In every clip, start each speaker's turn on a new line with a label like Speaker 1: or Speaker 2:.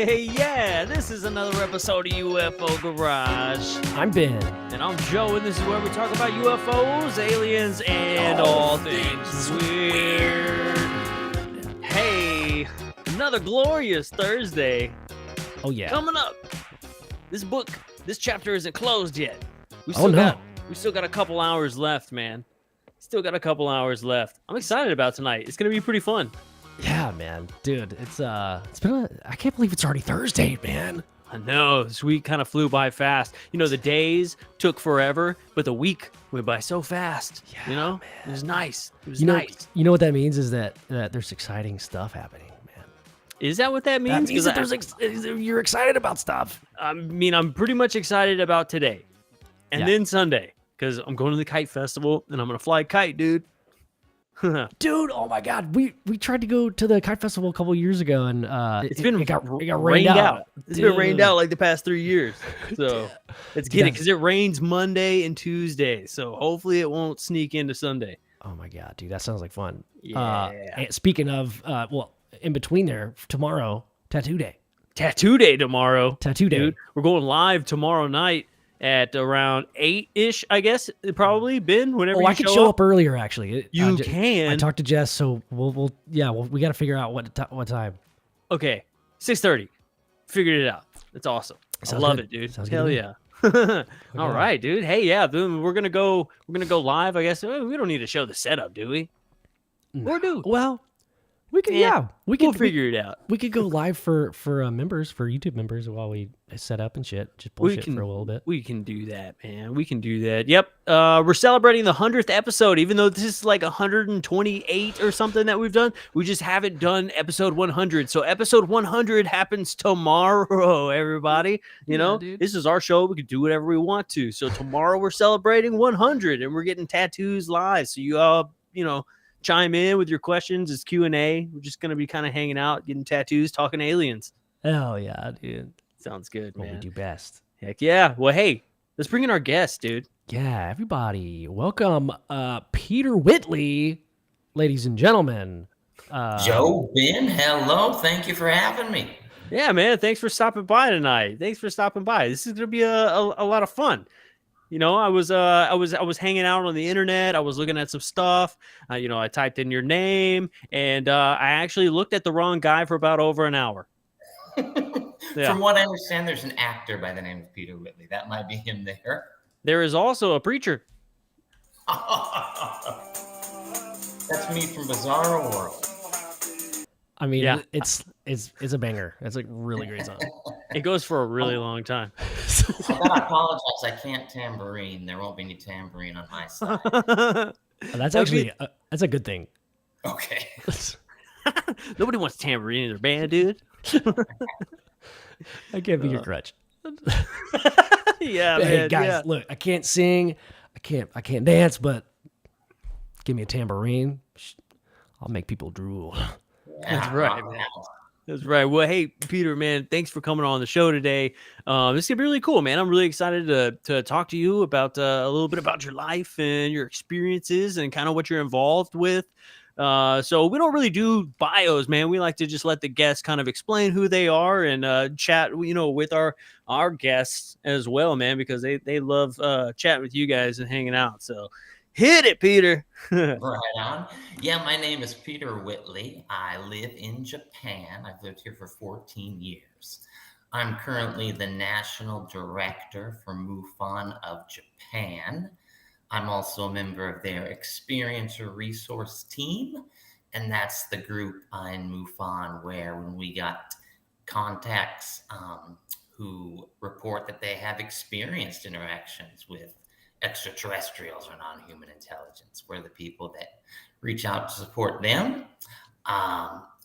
Speaker 1: Yeah, this is another episode of UFO Garage.
Speaker 2: I'm Ben.
Speaker 1: And I'm Joe, and this is where we talk about UFOs, aliens, and all things weird. Hey, another glorious Thursday.
Speaker 2: Oh, yeah.
Speaker 1: Coming up. This chapter isn't closed yet. We still got a couple hours left, man. Still got a couple hours left. I'm excited about tonight. It's going to be pretty fun.
Speaker 2: Yeah, man. Dude, it's been I can't believe it's already Thursday, man.
Speaker 1: I know, this week kind of flew by fast. You know, the days took forever, but the week went by so fast.
Speaker 2: Yeah,
Speaker 1: you know,
Speaker 2: man.
Speaker 1: It was nice. It was
Speaker 2: You
Speaker 1: nice.
Speaker 2: know what that means is that there's exciting stuff happening, man.
Speaker 1: Is that what that means?
Speaker 2: That means that you're excited about stuff.
Speaker 1: I mean, I'm pretty much excited about today, and then Sunday, because I'm going to the kite festival and I'm gonna fly a kite, dude.
Speaker 2: Dude, oh my God, we tried to go to the kite festival a couple years ago, and it got rained out.
Speaker 1: It's been rained out like the past 3 years, so let's get it because it rains Monday and Tuesday. So hopefully it won't sneak into Sunday.
Speaker 2: Oh my God, dude, that sounds like fun.
Speaker 1: Yeah.
Speaker 2: And speaking of, in between there, tomorrow, tattoo day.
Speaker 1: Tattoo day tomorrow.
Speaker 2: Tattoo day.
Speaker 1: Dude, we're going live tomorrow night at around 8-ish, I guess, probably. Ben, whenever
Speaker 2: I could show up earlier, actually.
Speaker 1: You can.
Speaker 2: I talked to Jess, so we got to figure out what time.
Speaker 1: Okay, 6:30. Figured it out. That's awesome. I love it, dude.
Speaker 2: Sounds
Speaker 1: Hell
Speaker 2: good
Speaker 1: yeah. All right, dude. Hey, yeah, then we're gonna go live, I guess. We don't need to show the setup, do we? Or do?
Speaker 2: Well, we can.
Speaker 1: We'll figure it out.
Speaker 2: We could go live for members, for YouTube members, while we set up and shit. Just bullshit for a little bit.
Speaker 1: We can do that, man. We can do that. Yep. We're celebrating the 100th episode, even though this is like 128 or something that we've done. We just haven't done episode 100. So episode 100 happens tomorrow, everybody. You know,
Speaker 2: dude.
Speaker 1: This is our show. We can do whatever we want to. So tomorrow we're celebrating 100, and we're getting tattoos live. So you all, chime in with your questions. It's Q&A. We're just going to be kind of hanging out, getting tattoos, talking aliens.
Speaker 2: Hell yeah, dude.
Speaker 1: Sounds good, man.
Speaker 2: What we do best.
Speaker 1: Heck yeah. Well, hey, let's bring in our guest, dude.
Speaker 2: Yeah, everybody. Welcome, Peter Whitley, ladies and gentlemen.
Speaker 3: Joe, Ben, hello. Thank you for having me.
Speaker 1: Yeah, man. Thanks for stopping by tonight. This is going to be a lot of fun. I was hanging out on the internet. I was looking at some stuff. I typed in your name, and I actually looked at the wrong guy for about over an hour. Yeah.
Speaker 3: From what I understand, there's an actor by the name of Peter Whitley. That might be him there.
Speaker 1: There is also a preacher.
Speaker 3: That's me from Bizarro World.
Speaker 2: I mean, it's a banger. It's a really great song.
Speaker 1: It goes for a really long time.
Speaker 3: I gotta apologize. I can't tambourine. There won't be any tambourine on my side.
Speaker 2: That's actually that's a good thing.
Speaker 3: Okay.
Speaker 1: Nobody wants tambourine in their band, dude.
Speaker 2: I can't be your crutch.
Speaker 1: Yeah,
Speaker 2: hey,
Speaker 1: man.
Speaker 2: Guys, look, I can't sing, I can't dance, but give me a tambourine, I'll make people drool.
Speaker 1: That's right, man. That's right. Well, hey, Peter, man, thanks for coming on the show today. This is gonna be really cool, man. I'm really excited to talk to you about a little bit about your life and your experiences and kind of what you're involved with. So we don't really do bios, man. We like to just let the guests kind of explain who they are and chat, with our guests as well, man, because they love chatting with you guys and hanging out. So hit it, Peter.
Speaker 3: Right on. Yeah, my name is Peter Whitley. I live in Japan. I've lived here for 14 years. I'm currently the national director for MUFON of Japan. I'm also a member of their experiencer resource team, and that's the group in MUFON where when we got contacts who report that they have experienced interactions with extraterrestrials or non-human intelligence, we're the people that reach out to support them.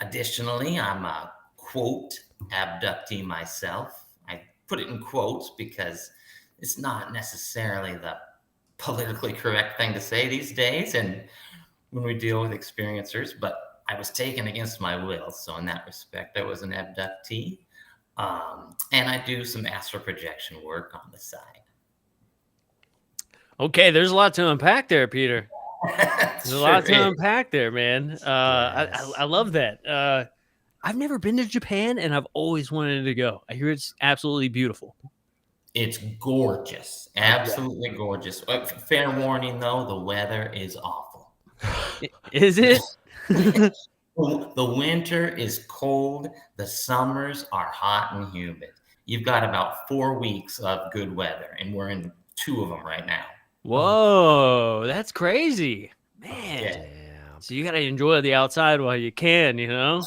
Speaker 3: Additionally, I'm a quote abductee myself. I put it in quotes because it's not necessarily the politically correct thing to say these days, and when we deal with experiencers, but I was taken against my will, so in that respect I was an abductee, and I do some astral projection work on the side.
Speaker 1: Okay, there's a lot to unpack there, Peter. There's a lot to unpack there, man. I love that. I've never been to Japan, and I've always wanted to go. I hear it's absolutely beautiful.
Speaker 3: It's gorgeous, absolutely gorgeous. Fair warning, though, the weather is awful.
Speaker 1: Is it?
Speaker 3: The winter is cold. The summers are hot and humid. You've got about 4 weeks of good weather, and we're in 2 of them right now.
Speaker 1: Whoa, that's crazy, man.
Speaker 3: Yeah.
Speaker 2: Damn.
Speaker 1: So you got to enjoy the outside while you can, you know?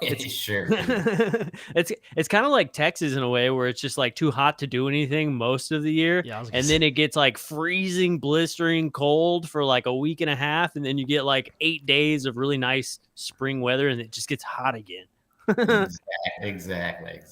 Speaker 3: It's sure.
Speaker 1: It's kind of like Texas in a way where it's just like too hot to do anything most of the year.
Speaker 2: Yeah,
Speaker 1: and then it gets like freezing, blistering cold for like a week and a half. And then you get like 8 days of really nice spring weather and it just gets hot again.
Speaker 3: Exactly.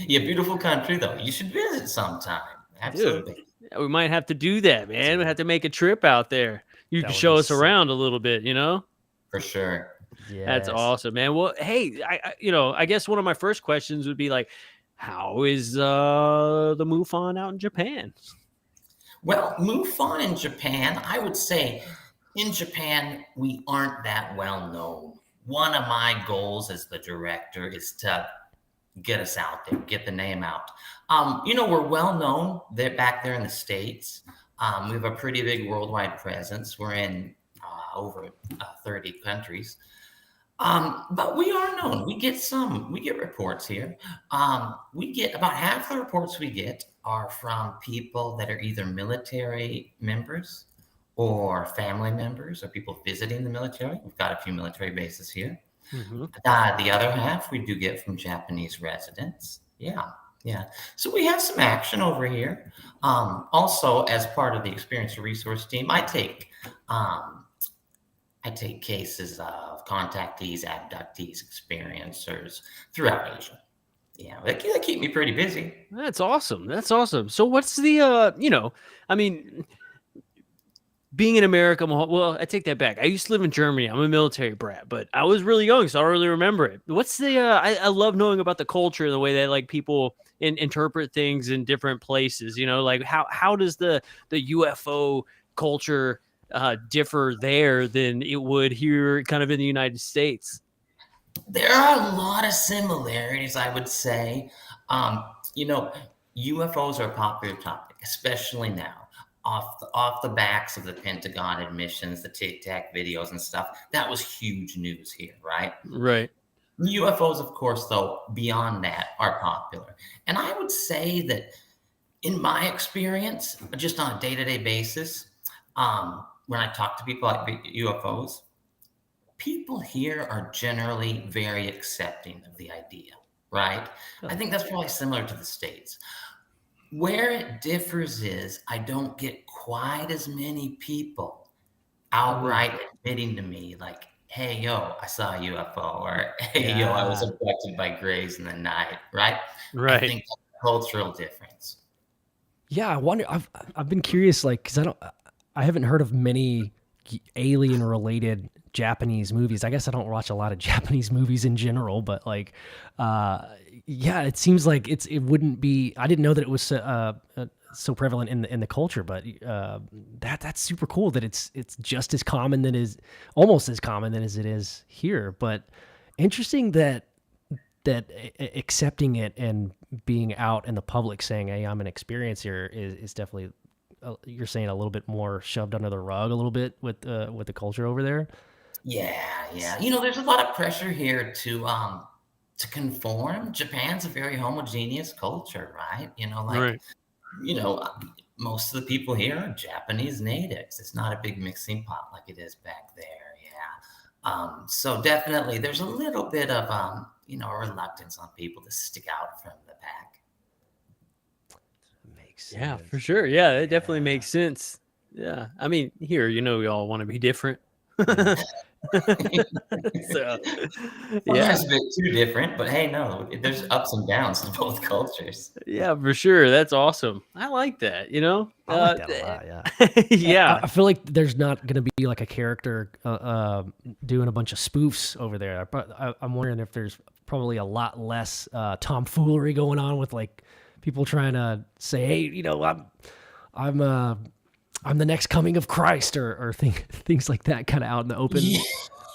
Speaker 3: Yeah, beautiful country though. You should visit sometime. Absolutely.
Speaker 1: Dude, yeah, we might have to do that, man. We have to make a trip out there. You can
Speaker 2: would
Speaker 1: show
Speaker 2: be
Speaker 1: us
Speaker 2: sick.
Speaker 1: around a little bit, you know?
Speaker 3: For sure.
Speaker 1: That's awesome, man. Well, hey, I guess one of my first questions would be like, how is the MUFON out in Japan?
Speaker 3: Well, MUFON in Japan, I would say in Japan, we aren't that well known. One of my goals as the director is to get us out there, get the name out. We're well known back there in the States. We have a pretty big worldwide presence. We're in over 30 countries. But we are known. We get reports here. We get about half the reports we get are from people that are either military members or family members or people visiting the military. We've got a few military bases here.
Speaker 1: Mm-hmm.
Speaker 3: The other half we do get from Japanese residents. Yeah. So we have some action over here. Also, as part of the experience resource team, I take cases of contactees, abductees, experiencers throughout Asia. Yeah, they keep me pretty busy.
Speaker 1: That's awesome. So what's the, being in America, well, I take that back. I used to live in Germany. I'm a military brat, but I was really young, so I don't really remember it. What's the, I love knowing about the culture and the way that like people interpret things in different places, you know, like how does the UFO culture differ there than it would here kind of in the United States?
Speaker 3: There are a lot of similarities, I would say. UFOs are a popular topic, especially now. Off the backs of the Pentagon admissions, the Tic Tac videos and stuff, that was huge news here, right?
Speaker 1: Right.
Speaker 3: UFOs, of course, though, beyond that, are popular. And I would say that in my experience, just on a day-to-day basis, when I talk to people like UFOs, people here are generally very accepting of the idea, right? I think that's probably similar to the States. Where it differs is I don't get quite as many people outright admitting to me like, hey, yo, I saw a UFO, or hey, yo, I was abducted by grays in the night, right?
Speaker 1: Right.
Speaker 3: I think that's a cultural difference.
Speaker 2: Yeah, I wonder. I've been curious, like, because I haven't heard of many alien-related Japanese movies. I guess I don't watch a lot of Japanese movies in general, but like, it seems like it wouldn't be. I didn't know that it was so prevalent in the culture, but that's super cool that it's just as common almost as common as it is here. But interesting that accepting it and being out in the public saying, "Hey, I'm an experiencer," is definitely. You're saying a little bit more shoved under the rug a little bit with the culture over there.
Speaker 3: Yeah. There's a lot of pressure here to conform. Japan's a very homogeneous culture, right?
Speaker 1: Right.
Speaker 3: Most of the people here are Japanese natives. It's not a big mixing pot like it is back there. Yeah. So definitely there's a little bit of a reluctance on people to stick out from the pack.
Speaker 1: Yeah, for sure. Yeah, it definitely makes sense. Yeah. I mean, here, we all want to be different. So,
Speaker 3: Sometimes a bit too different, but hey, no, there's ups and downs to both cultures.
Speaker 1: Yeah, for sure. That's awesome. I like that,
Speaker 2: I like that a lot, yeah.
Speaker 1: Yeah.
Speaker 2: I feel like there's not going to be like a character doing a bunch of spoofs over there. But I'm wondering if there's probably a lot less tomfoolery going on with like people trying to say, hey, I'm the next coming of Christ or things like that kind of out in the open.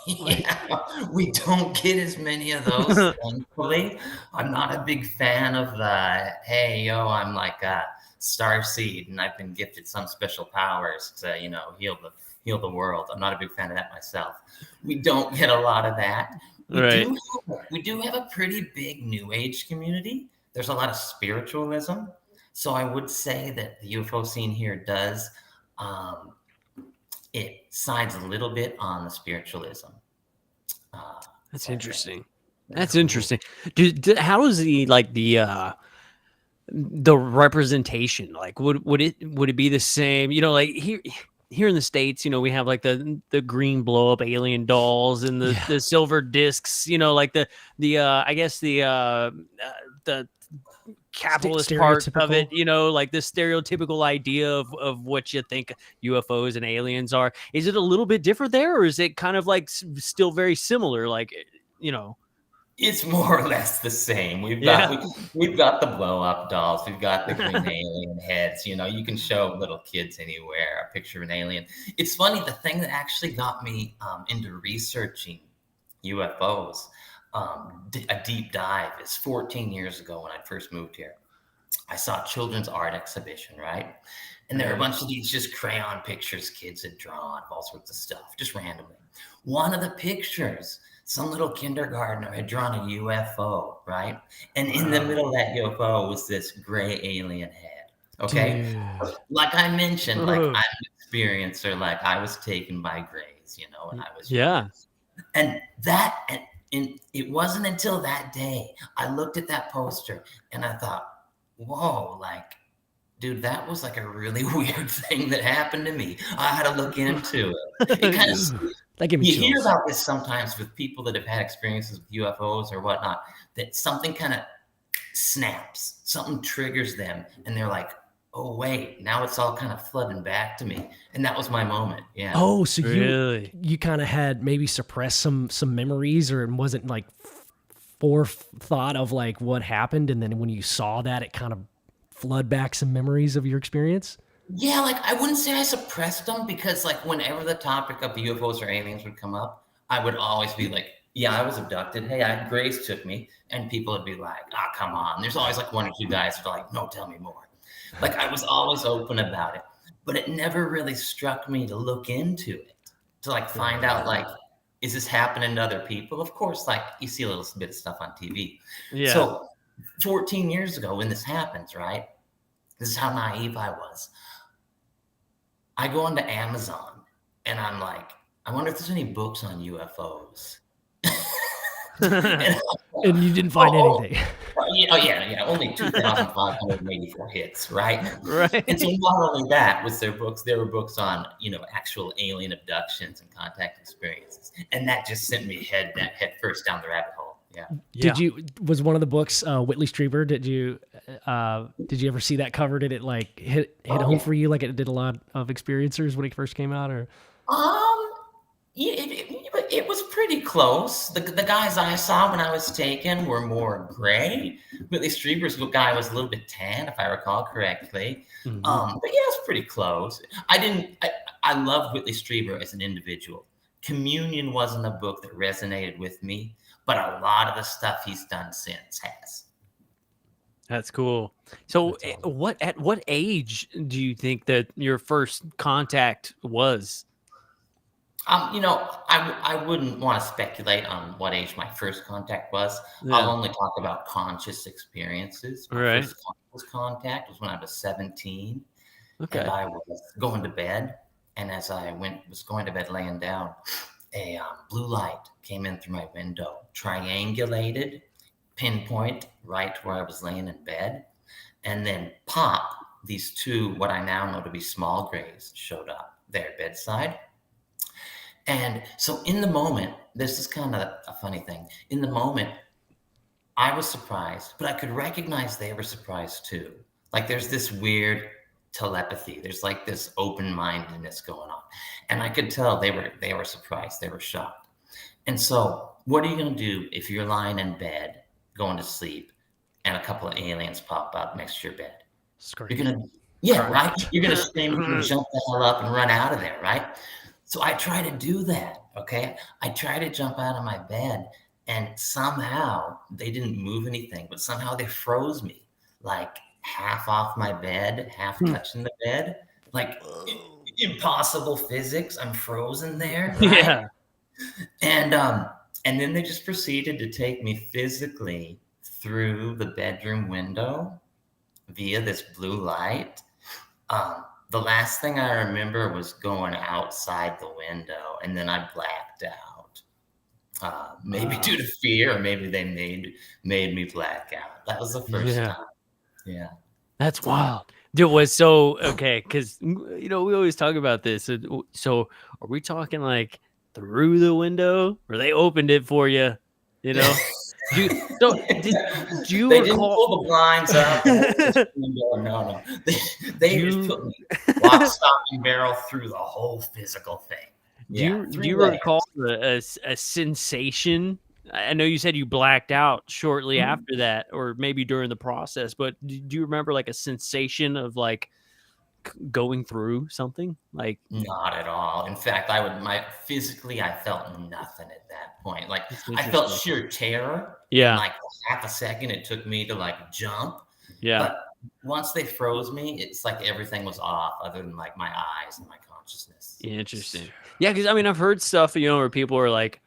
Speaker 3: Yeah, we don't get as many of those, thankfully. I'm not a big fan of the, hey, yo, I'm like a star seed and I've been gifted some special powers to, heal the world. I'm not a big fan of that myself. We don't get a lot of that.
Speaker 1: Right.
Speaker 3: We do have a pretty big New Age community. There's a lot of spiritualism. So I would say that the UFO scene here does, it sides a little bit on the spiritualism.
Speaker 1: That's interesting. That's interesting. How is the representation? Like, would it be the same? Like here in the States, we have like the green blow up alien dolls and the silver discs. Like the I guess the capitalist part of it, like the stereotypical idea of what you think UFOs and aliens are. Is it a little bit different there, or is it kind of like still very similar? Like,
Speaker 3: It's more or less the same. We've got the blow up dolls. We've got the green alien heads. You can show little kids anywhere a picture of an alien. It's funny. The thing that actually got me into researching UFOs, a deep dive, is 14 years ago when I first moved here. I saw a children's art exhibition, right? And there were a bunch of these just crayon pictures kids had drawn, all sorts of stuff, just randomly. One of the pictures, some little kindergartner had drawn a UFO, right? And in the middle of that UFO was this gray alien head, okay? Dude. Like I mentioned, like I'm an experiencer, like I was taken by grays, and I was young. And it wasn't until that day I looked at that poster and I thought, whoa, like, dude, that was like a really weird thing that happened to me. I had to look into it. It kind of, you hear about this sometimes with people that have had experiences with UFOs or whatnot, that something kind of snaps, something triggers them, and they're like, oh wait, now it's all kind of flooding back to me. And that was my moment. Yeah.
Speaker 2: Oh, so you kind of had maybe suppressed some memories, or it wasn't like forethought of like what happened, and then when you saw that, it kind of flood back some memories of your experience?
Speaker 3: Yeah, like I wouldn't say I suppressed them, because like whenever the topic of the UFOs or aliens would come up, I would always be like, yeah, I was abducted. Hey, Grace took me. And people would be like, come on. There's always like one or two guys that are like, no, tell me more. Like I was always open about it, but it never really struck me to look into it, to like find out like, is this happening to other people? Of course, like you see a little bit of stuff on TV. Yeah. So 14 years ago when this happens, right? This is how naive I was. I go onto Amazon and I'm like, I wonder if there's any books on UFOs.
Speaker 2: and you didn't find anything.
Speaker 3: Yeah. Only 2,584 hits, right? Right. And so not only that was there were books on, actual alien abductions and contact experiences. And that just sent me head first down the rabbit hole. Yeah.
Speaker 2: Was one of the books Whitley Strieber? Did you ever see that cover? Did it like hit home for you like it did a lot of experiencers when it first came out, or?
Speaker 3: It was pretty close. The guys I saw when I was taken were more gray. Whitley Strieber's guy was a little bit tan, if I recall correctly. Mm-hmm. But yeah, it's pretty close. I love Whitley Strieber as an individual. Communion wasn't a book that resonated with me, but a lot of the stuff he's done since has.
Speaker 1: That's cool. So at what age do you think that your first contact was?
Speaker 3: I wouldn't want to speculate on what age my first contact was. Yeah. I'll only talk about conscious experiences. My first conscious contact was when I was 17. Okay. And I was going to bed. And as I was going to bed laying down, a blue light came in through my window, triangulated, pinpoint right where I was laying in bed. And then pop, these two, what I now know to be small grays, showed up there bedside. And so in the moment, this is kind of a funny thing. In the moment, I was surprised, but I could recognize they were surprised too. Like there's this weird telepathy. There's like this open-mindedness going on. And I could tell they were surprised. They were shocked. And so what are you going to do if you're lying in bed, going to sleep, and a couple of aliens pop up next to your bed?
Speaker 2: Scream.
Speaker 3: You're going to, right? You're going to scream, you're going to jump the hell up and run out of there, right? So I try to do that, okay? I try to jump out of my bed, and somehow they didn't move anything, but somehow they froze me, like half off my bed, half touching the bed, like impossible physics. I'm frozen there, right?
Speaker 1: Yeah.
Speaker 3: And then they just proceeded to take me physically through the bedroom window via this blue light. The last thing I remember was going outside the window, and then I blacked out. Maybe due to fear, or maybe they made me black out. That was the first time. Yeah.
Speaker 1: That's wild. It was so okay because we always talk about this. So are we talking like through the window, or they opened it for you? You know, do you
Speaker 3: They didn't pull the blinds up? No. They just put me lock, stock, and barrel through the whole physical thing.
Speaker 1: Do you recall a sensation? I know you said you blacked out shortly after that, or maybe during the process, but do you remember like a sensation of like going through something? Like,
Speaker 3: not at all. In fact, I felt nothing at that point. Like, I felt sheer terror.
Speaker 1: Yeah.
Speaker 3: Like half a second it took me to like jump.
Speaker 1: Yeah.
Speaker 3: But once they froze me, it's like everything was off other than like my eyes and my consciousness.
Speaker 1: Interesting. Yeah, because I mean, I've heard stuff, where people are like,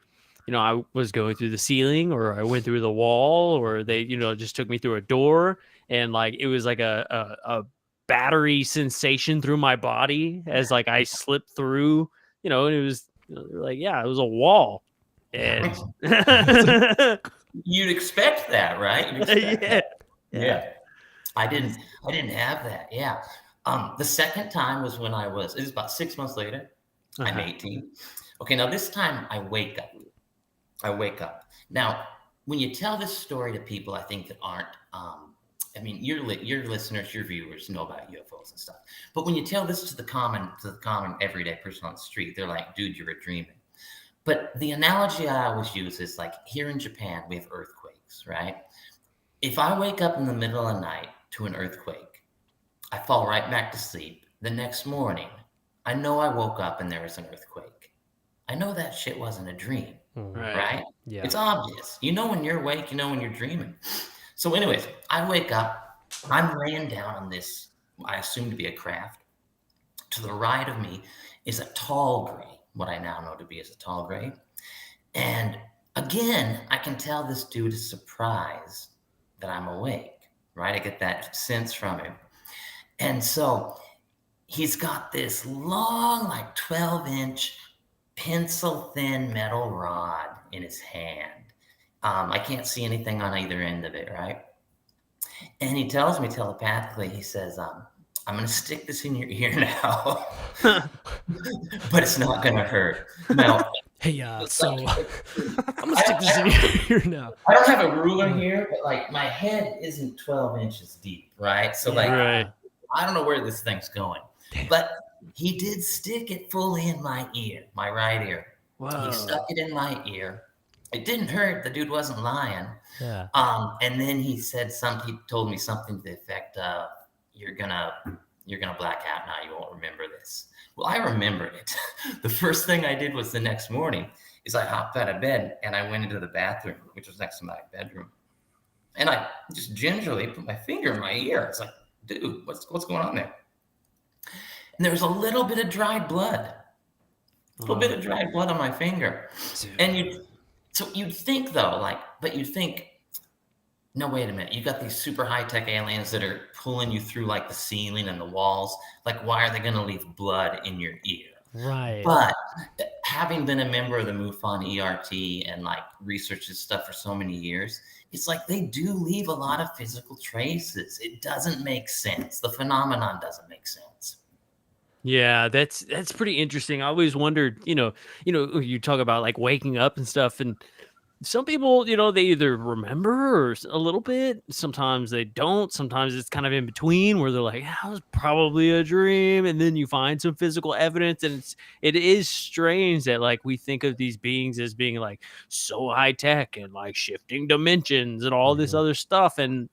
Speaker 1: I was going through the ceiling, or I went through the wall, or they, just took me through a door, and like it was like a battery sensation through my body as like I slipped through, and it was they're like, yeah, it was a wall. And
Speaker 3: you'd expect that, right? Yeah. I didn't have that. Yeah. The second time was when it was about 6 months later. I'm 18. Okay, now this time I wake up. Now, when you tell this story to people, I think that aren't, your listeners, your viewers know about UFOs and stuff. But when you tell this to the common everyday person on the street, they're like, dude, you're dreaming. But the analogy I always use is like, here in Japan, we have earthquakes, right? If I wake up in the middle of the night to an earthquake, I fall right back to sleep. The next morning, I know I woke up and there was an earthquake. I know that shit wasn't a dream, right?
Speaker 2: Yeah.
Speaker 3: It's obvious. You know when you're awake, you know when you're dreaming. So anyways, I wake up, I'm laying down on this, I assume to be a craft. To the right of me is a tall gray, what I now know to be as a tall gray. And again, I can tell this dude is surprised that I'm awake, right? I get that sense from him. And so he's got this long, like 12-inch pencil-thin metal rod in his hand. I can't see anything on either end of it, right? And he tells me telepathically, he says, I'm going to stick this in your ear now, but it's not going to hurt. Now,
Speaker 2: hey, so I'm going to stick this in your ear now.
Speaker 3: I don't have a ruler here, but like my head isn't 12 inches deep, right? So I don't know where this thing's going. Damn. But he did stick it fully in my ear, my right ear. Wow. He stuck it in my ear. It didn't hurt. The dude wasn't lying.
Speaker 2: Yeah.
Speaker 3: And then he told me something to the effect of, you're gonna black out now. You won't remember this. Well, I remembered it. The first thing I did was the next morning is I hopped out of bed and I went into the bathroom, which was next to my bedroom. And I just gingerly put my finger in my ear. It's like, dude, what's going on there? And there was a little bit of dried blood. On my finger. And you'd think though, no, wait a minute. You got these super high-tech aliens that are pulling you through like the ceiling and the walls. Like, why are they going to leave blood in your ear?
Speaker 2: Right.
Speaker 3: But having been a member of the MUFON ERT and like researched this stuff for so many years, it's like they do leave a lot of physical traces. It doesn't make sense. The phenomenon doesn't make sense.
Speaker 1: Yeah, that's pretty interesting. I always wondered, you talk about like waking up and stuff, and some people, they either remember or a little bit. Sometimes they don't. Sometimes it's kind of in between where they're like, that was probably a dream. And then you find some physical evidence. And it is strange that like we think of these beings as being like so high tech and like shifting dimensions and all this other stuff. And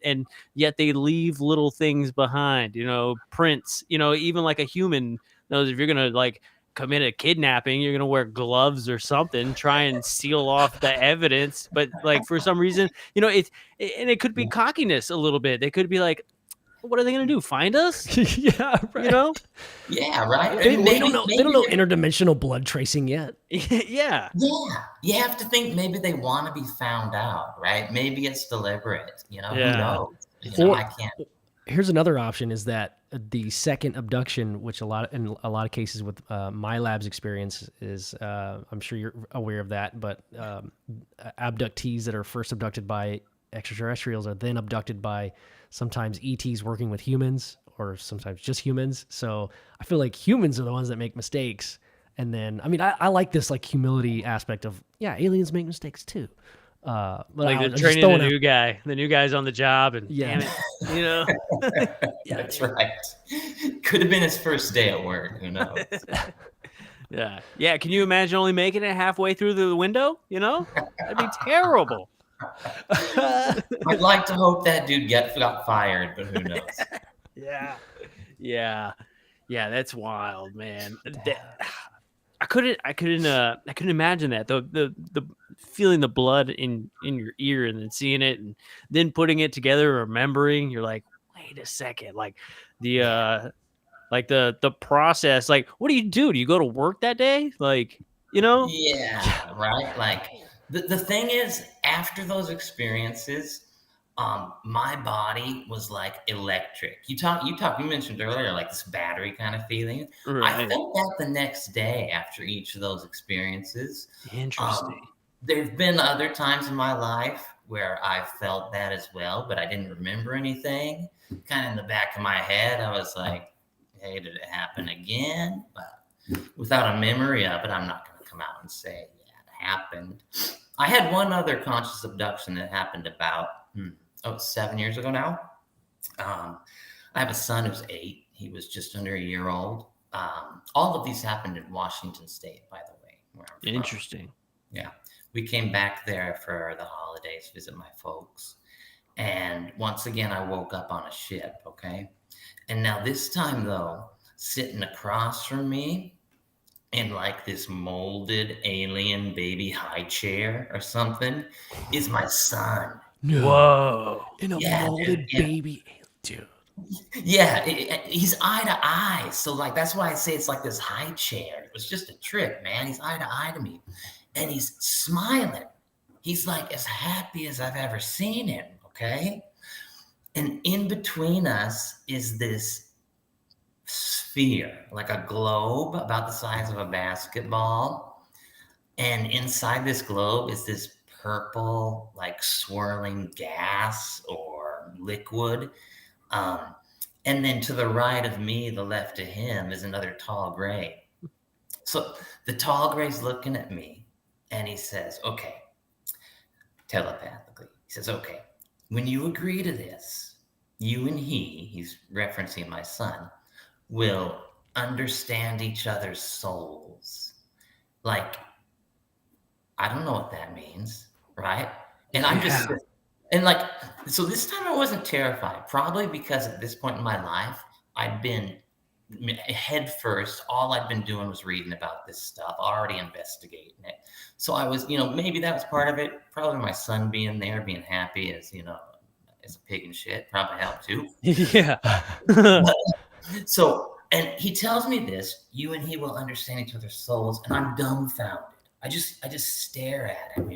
Speaker 1: yet they leave little things behind, prints, even like a human knows if you're going to like commit a kidnapping, you're gonna wear gloves or something, try and seal off the evidence. But like for some reason, and it could be cockiness a little bit. They could be like, what are they gonna do? Find us?
Speaker 2: Yeah, right.
Speaker 3: Yeah, right.
Speaker 2: They don't know interdimensional blood tracing yet.
Speaker 1: Yeah.
Speaker 3: Yeah, you have to think maybe they want to be found out, right? Maybe it's deliberate. Who knows? I can't.
Speaker 2: Here's another option: is that the second abduction, which in a lot of cases with my lab's experience is, I'm sure you're aware of that, but abductees that are first abducted by extraterrestrials are then abducted by sometimes ETs working with humans, or sometimes just humans. So I feel like humans are the ones that make mistakes. And then, I mean, I like this like humility aspect of, aliens make mistakes too. But
Speaker 1: like they're training the new guy's on the job, and damn it,
Speaker 3: That's right. Could have been his first day at work. Who knows?
Speaker 1: Yeah. Can you imagine only making it halfway through the window? That'd be terrible.
Speaker 3: I'd like to hope that dude got fired, but who knows?
Speaker 1: Yeah. That's wild, man. I couldn't imagine that. The feeling the blood in your ear and then seeing it and then putting it together, remembering. You're like, wait a second, like the process. Like, what do? Do you go to work that day? Like,
Speaker 3: Yeah, right. Like the thing is, after those experiences, my body was like electric. You mentioned earlier, like this battery kind of feeling. Right. I felt that the next day after each of those experiences.
Speaker 1: Interesting.
Speaker 3: There've been other times in my life where I felt that as well, but I didn't remember anything. Kind of in the back of my head, I was like, hey, did it happen again? But without a memory of it, I'm not going to come out and say, yeah, it happened. I had one other conscious abduction that happened about 7 years ago now. I have a son who's 8. He was just under a year old. All of these happened in Washington State, by the way. Where I'm from.
Speaker 1: Interesting.
Speaker 3: Yeah. We came back there for the holidays, visit my folks. And once again, I woke up on a ship, okay? And now this time, though, sitting across from me in like this molded alien baby high chair or something is my son.
Speaker 2: No.
Speaker 1: Whoa.
Speaker 2: In a molded baby. Dude.
Speaker 3: Yeah, he's eye to eye. So like, that's why I say it's like this high chair. It was just a trick, man. He's eye to eye to me and he's smiling. He's like as happy as I've ever seen him. Okay. And in between us is this sphere, like a globe about the size of a basketball. And inside this globe is this purple, like swirling gas or liquid. And then to the right of me, the left of him is another tall gray. So the tall gray's looking at me and he says, okay, telepathically, he says, okay, when you agree to this, you and he's referencing my son, will understand each other's souls. Like, I don't know what that means, right? And I'm just, and like, so this time I wasn't terrified, probably because at this point in my life, I'd been head first. All I'd been doing was reading about this stuff, already investigating it. So I was, maybe that was part of it. Probably my son being there, being happy as a pig and shit probably helped too.
Speaker 1: Yeah.
Speaker 3: So, and he tells me this, you and he will understand each other's souls, and I'm dumbfounded. I just stare at him,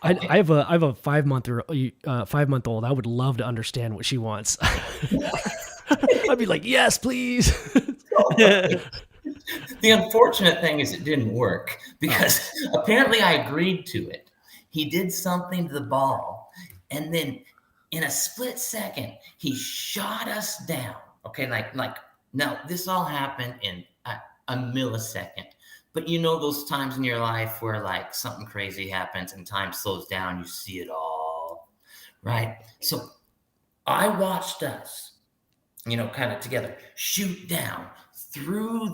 Speaker 3: Okay.
Speaker 2: I have a 5-month-old. I would love to understand what she wants. I'd be like, yes, please.
Speaker 3: The unfortunate thing is it didn't work because apparently I agreed to it. He did something to the ball, and then in a split second, he shot us down. Okay, like now this all happened in a millisecond. But those times in your life where like something crazy happens and time slows down, you see it all, right? So I watched us, kind of together, shoot down through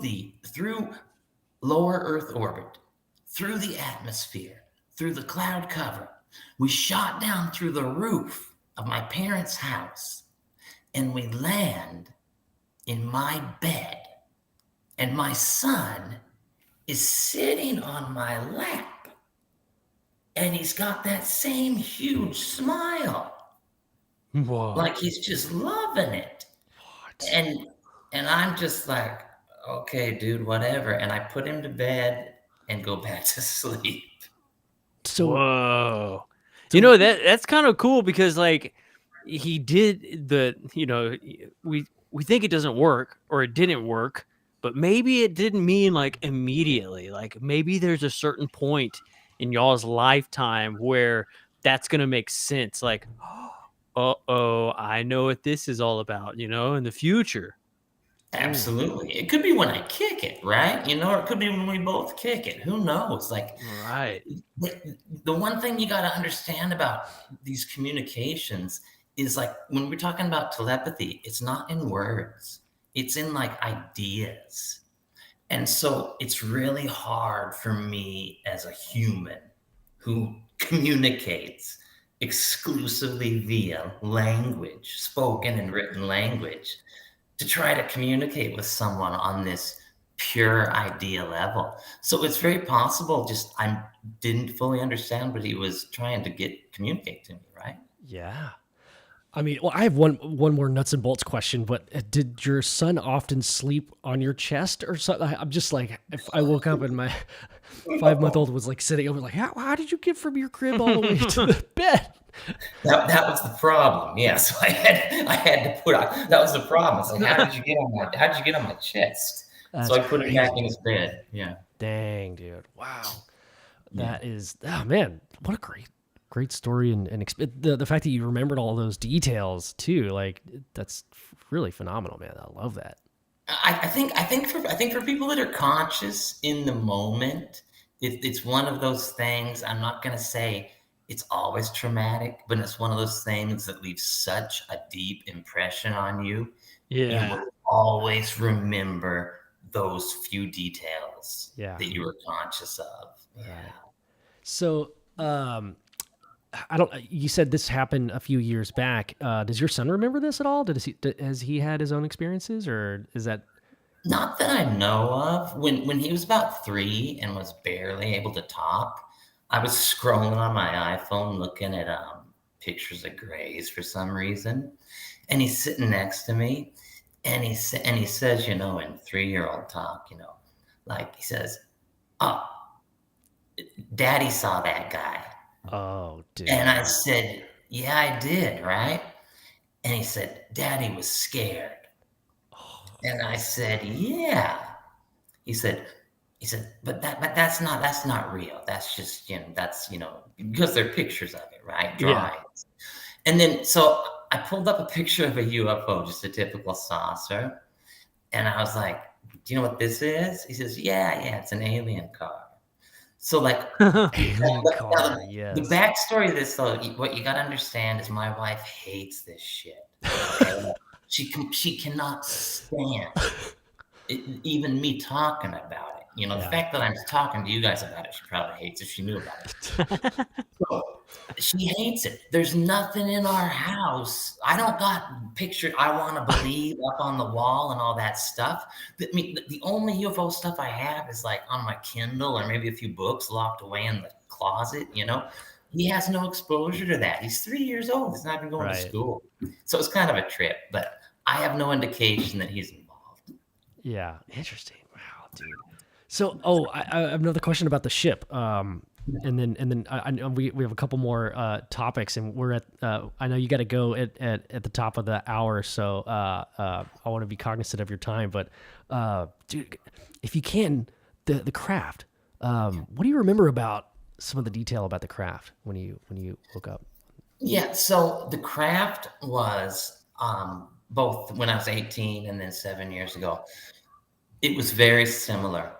Speaker 3: lower Earth orbit, through the atmosphere, through the cloud cover. We shot down through the roof of my parents' house, and we land in my bed and my son is sitting on my lap, and he's got that same huge smile,
Speaker 1: Whoa.
Speaker 3: like he's just loving it.
Speaker 2: What?
Speaker 3: And I'm just like, okay, dude, whatever. And I put him to bed and go back to sleep.
Speaker 2: So,
Speaker 1: Whoa.
Speaker 2: so
Speaker 1: That's kind of cool because like he did we think it doesn't work or it didn't work, but maybe it didn't mean like immediately. Like maybe there's a certain point in y'all's lifetime where that's gonna make sense. Like, uh-oh, I know what this is all about, in the future. Ooh,
Speaker 3: Absolutely. It could be when I kick it, right? Or it could be when we both kick it. Who knows? Like,
Speaker 1: right.
Speaker 3: the one thing you got to understand about these communications is like when we're talking about telepathy, it's not in words, it's in like ideas. And so it's really hard for me as a human who communicates exclusively via language, spoken and written language, to try to communicate with someone on this pure idea level. So it's very possible just I didn't fully understand what he was trying to communicate to me, right?
Speaker 2: yeah. I mean, well, I have one more nuts and bolts question, but did your son often sleep on your chest or something? I'm just like, if I woke up and my 5-month-old was like sitting over, like, how did you get from your crib all the way to the bed?
Speaker 3: That was the problem. Yeah. So I had to put on, that was the problem. It's like, how did you get on my chest?
Speaker 2: That's
Speaker 3: So I put him back
Speaker 2: crazy.
Speaker 3: in his bed. Yeah.
Speaker 2: Dang, dude. Wow.
Speaker 3: Yeah.
Speaker 2: That is, oh man, what a great story. And the fact that you remembered all those details too, like that's really phenomenal, man. I love that.
Speaker 3: I think for people that are conscious in the moment, it's one of those things. I'm not going to say it's always traumatic, but it's one of those things that leaves such a deep impression on you. You
Speaker 1: Yeah.
Speaker 3: will always remember those few details
Speaker 2: Yeah.
Speaker 3: that you were conscious of. Yeah.
Speaker 2: Right. So, I don't. You said this happened a few years back. Does your son remember this at all? Has he had his own experiences, or is that?
Speaker 3: Not that I know of. When he was about 3 and was barely able to talk, I was scrolling on my iPhone looking at pictures of grays for some reason, and he's sitting next to me, and he says, in 3-year-old talk, like he says, "Oh, Daddy saw that guy,"
Speaker 2: Oh, dude.
Speaker 3: and I said, "Yeah, I did, right?" And he said, "Daddy was scared," and I said, "Yeah." He said, but that's not real. That's just, because they're pictures of it, right?
Speaker 1: Yeah.
Speaker 3: Drawings. And then, so I pulled up a picture of a UFO, just a typical saucer. And I was like, do you know what this is? He says, yeah, it's an alien car. So like,
Speaker 2: Alien car,
Speaker 3: the
Speaker 2: yes.
Speaker 3: backstory of this though, what you got to understand is my wife hates this shit. Okay? She cannot stand even me talking about it. The
Speaker 2: Yeah.
Speaker 3: fact that I'm talking to you guys about it, she probably hates if she knew about it. So, she hates it. There's nothing in our house. I don't got pictured, I want to believe up on the wall and all that stuff. I mean, the only UFO stuff I have is like on my Kindle or maybe a few books locked away in the closet, He has no exposure to that. He's 3 years old. He's not even going to
Speaker 2: Right.
Speaker 3: school. So it's kind of a trip, but I have no indication that he's involved.
Speaker 2: Yeah. Interesting. Wow, dude. So, I have another question about the ship. And then I know we have a couple more topics, and we're at. I know you got to go at the top of the hour, so I want to be cognizant of your time. But dude, if you can, the craft. What do you remember about some of the detail about the craft when you woke up?
Speaker 3: Yeah, so the craft was both when I was 18 and then 7 years ago. It was very similar.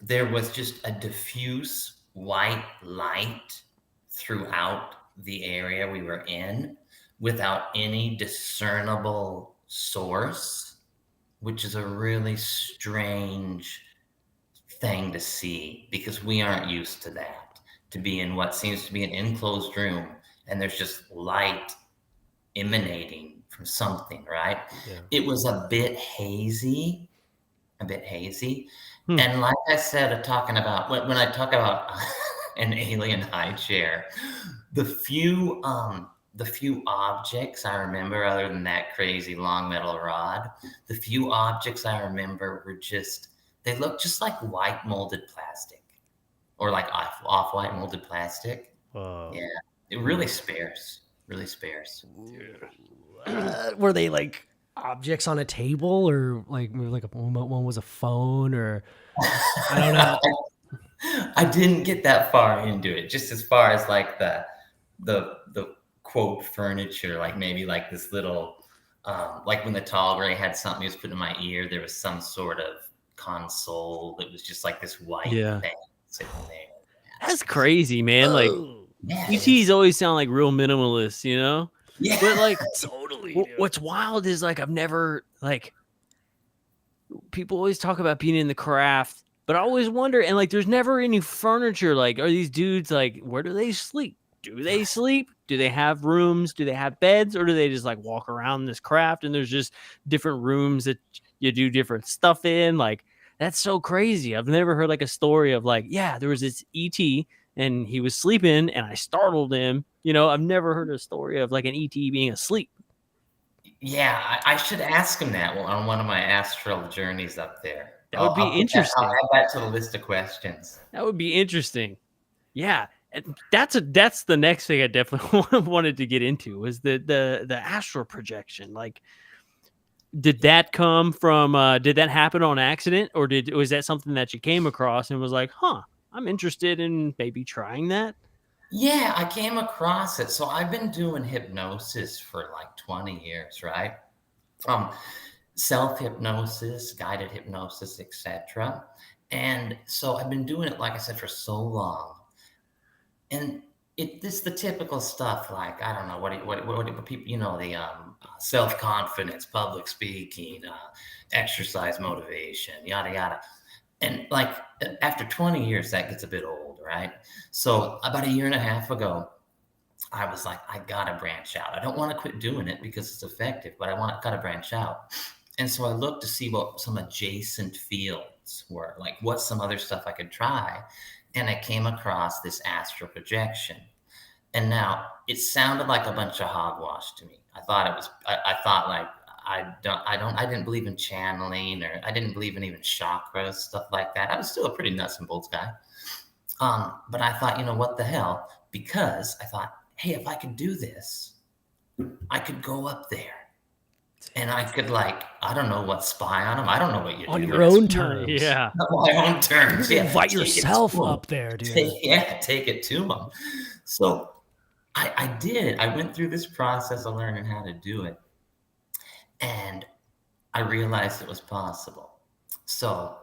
Speaker 3: There was just a diffuse white light throughout the area we were in without any discernible source, which is a really strange thing to see because we aren't used to that, to be in what seems to be an enclosed room and there's just light emanating from something, right?
Speaker 2: Yeah.
Speaker 3: It was a bit hazy, a bit hazy.
Speaker 1: Hmm.
Speaker 3: And like I said, talking about when I talk about an alien high chair, the few objects I remember, other than that crazy long metal rod, the few objects I remember were they looked just like white molded plastic, or like off-white molded plastic. Yeah, it really sparse, really sparse.
Speaker 2: Were they like objects on a table, or like maybe like one was a phone, or I don't know.
Speaker 3: I didn't get that far into it, just as far as like the quote furniture, like maybe like this little like when the tall gray had something he was putting in my ear, there was some sort of console that was just like this white thing sitting there.
Speaker 1: That's crazy, man. Like
Speaker 3: Yeah,
Speaker 1: ETs always sound like real minimalists, you know?
Speaker 3: yeah.
Speaker 1: But like
Speaker 2: Totally.
Speaker 1: what's wild is like I've never like people always talk about being in the craft, but I always wonder, and like there's never any furniture. Like, are these dudes like, where do they sleep? Do they sleep? Do they have rooms? Do they have beds? Or do they just like walk around this craft and there's just different rooms that you do different stuff in? Like, that's so crazy. I've never heard like a story of like, yeah, there was this ET and he was sleeping and I startled him. You know, I've never heard a story of like an ET being asleep.
Speaker 3: Yeah, I should ask him that on one of my astral journeys up there.
Speaker 1: That would be interesting.
Speaker 3: I'll add that to the list of questions.
Speaker 1: That would be interesting. Yeah. And that's the next thing I definitely wanted to get into was the astral projection. Like, did that come from did that happen on accident, or was that something that you came across and was like, huh, I'm interested in maybe trying that?
Speaker 3: Yeah, I came across it. So I've been doing hypnosis for like 20 years, right? Self-hypnosis, guided hypnosis, etc. And so I've been doing it, like I said, for so long. And it's the typical stuff, like, I don't know, what people, you know, the self-confidence, public speaking, exercise motivation, yada, yada. And like after 20 years, that gets a bit old, right? So about a year and a half ago, I was like, I gotta branch out. I don't want to quit doing it because it's effective, but gotta branch out. And so I looked to see what some adjacent fields were, like what's some other stuff I could try. And I came across this astral projection. And now it sounded like a bunch of hogwash to me. I thought it was, I thought like, I didn't believe in channeling, or I didn't believe in even chakras, stuff like that. I was still a pretty nuts and bolts guy. But I thought, you know, what the hell? Because I thought, hey, if I could do this, I could go up there and I could, like, I don't know what, spy on them. I don't know what you do.
Speaker 2: On your own terms.
Speaker 1: Yeah.
Speaker 3: On my own terms. Yeah.
Speaker 2: Invite yourself up there, dude.
Speaker 3: Take it to them. So I did. I went through this process of learning how to do it. And I realized it was possible. So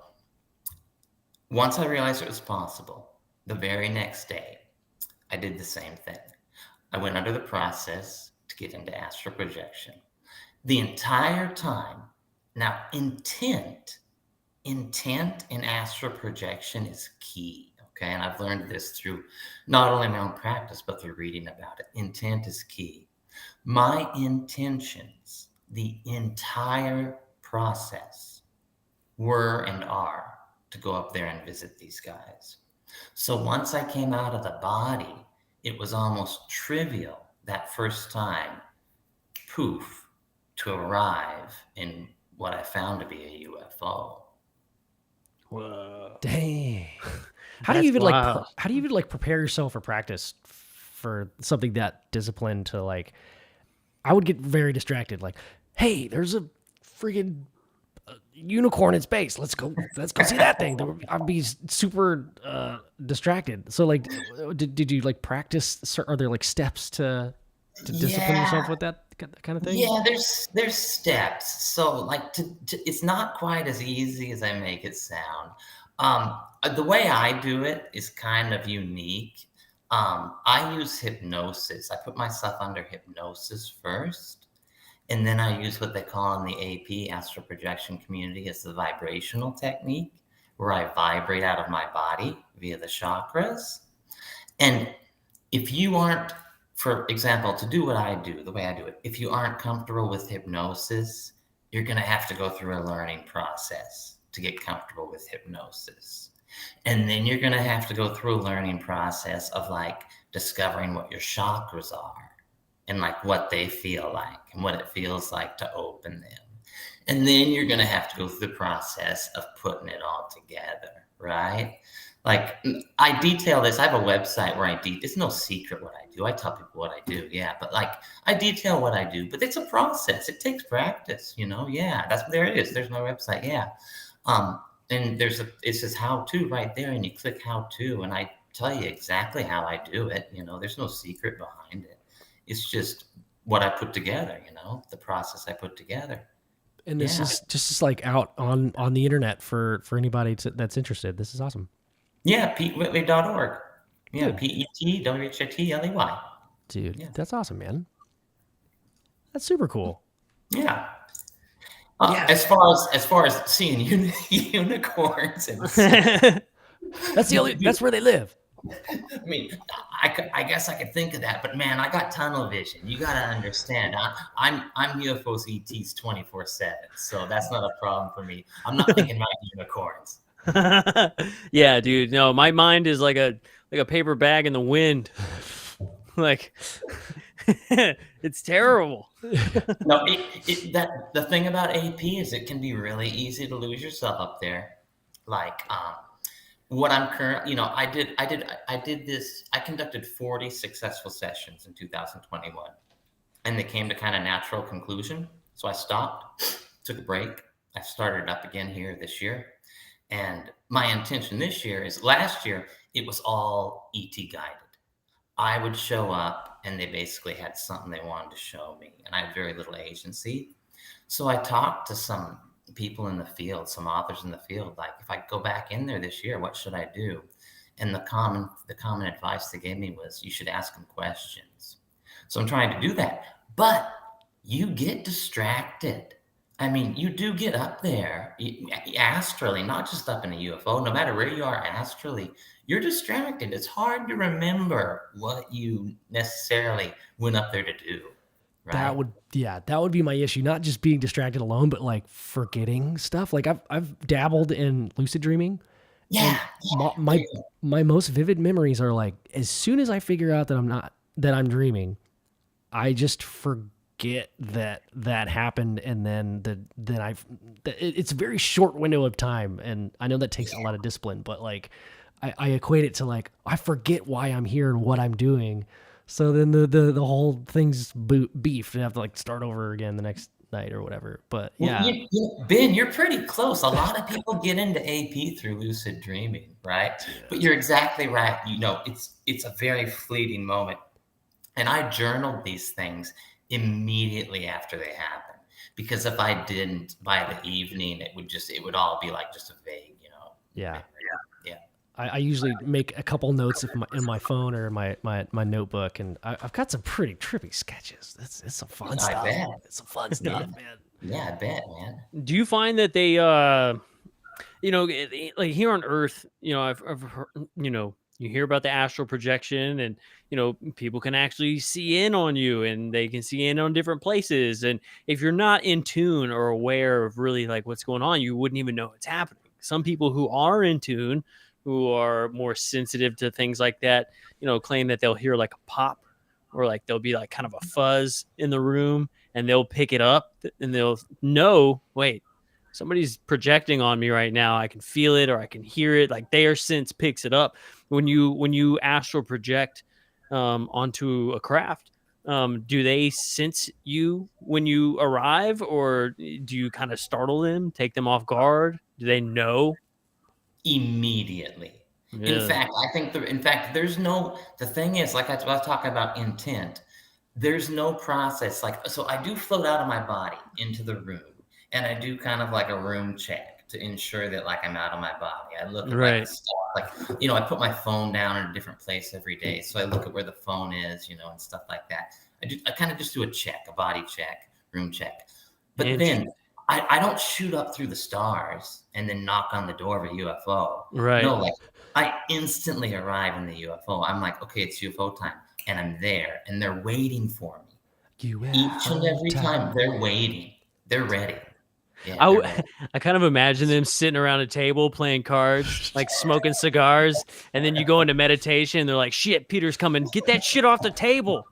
Speaker 3: once I realized it was possible, the very next day, I did the same thing. I went under the process to get into astral projection. The entire time, now intent in astral projection is key, okay? And I've learned this through not only my own practice, but through reading about it. Intent is key. My intentions, the entire process, were and are to go up there and visit these guys. So once I came out of the body, it was almost trivial that first time, poof, to arrive in what I found to be a UFO.
Speaker 1: Whoa.
Speaker 2: Dang. How do you even like prepare yourself for practice for something that disciplined to, like, I would get very distracted. Like, hey, there's a freaking unicorn in space. Let's go see that thing. I'd be super distracted. So like, did you like practice? Are there like steps to discipline yourself with that kind of thing?
Speaker 3: Yeah, there's steps. So like it's not quite as easy as I make it sound. The way I do it is kind of unique. I use hypnosis. I put myself under hypnosis first. And then I use what they call in the AP, astral projection community, as the vibrational technique, where I vibrate out of my body via the chakras. And if you aren't, for example, to do what I do, the way I do it, if you aren't comfortable with hypnosis, you're going to have to go through a learning process to get comfortable with hypnosis. And then you're going to have to go through a learning process of like discovering what your chakras are and like what they feel like and what it feels like to open them. And then you're going to have to go through the process of putting it all together, right? Like I detail this. I have a website where it's no secret what I do. I tell people what I do. Yeah. But like I detail what I do, but it's a process. It takes practice, you know? Yeah. There it is. There's my website. Yeah. And it says how to right there, and you click how to, and I tell you exactly how I do it. You know, there's no secret behind it. It's just what I put together, you know, the process I put together.
Speaker 2: And this is just like out on the internet for anybody that's interested. This is awesome.
Speaker 3: Yeah, PeteWhitley.org. Yeah, PETWHITLEY.
Speaker 2: Dude, yeah. That's awesome, man. That's super cool.
Speaker 3: Yeah. As far as seeing unicorns and
Speaker 2: that's where they live.
Speaker 3: I mean, I guess I could think of that, but man, I got tunnel vision. You got to understand. I'm UFOs ETs 24/7, so that's not a problem for me. I'm not thinking about unicorns.
Speaker 1: Yeah, dude. No, my mind is like a paper bag in the wind. Like it's terrible.
Speaker 3: No, the thing about AP is it can be really easy to lose yourself up there. Like what I'm currently, you know, I did this. I conducted 40 successful sessions in 2021, and they came to kind of natural conclusion. So I stopped, took a break. I started up again here this year. And my intention this year is, last year, it was all ET guided. I would show up and they basically had something they wanted to show me. And I had very little agency. So I talked to some people in the field, some authors in the field, like, if I go back in there this year, what should I do? And the common advice they gave me was, you should ask them questions. So I'm trying to do that. But you get distracted. I mean, you do get up there astrally, not just up in a UFO. No matter where you are astrally, you're distracted. It's hard to remember what you necessarily went up there to do. Right?
Speaker 2: That would be my issue. Not just being distracted alone, but like forgetting stuff. Like I've dabbled in lucid dreaming.
Speaker 3: Yeah.
Speaker 2: My most vivid memories are like, as soon as I figure out that I'm dreaming, I just forget that happened, and then it's a very short window of time, and I know that takes a lot of discipline, but like I equate it to like, I forget why I'm here and what I'm doing, so then the whole thing's beef, and I have to like start over again the next night or whatever. But yeah,
Speaker 3: Ben, you're pretty close. A lot of people get into AP through lucid dreaming, right? But you're exactly right. You know, it's a very fleeting moment, and I journaled these things immediately after they happen, because if I didn't, by the evening, it would all be like just a vague, you know.
Speaker 2: Yeah. I usually make a couple notes in my phone or my notebook, and I've got some pretty trippy sketches. It's some fun stuff.
Speaker 3: Bet.
Speaker 2: It's some fun stuff, man.
Speaker 3: Yeah, I bet, man.
Speaker 1: Do you find that they, you know, like here on Earth, you know, I've heard, you know, you hear about the astral projection, and, you know, people can actually see in on you, and they can see in on different places. And if you're not in tune or aware of really like what's going on, you wouldn't even know it's happening. Some people who are in tune, who are more sensitive to things like that, you know, claim that they'll hear like a pop, or like there'll be like kind of a fuzz in the room, and they'll pick it up and they'll know, wait, somebody's projecting on me right now. I can feel it, or I can hear it. Like their sense picks it up. When you astral project onto a craft, do they sense you when you arrive, or do you kind of startle them, take them off guard? Do they know?
Speaker 3: Immediately. Yeah. In fact, there's no, the thing is, like I was talking about intent, there's no process. Like, so I do float out of my body into the room, and I do kind of like a room check to ensure that like I'm out of my body. I look at like, stuff, like, you know, I put my phone down in a different place every day. So I look at where the phone is, you know, and stuff like that. I kind of just do a body check, room check. But then I don't shoot up through the stars and then knock on the door of a UFO.
Speaker 1: Right.
Speaker 3: No, like I instantly arrive in the UFO. I'm like, okay, it's UFO time. And I'm there, and they're waiting for me. UFO Each and every time they're waiting. They're ready. Yeah,
Speaker 1: I kind of imagine them sitting around a table playing cards, like smoking cigars, and then you go into meditation. And they're like, "Shit, Peter's coming! Get that shit off the table!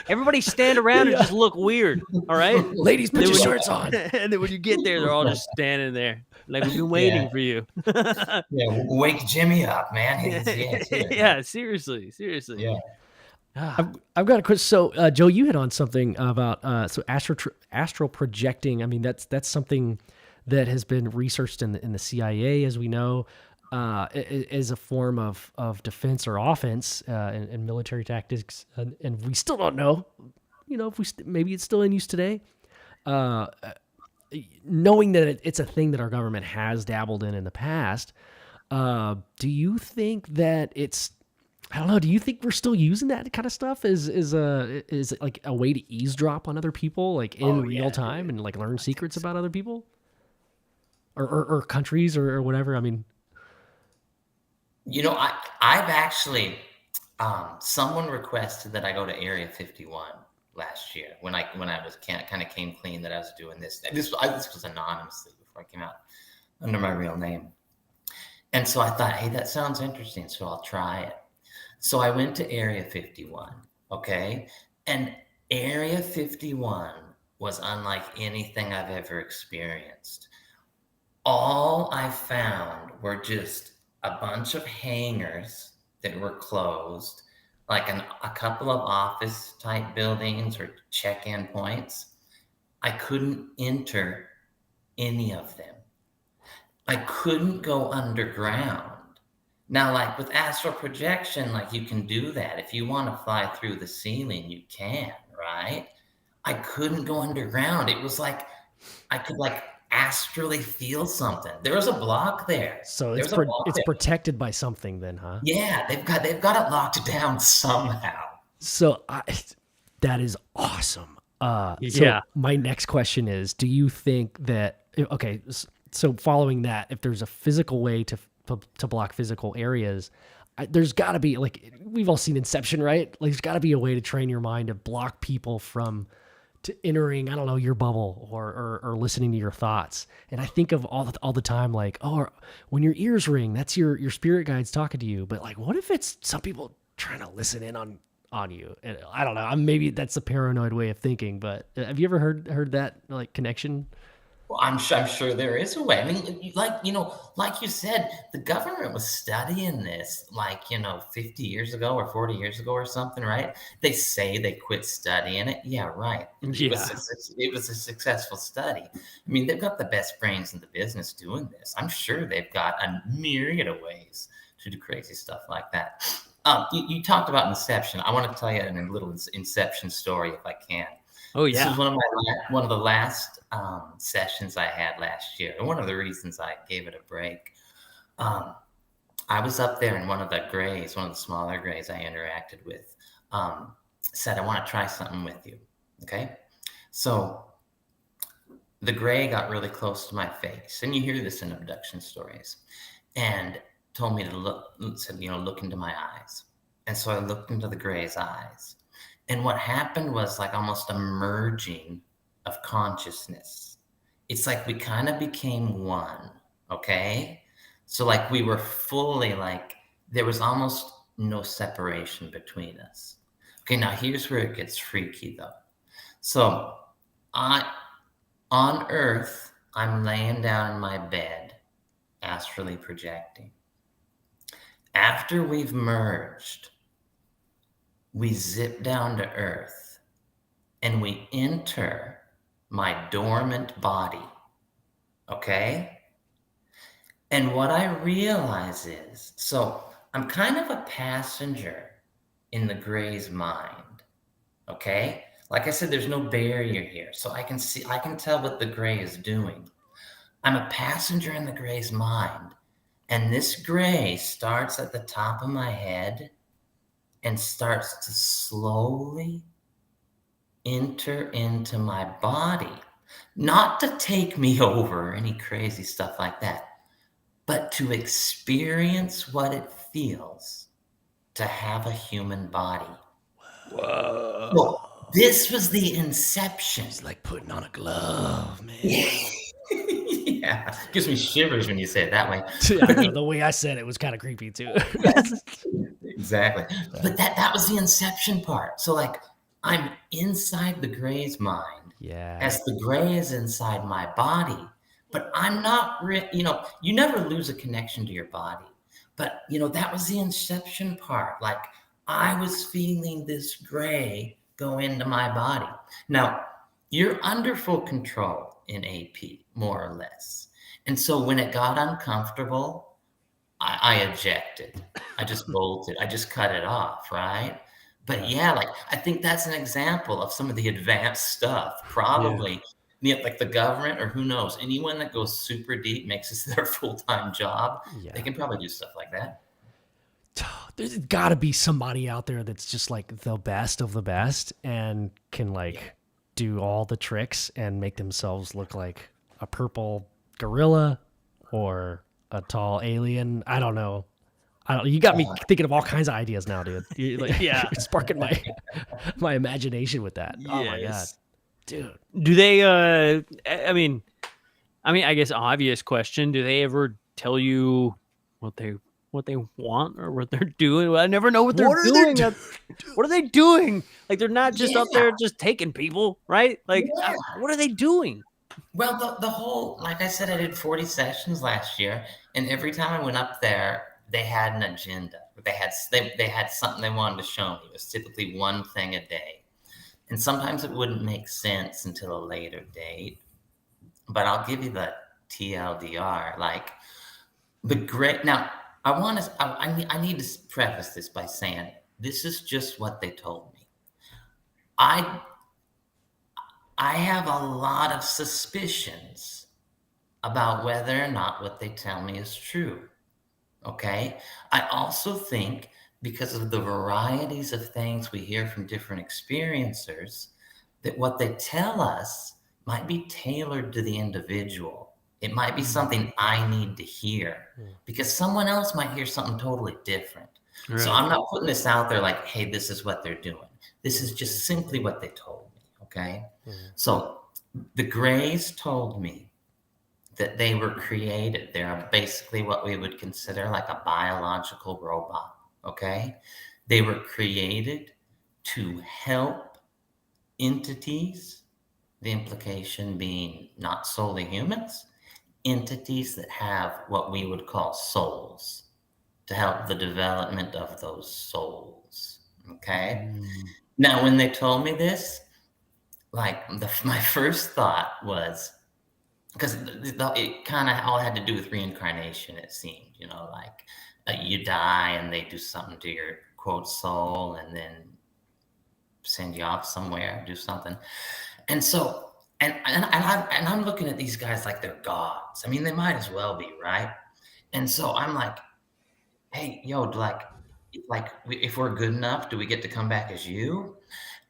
Speaker 1: Everybody stand around and
Speaker 2: Yeah.
Speaker 1: just look weird, all right?"
Speaker 2: Ladies, put
Speaker 1: Then
Speaker 2: your
Speaker 1: when you
Speaker 2: shirts on.
Speaker 1: and then when you get there, they're all just standing there, like, "We've been waiting
Speaker 3: yeah,
Speaker 1: for you."
Speaker 3: wake Jimmy up, man. He's here.
Speaker 1: Yeah, seriously.
Speaker 3: Yeah.
Speaker 1: Ah,
Speaker 2: I've got a question. So, Joe, you hit on something about so astral projecting. I mean, that's something that has been researched in the CIA, as we know, as a form of defense or offense in military tactics, and we still don't know. You know, if maybe it's still in use today. Uh, Knowing that it's a thing that our government has dabbled in the past, do you think that it's I don't know. Do you think we're still using that kind of stuff? Is it like a way to eavesdrop on other people, like in real time, and like learn secrets about other people, or countries or whatever? I mean,
Speaker 3: I've actually someone requested that I go to Area 51 last year when I was kind of came clean that I was doing this. This was anonymously before I came out under my real name, and so I thought, hey, that sounds interesting, so I'll try it. So I went to Area 51, okay? And Area 51 was unlike anything I've ever experienced. All I found were just a bunch of hangars that were closed, like a couple of office type buildings or check-in points. I couldn't enter any of them. I couldn't go underground. Now, like with astral projection, like you can do that. If you want to fly through the ceiling, you can, right? I couldn't go underground. It was like I could like astrally feel something. There was a block there.
Speaker 2: so
Speaker 3: There
Speaker 2: it's
Speaker 3: was a block
Speaker 2: it's
Speaker 3: there.
Speaker 2: protected by something, then, huh?
Speaker 3: Yeah, they've got it locked down somehow.
Speaker 2: So that is awesome. So
Speaker 1: Yeah.
Speaker 2: my next question is: do you think that okay? So following that, if there's a physical way to block physical areas, there's got to be, like, we've all seen Inception, right? Like, there's got to be a way to train your mind to block people from entering, I don't know, your bubble or listening to your thoughts. And I think of all the time, like, oh, when your ears ring, that's your spirit guides talking to you. But like, what if it's some people trying to listen in on you? And I don't know. Maybe that's a paranoid way of thinking, but have you ever heard that, like, connection?
Speaker 3: Well, I'm sure there is a way. I mean, like you said, the government was studying this, 50 years ago or 40 years ago or something, right? They say they quit studying it. Yeah, right. It was a successful study. I mean, they've got the best brains in the business doing this. I'm sure they've got a myriad of ways to do crazy stuff like that. You talked about Inception. I want to tell you a little Inception story if I can.
Speaker 1: Oh yeah.
Speaker 3: This is one of the last sessions I had last year, and one of the reasons I gave it a break. I was up there, and one of the smaller grays I interacted with, said, "I want to try something with you." Okay, so the gray got really close to my face, and you hear this in abduction stories, and told me to look into my eyes, and so I looked into the gray's eyes. And what happened was like almost a merging of consciousness. It's like we kind of became one, okay? So like we were fully, like, there was almost no separation between us. Okay, now here's where it gets freaky though. So on Earth, I'm laying down in my bed, astrally projecting. After we've merged, we zip down to Earth and we enter my dormant body, okay? And what I realize is, so I'm kind of a passenger in the gray's mind, okay? Like I said, there's no barrier here, so I can tell what the gray is doing. I'm a passenger in the gray's mind, and this gray starts at the top of my head and starts to slowly enter into my body, not to take me over or any crazy stuff like that, but to experience what it feels to have a human body.
Speaker 1: Whoa.
Speaker 3: So this was the inception.
Speaker 2: It's like putting on a glove, man.
Speaker 3: Yeah, gives me shivers when you say it that way.
Speaker 2: I know, the way I said it was kind of creepy too.
Speaker 3: Exactly. But that was the inception part. So like I'm inside the gray's mind
Speaker 2: Yeah.
Speaker 3: as the gray is inside my body. But I'm not you never lose a connection to your body. But that was the inception part. Like I was feeling this gray go into my body. Now, you're under full control in AP, more or less. And so when it got uncomfortable, I ejected. I just bolted. I just cut it off, right? But yeah, like I think that's an example of some of the advanced stuff. Probably, like the government or who knows, anyone that goes super deep makes this their full-time job.
Speaker 2: Yeah.
Speaker 3: They can probably do stuff like that.
Speaker 2: There's got to be somebody out there that's just like the best of the best and can like do all the tricks and make themselves look like a purple gorilla or a tall alien. I don't know. You got me thinking of all kinds of ideas now, dude. You're sparking my imagination with that. Oh my god, dude.
Speaker 1: Do they? I mean, I guess obvious question. Do they ever tell you what they want or what they're doing? I never know what they're doing. What are they doing? Like they're not just up there just taking people, right? Like what are they doing?
Speaker 3: Well, the whole, like I said, I did 40 sessions last year, and every time I went up there, they had an agenda. They had something they wanted to show me. It was typically one thing a day, and sometimes it wouldn't make sense until a later date. But I'll give you the TLDR. Like the great now. I need to preface this by saying this is just what they told me. I have a lot of suspicions about whether or not what they tell me is true. Okay? I also think because of the varieties of things we hear from different experiencers, that what they tell us might be tailored to the individual. It might be something I need to hear because someone else might hear something totally different. Right. So I'm not putting this out there like, hey, this is what they're doing. This is just simply what they told me, okay? So the Greys told me that they were created. They're basically what we would consider like a biological robot, okay? They were created to help entities, the implication being not solely humans, entities that have what we would call souls, to help the development of those souls, okay? Now, when they told me this, like my first thought was, because it kind of all had to do with reincarnation, it seemed, like you die and they do something to your quote soul and then send you off somewhere, do something. And so, and I'm looking at these guys like they're gods. I mean, they might as well be, right? And so I'm like, hey, yo, like if we're good enough, do we get to come back as you?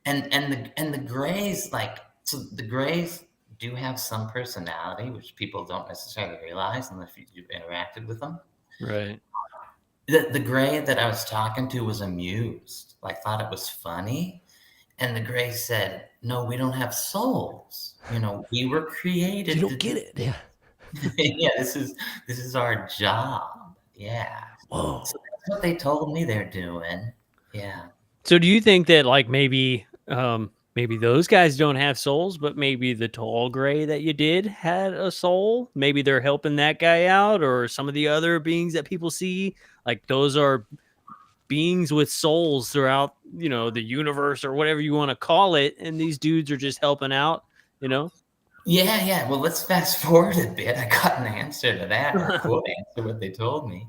Speaker 3: And the Greys, like, so the Greys do have some personality, which people don't necessarily realize unless you've interacted with them.
Speaker 1: Right.
Speaker 3: The Grey that I was talking to was amused, like thought it was funny. And the Grey said, no, we don't have souls. We were created.
Speaker 2: You don't get it. Yeah.
Speaker 3: Yeah, this is our job. Yeah.
Speaker 2: Whoa.
Speaker 3: So that's what they told me they're doing. Yeah.
Speaker 1: So do you think that like maybe those guys don't have souls, but maybe the tall Gray that you did had a soul? Maybe they're helping that guy out, or some of the other beings that people see, like those are beings with souls throughout, the universe or whatever you want to call it. And these dudes are just helping out,
Speaker 3: Yeah. Well, let's fast forward a bit. I got an answer to that, or quote answer what they told me.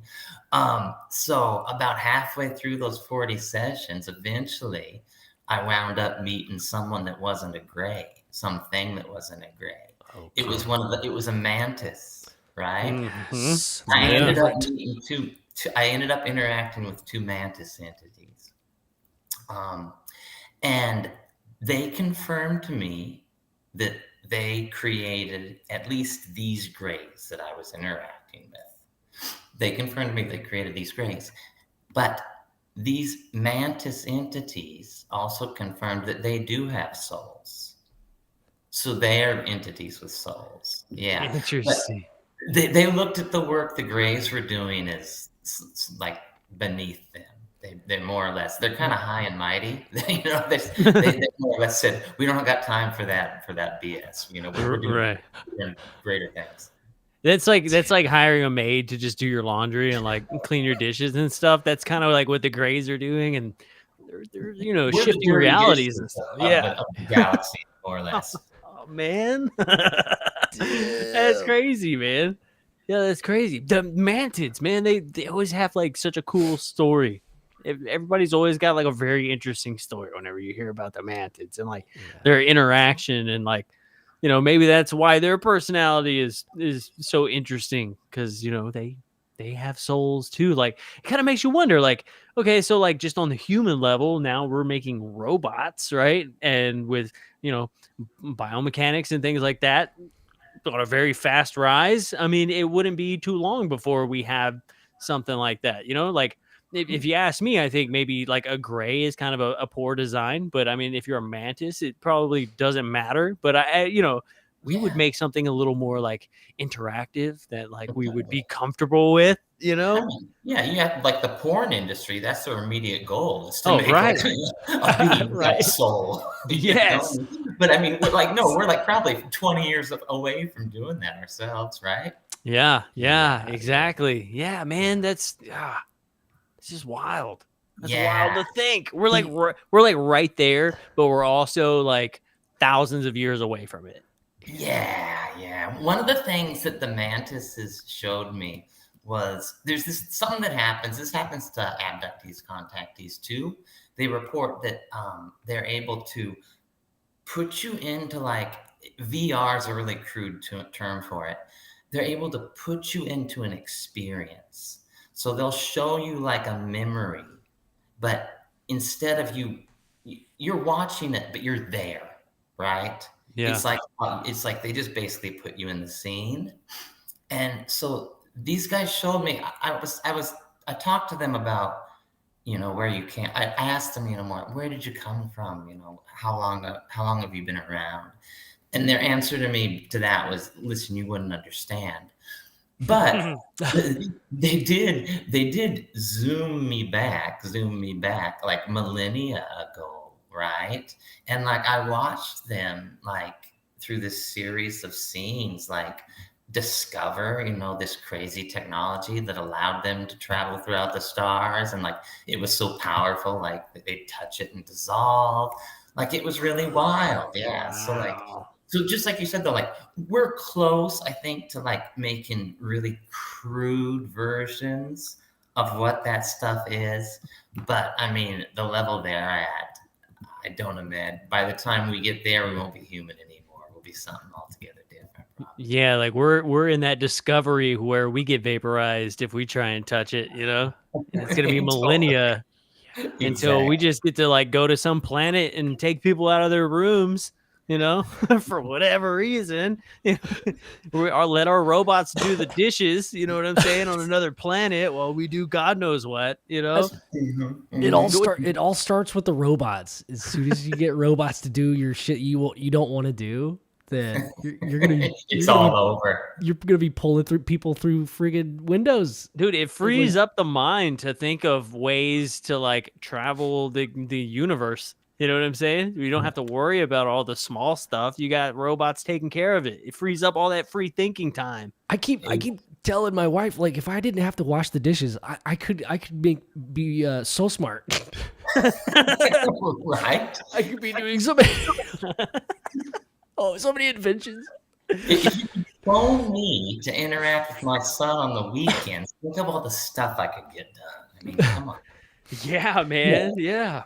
Speaker 3: So about halfway through those 40 sessions, eventually I wound up meeting someone that wasn't a Gray, something that wasn't a Gray. Okay. It was a Mantis, right?
Speaker 1: Mm-hmm.
Speaker 3: I ended up interacting with two Mantis entities. And they confirmed to me that they created at least these Greys that I was interacting with. They confirmed to me they created these Greys. But these Mantis entities also confirmed that they do have souls. So they are entities with souls. Yeah.
Speaker 1: Interesting.
Speaker 3: They looked at the work the Greys were doing as like beneath them. They're more or less, they're kind of high and mighty. You know, they more or less said, we don't got time for that BS. You know, we're doing greater things.
Speaker 1: That's like hiring a maid to just do your laundry and like clean your dishes and stuff. That's kind of like what the Greys are doing, and they're you know,
Speaker 3: We're the
Speaker 1: shifting
Speaker 3: dirty
Speaker 1: realities
Speaker 3: dishes
Speaker 1: and stuff.
Speaker 3: of
Speaker 1: Yeah.
Speaker 3: the galaxy, more or less.
Speaker 1: Oh man, that's crazy, man. Yeah, that's crazy. The Mantids, man, they always have like such a cool story. Everybody's always got like a very interesting story whenever you hear about the Mantids and like their interaction, and like, you know, maybe that's why their personality is so interesting, because you know they have souls too. Like, it kind of makes you wonder, like, okay, so like just on the human level, now we're making robots, right? And with, you know, biomechanics and things like that on a very fast rise. I mean, it wouldn't be too long before we have something like that, you know, like if you ask me, I think maybe like a gray is kind of a poor design, but I mean, if you're a mantis, it probably doesn't matter. But I you know, we would make something a little more like interactive that like we would be comfortable with, you know?
Speaker 3: I mean, yeah, you have like the porn industry. That's their immediate goal, is to make
Speaker 1: right.
Speaker 3: like, a being
Speaker 1: Right.
Speaker 3: soul.
Speaker 1: Yes.
Speaker 3: You know? But I mean, we're like, no, we're like probably 20 years away from doing that ourselves, right?
Speaker 1: Yeah, exactly. Yeah, man, that's it's just wild. That's wild to think. We're like right there, but we're also like thousands of years away from it.
Speaker 3: Yeah. One of the things that the mantises showed me was there's something that happens. This happens to abductees, contactees too. They report that they're able to put you into, like, VR is a really crude term for it. They're able to put you into an experience. So they'll show you like a memory, but instead of you're watching it, but you're there, right?
Speaker 1: Yeah.
Speaker 3: It's like they just basically put you in the scene. And so these guys showed me. I talked to them about, you know, where you came. I asked them, you know, more, where did you come from? You know, how long have you been around? And their answer to me to that was, listen, you wouldn't understand. But they did zoom me back like millennia ago, right? And like I watched them like through this series of scenes, like discover, you know, this crazy technology that allowed them to travel throughout the stars, and like it was so powerful, like they'd touch it and dissolve. Like it was really wild. Yeah. So just like you said though, like we're close, I think, to like making really crude versions of what that stuff is. But I mean, the level they're at, I don't imagine by the time we get there, we won't be human anymore. We'll be something altogether different. Probably.
Speaker 1: Yeah, like we're in that discovery where we get vaporized if we try and touch it, you know? And it's gonna be millennia until we just get to like go to some planet and take people out of their rooms, you know, for whatever reason. Or let our robots do the dishes, you know what I'm saying, on another planet while we do God knows what, you know?
Speaker 2: It all starts with the robots. As soon as you get robots to do your shit you don't want to do, then you're gonna
Speaker 3: over.
Speaker 2: You're gonna be pulling through people through friggin' windows,
Speaker 1: dude. It frees up the mind to think of ways to like travel the universe. You know what I'm saying? You don't have to worry about all the small stuff. You got robots taking care of it. It frees up all that free thinking time.
Speaker 2: I keep telling my wife, like, if I didn't have to wash the dishes, I could be so smart.
Speaker 3: Right?
Speaker 2: I could be doing so many inventions.
Speaker 3: If you could phone me to interact with my son on the weekends, think of all the stuff I could get done. I mean, come on.
Speaker 1: Yeah, man. Yeah.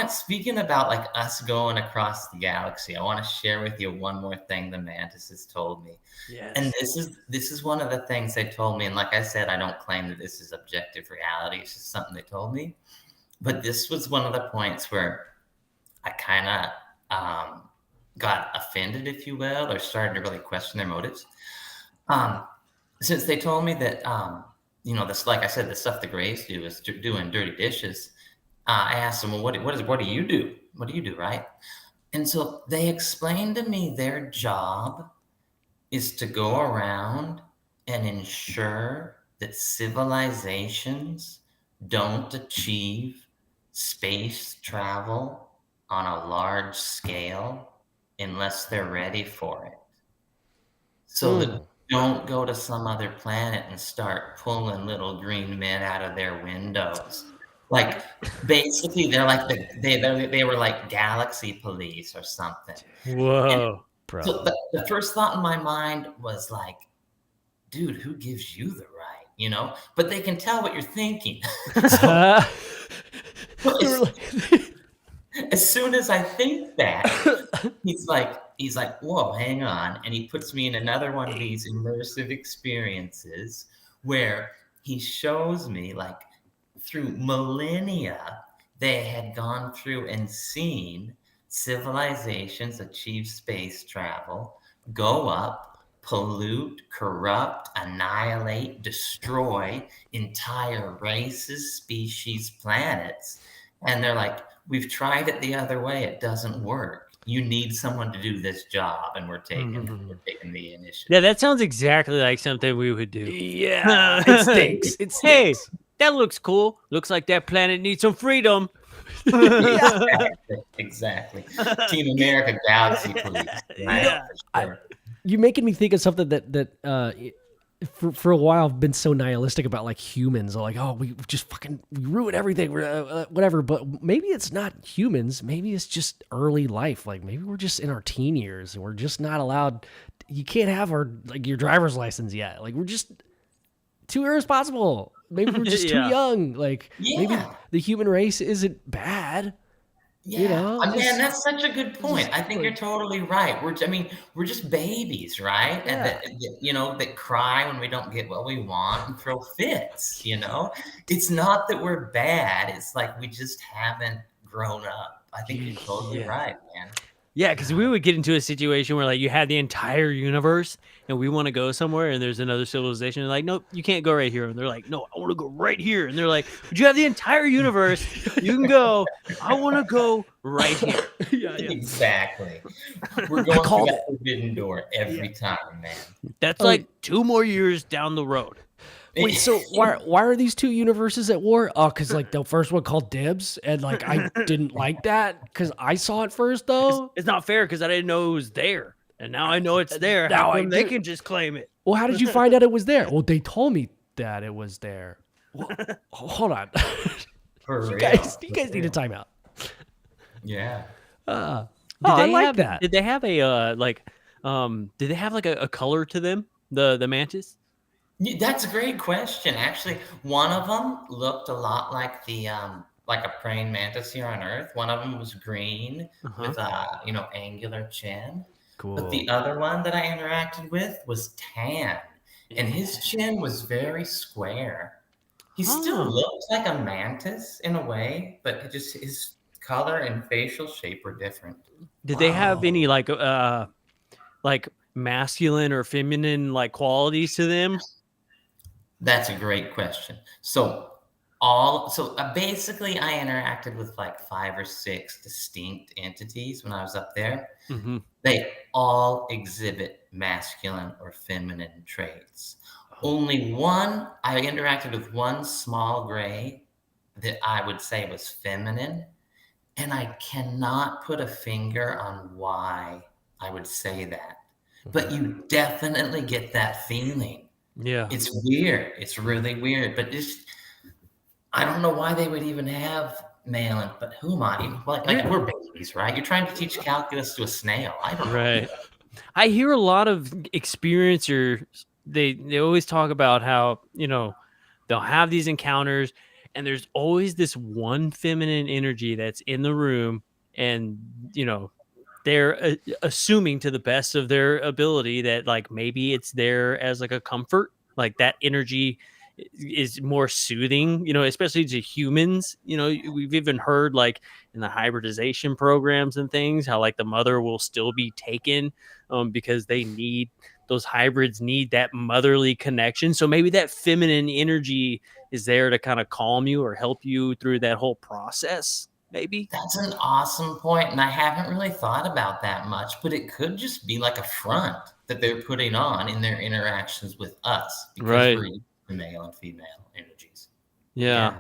Speaker 3: Speaking about like us going across the galaxy, I want to share with you one more thing the Mantises told me.
Speaker 1: Yes.
Speaker 3: And this is one of the things they told me. And like I said, I don't claim that this is objective reality. It's just something they told me. But this was one of the points where I kind of got offended, if you will, or started to really question their motives. Since they told me that, you know, this, like I said, the stuff the Greys do is doing dirty dishes. I asked them, well, what do you do? What do you do, right? And so they explained to me their job is to go around and ensure that civilizations don't achieve space travel on a large scale unless they're ready for it. So that don't go to some other planet and start pulling little green men out of their windows. Like, basically, they're like they were like galaxy police or something. And
Speaker 1: Whoa.
Speaker 2: Bro.
Speaker 3: so the first thought in my mind was like, dude, who gives you the right? You know? But they can tell what you're thinking. So as soon as I think that, he's like, whoa, hang on. And he puts me in another one of these immersive experiences where he shows me, like, through millennia, they had gone through and seen civilizations achieve space travel, go up, pollute, corrupt, annihilate, destroy entire races, species, planets. And they're like, we've tried it the other way. It doesn't work. You need someone to do this job, and we're taking the initiative.
Speaker 1: Yeah, that sounds exactly like something we would do.
Speaker 2: Yeah, it stinks. It stinks.
Speaker 1: Hey, that looks cool. Looks like that planet needs some freedom.
Speaker 3: Exactly. Team America Galaxy Police. Right?
Speaker 1: Yeah.
Speaker 3: For sure.
Speaker 2: You're making me think of something that for a while I've been so nihilistic about, like, humans. Like, oh, we ruin everything, whatever. But maybe it's not humans. Maybe it's just early life. Like, maybe we're just in our teen years and we're just not allowed. You can't have your driver's license yet. Like, we're just too irresponsible. Maybe we're just too young. Like, maybe the human race isn't bad.
Speaker 3: Yeah,
Speaker 2: you know,
Speaker 3: man, that's such a good point. I think you're totally right. We're just babies, right? And that cry when we don't get what we want and throw fits. You know, it's not that we're bad. It's like we just haven't grown up. I think you're totally right, man.
Speaker 1: Yeah, because we would get into a situation where, like, you had the entire universe and we want to go somewhere and there's another civilization. And like, nope, you can't go right here. And they're like, no, I want to go right here. And they're like, but you have the entire universe. You can go. I want to go right here.
Speaker 2: Yeah.
Speaker 3: Exactly. We're going through that forbidden door every time, man.
Speaker 1: That's like 2 more years down the road.
Speaker 2: Wait, so why are these two universes at war? Oh, because, like, the first one called dibs, and, like, I didn't like that because I saw it first, though.
Speaker 1: It's not fair because I didn't know it was there, and now I know it's there. Now they can just claim it.
Speaker 2: Well, how did you find out it was there? Well, they told me that it was there. Well, hold on, you guys need a timeout.
Speaker 3: Yeah.
Speaker 2: I like that.
Speaker 1: Did they have a did they have like a color to them? The Mantis?
Speaker 3: Yeah, that's a great question. Actually, one of them looked a lot like like a praying mantis here on Earth. One of them was green with a angular chin.
Speaker 2: Cool.
Speaker 3: But the other one that I interacted with was tan, and his chin was very square. He still looked like a mantis in a way, but his color and facial shape were different.
Speaker 1: Did they have any like masculine or feminine like qualities to them?
Speaker 3: That's a great question. Basically I interacted with like 5 or 6 distinct entities when I was up there.
Speaker 1: Mm-hmm.
Speaker 3: They all exhibit masculine or feminine traits. Only one, I interacted with one small gray that I would say was feminine, and I cannot put a finger on why I would say that. But you definitely get that feeling.
Speaker 1: Yeah.
Speaker 3: It's weird. It's really weird. But I don't know why they would even have male and but who am I? Like we're babies, right? You're trying to teach calculus to a snail. I don't know.
Speaker 1: Right. I hear a lot of experiencers, they always talk about how, they'll have these encounters and there's always this one feminine energy that's in the room, and they're assuming to the best of their ability that like maybe it's there as like a comfort, like that energy is more soothing, especially to humans. We've even heard like in the hybridization programs and things how like the mother will still be taken because those hybrids need that motherly connection. So maybe that feminine energy is there to kind of calm you or help you through that whole process. maybe.
Speaker 3: That's an awesome point, and I haven't really thought about that much, but it could just be like a front that they're putting on in their interactions with us because
Speaker 1: Right.
Speaker 3: we're used to male and female energies.
Speaker 1: Yeah.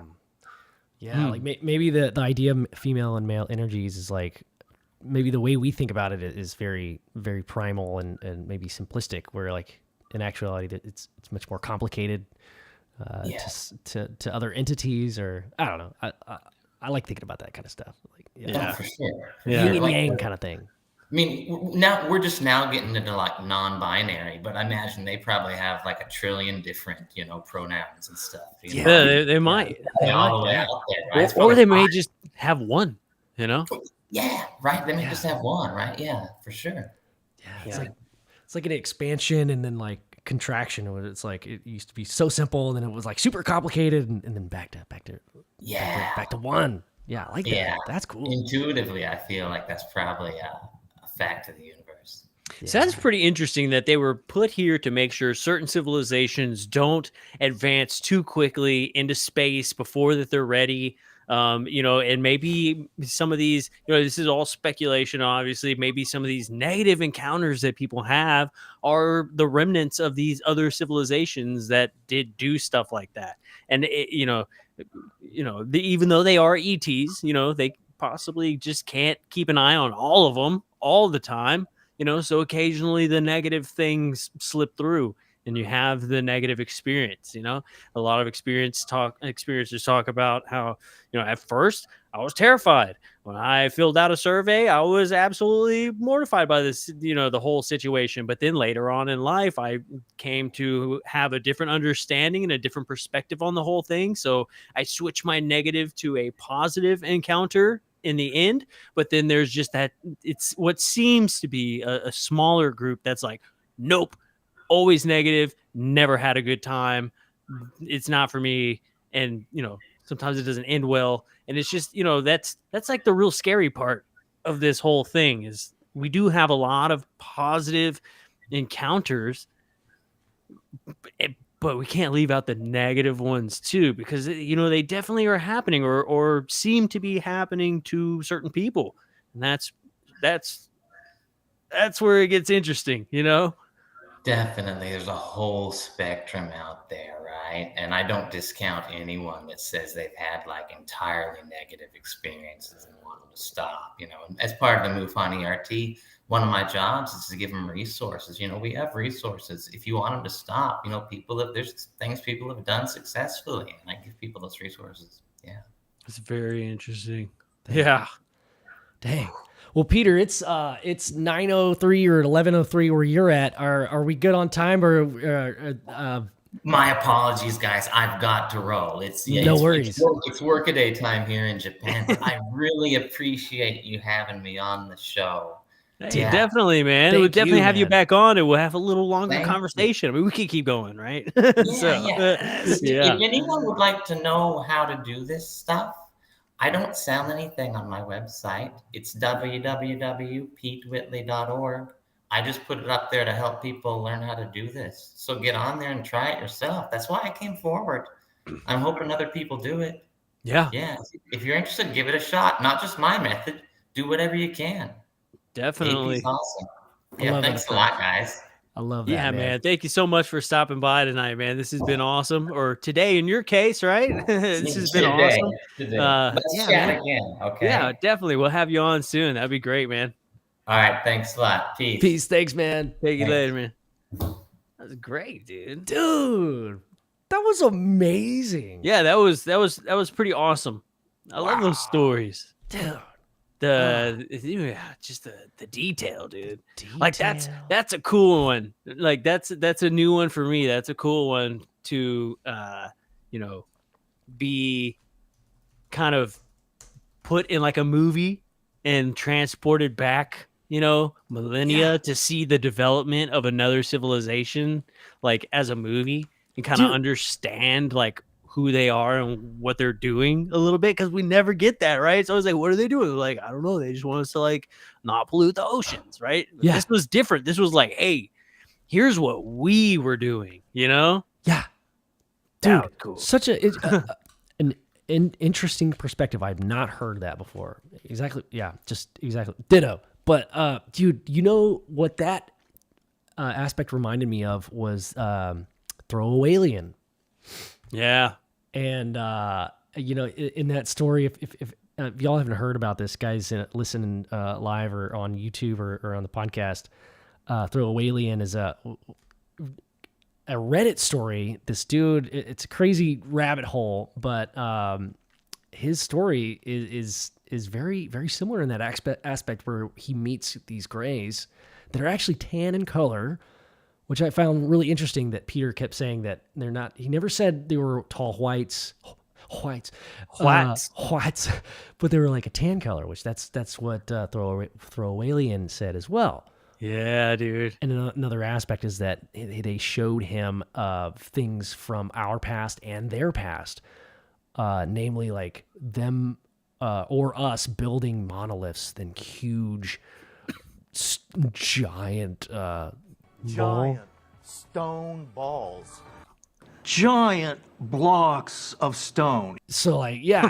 Speaker 2: Yeah, like maybe the idea of female and male energies is like maybe the way we think about it is very very primal and maybe simplistic. Where like in actuality, it's much more complicated to other entities, or I don't know. I like thinking about that kind of stuff. Like
Speaker 3: Yeah, for sure.
Speaker 2: yin and yang kind of thing.
Speaker 3: I mean, now we're just now getting into like non-binary, but I imagine they probably have like a trillion different, pronouns and stuff.
Speaker 1: Yeah, they might.
Speaker 3: All the way out there, right?
Speaker 1: Or they may just have one,
Speaker 3: Yeah, right. They may just have one, right? Yeah, for sure.
Speaker 2: Yeah, it's like an expansion and then like contraction. Where it's like it used to be so simple, and then it was like super complicated, and then back to one. Yeah, I like that. That's cool.
Speaker 3: Intuitively, I feel like that's probably a fact of the universe.
Speaker 1: So that's pretty interesting that they were put here to make sure certain civilizations don't advance too quickly into space before that they're ready. And maybe some of these, this is all speculation, obviously. Maybe some of these negative encounters that people have are the remnants of these other civilizations that did do stuff like that. And, even though they are ETs, they possibly just can't keep an eye on all of them all the time, so occasionally the negative things slip through. And you have the negative experience, a lot of experiencers talk about how, at first I was terrified. When I filled out a survey, I was absolutely mortified by this, the whole situation. But then later on in life, I came to have a different understanding and a different perspective on the whole thing. So I switched my negative to a positive encounter in the end. But then there's just that, it's what seems to be a smaller group that's like, nope, always negative, never had a good time. It's not for me. And, sometimes it doesn't end well. And it's just, that's like the real scary part of this whole thing is we do have a lot of positive encounters, but we can't leave out the negative ones too, because, they definitely are happening or seem to be happening to certain people. And that's where it gets interesting,
Speaker 3: Definitely. There's a whole spectrum out there, right? And I don't discount anyone that says they've had like entirely negative experiences and want them to stop. As part of the MUFON ERT, one of my jobs is to give them resources. We have resources. If you want them to stop, there's things people have done successfully, and I give people those resources. Yeah.
Speaker 1: It's very interesting. Yeah.
Speaker 2: Dang. Well, Peter, it's 9:03 or 11:03 where you're at. Are we good on time or?
Speaker 3: My apologies, guys. I've got to roll.
Speaker 2: No worries.
Speaker 3: It's workaday time here in Japan. But I really appreciate you having me on the show.
Speaker 1: Hey, definitely, man. We'll definitely have you back on, and we'll have a little longer conversation. I mean, we can keep going, right?
Speaker 3: If anyone would like to know how to do this stuff, I don't sell anything on my website. It's www.petewhitley.org. I just put it up there to help people learn how to do this. So get on there and try it yourself. That's why I came forward. I'm hoping other people do it.
Speaker 1: Yeah.
Speaker 3: Yeah. If you're interested, give it a shot. Not just my method. Do whatever you can.
Speaker 1: Definitely.
Speaker 3: It's awesome. Yeah, thanks a lot, guys.
Speaker 2: I love that.
Speaker 1: Yeah, man. Thank you so much for stopping by tonight, man. This has been awesome. Or today in your case, right? This has been awesome.
Speaker 3: Let's chat again, okay?
Speaker 1: Yeah, definitely. We'll have you on soon. That'd be great, man.
Speaker 3: All right. Thanks a lot. Peace.
Speaker 2: Thanks, man.
Speaker 1: Take you later, man. That was great, dude.
Speaker 2: Dude, that was amazing.
Speaker 1: Yeah, that was pretty awesome. I love those stories.
Speaker 2: Dude.
Speaker 1: Just the detail, dude. Like that's a cool one. Like that's a new one for me. That's a cool one to be kind of put in like a movie and transported back, millennia to see the development of another civilization, like as a movie, and kind of understand like who they are and what they're doing a little bit, because we never get that, right? So I was like, what are they doing? They're like, I don't know. They just want us to like not pollute the oceans, right?
Speaker 2: Yeah.
Speaker 1: This was different. This was like, hey, here's what we were doing,
Speaker 2: Yeah.
Speaker 1: Dude,
Speaker 2: cool. Such an interesting perspective. I've not heard that before. Exactly. Yeah, just exactly. Ditto. But dude, you know what that aspect reminded me of was Throwaway Alien.
Speaker 1: Yeah.
Speaker 2: And you know, in that story, if y'all haven't heard about this, guys, listening live or on YouTube or on the podcast, Throwaway Alien is a Reddit story. This dude, it's a crazy rabbit hole, but his story is very, very similar in that aspect where he meets these grays that are actually tan in color, which I found really interesting that Peter kept saying that they're not. He never said they were tall whites, but they were like a tan color, which that's what Throwaway Alien said as well.
Speaker 1: Yeah, dude.
Speaker 2: And another aspect is that they showed him things from our past and their past, namely like them or us building monoliths, then huge, giant
Speaker 4: stone balls. Giant blocks of stone.
Speaker 2: So like, yeah,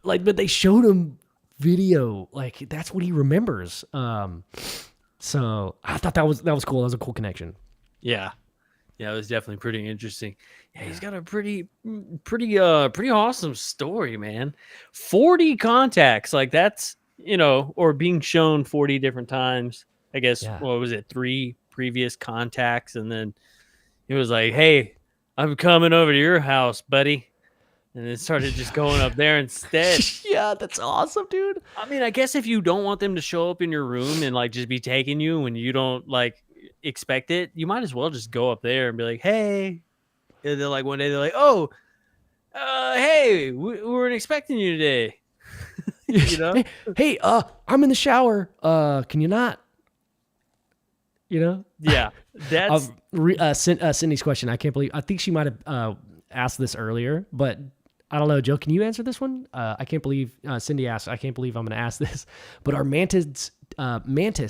Speaker 2: like, but they showed him video, like that's what he remembers. So I thought that was cool. That was a cool connection.
Speaker 1: Yeah. Yeah, it was definitely pretty interesting. Yeah, he's got a pretty awesome story, man. 40 contacts, like that's, you know, or being shown 40 different times. I guess, what was it, 3 previous contacts, and then it was like, hey, I'm coming over to your house, buddy. And it started just going up there instead.
Speaker 2: Yeah, that's awesome, dude.
Speaker 1: I mean, I guess if you don't want them to show up in your room and like just be taking you when you don't like expect it, you might as well just go up there and be like, hey. And then like one day they're like, oh, hey, we weren't expecting you today. You know?
Speaker 2: Hey, I'm in the shower. Can you not? You know?
Speaker 1: Yeah. That's
Speaker 2: Cindy's question. I think she might have asked this earlier, but I don't know, Joe, can you answer this one? I can't believe Cindy asked. I can't believe I'm going to ask this, but are mantis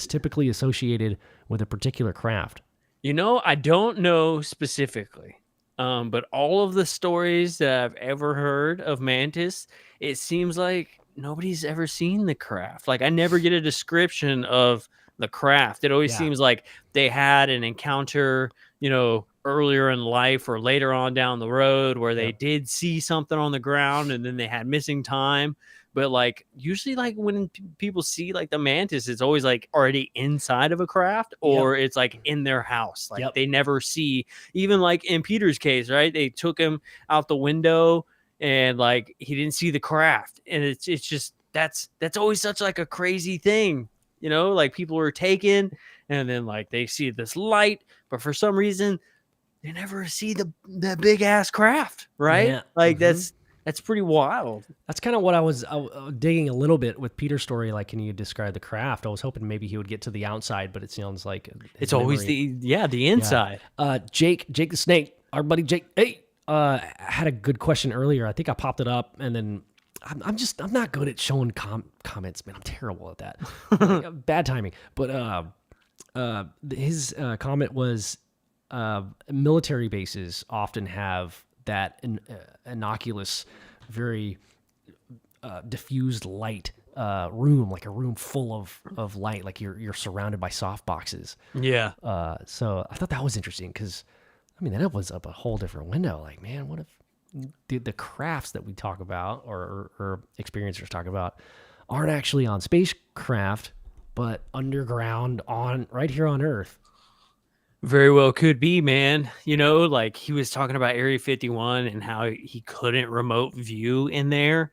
Speaker 2: typically associated with a particular craft?
Speaker 1: You know, I don't know specifically, but all of the stories that I've ever heard of mantis, it seems like nobody's ever seen the craft. Like I never get a description of the craft. It always seems like they had an encounter, you know, earlier in life or later on down the road where they did see something on the ground and then they had missing time. But like usually like when people see like the mantis, it's always like already inside of a craft or it's like in their house. Like they never see, even like in Peter's case, right? They took him out the window and like he didn't see the craft. And it's just that's always such like a crazy thing. You know, like people are taken and then like they see this light, but for some reason they never see the big ass craft, right?
Speaker 2: Yeah.
Speaker 1: Like that's pretty wild.
Speaker 2: That's kind of what I was digging a little bit with Peter's story. Like, can you describe the craft? I was hoping maybe he would get to the outside, but it sounds like
Speaker 1: it's always the inside.
Speaker 2: Yeah. Jake the Snake, our buddy Jake. Hey, had a good question earlier. I think I popped it up, and then I'm not good at showing comments, man. I'm terrible at that. Bad timing. But his comment was military bases often have that innocuous, very diffused light room, like a room full of light, like you're surrounded by soft boxes.
Speaker 1: Yeah.
Speaker 2: So I thought that was interesting because, I mean, that opens up a whole different window. Like, man, what if the crafts that we talk about or experiencers talk about aren't actually on spacecraft, but underground right here on Earth?
Speaker 1: Very well could be, man. You know, like he was talking about Area 51 and how he couldn't remote view in there.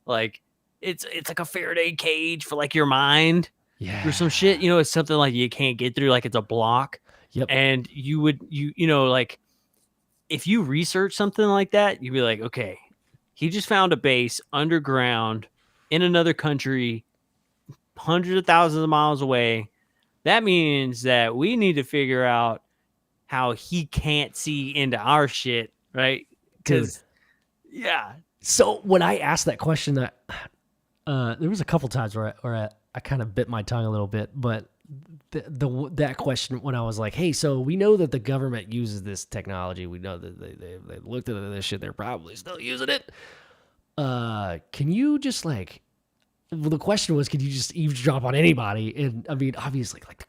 Speaker 1: Like it's like a Faraday cage for like your mind.
Speaker 2: Yeah.
Speaker 1: Or some shit. You know, it's something like you can't get through, like it's a block.
Speaker 2: Yep.
Speaker 1: And you know, like if you research something like that, you'd be like, okay, he just found a base underground in another country, hundreds of thousands of miles away. That means that we need to figure out how he can't see into our shit, right? Because, yeah.
Speaker 2: So when I asked that question, there was a couple times where I kind of bit my tongue a little bit, but that question when I was like, hey, so we know that the government uses this technology. We know that they looked at this shit. They're probably still using it. can you just like, well, the question was, can you just eavesdrop on anybody? And I mean, obviously, like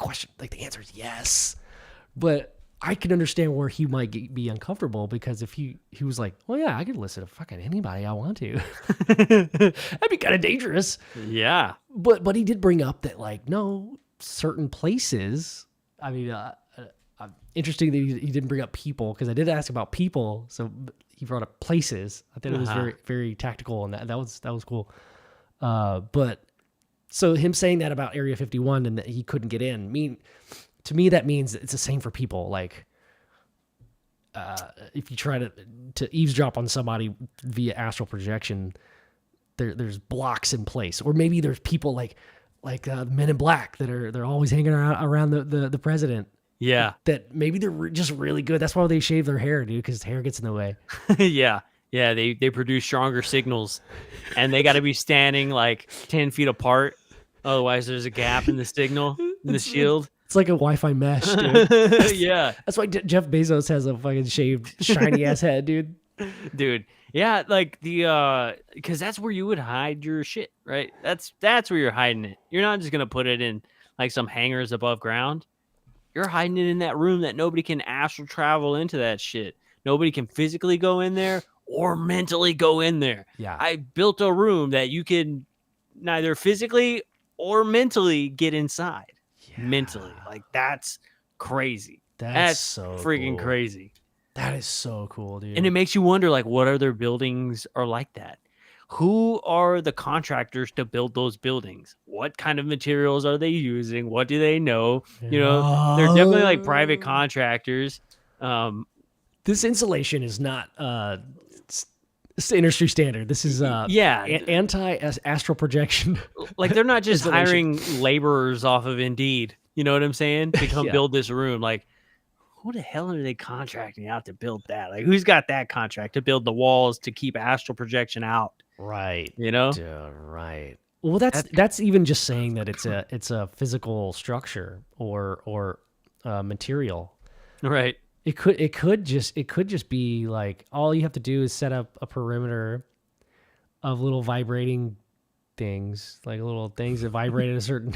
Speaker 2: the answer is yes, but I can understand where he might be uncomfortable, because if he was like, well, yeah, I could listen to fucking anybody I want to, that'd be kind of dangerous.
Speaker 1: Yeah.
Speaker 2: But he did bring up that, like, no, certain places, I mean, interesting that he didn't bring up people, because I did ask about people. So he brought up places. I thought it was very, very tactical, and that was cool. But so him saying that about Area 51 and that he couldn't get in, to me, that means it's the same for people. Like, if you try to eavesdrop on somebody via astral projection, there's blocks in place, or maybe there's people like Men in Black that they're always hanging around the president.
Speaker 1: Yeah.
Speaker 2: That maybe they're just really good. That's why they shave their hair, dude, because hair gets in the way.
Speaker 1: Yeah. Yeah. They produce stronger signals, and they got to be standing like 10 feet apart. Otherwise, there's a gap in the signal, in the shield.
Speaker 2: It's like a Wi-Fi mesh, dude.
Speaker 1: Yeah.
Speaker 2: That's why Jeff Bezos has a fucking shaved, shiny ass head, dude.
Speaker 1: Dude. Yeah, like because that's where you would hide your shit, right? That's where you're hiding it. You're not just gonna put it in like some hangars above ground. You're hiding it in that room that nobody can astral travel into that shit. Nobody can physically go in there or mentally go in there.
Speaker 2: Yeah.
Speaker 1: I built a room that you can neither physically or mentally get inside. Yeah. Mentally. Like, that's crazy. That's so freaking cool. Crazy.
Speaker 2: That is so cool, dude.
Speaker 1: And it makes you wonder, like, what other buildings are like that? Who are the contractors to build those buildings? What kind of materials are they using? What do they know? You know, they're definitely like private contractors.
Speaker 2: This insulation is not it's industry standard. This is anti-astral projection.
Speaker 1: Like, they're not just hiring laborers off of Indeed. You know what I'm saying? To come build this room. Like, who the hell are they contracting out to build that? Like, who's got that contract to build the walls to keep astral projection out?
Speaker 2: Right.
Speaker 1: You know?
Speaker 2: Right. Well, that's even just saying that it's a physical structure or material.
Speaker 1: Right.
Speaker 2: It could just be like, all you have to do is set up a perimeter of little vibrating things, like little things that vibrate at a certain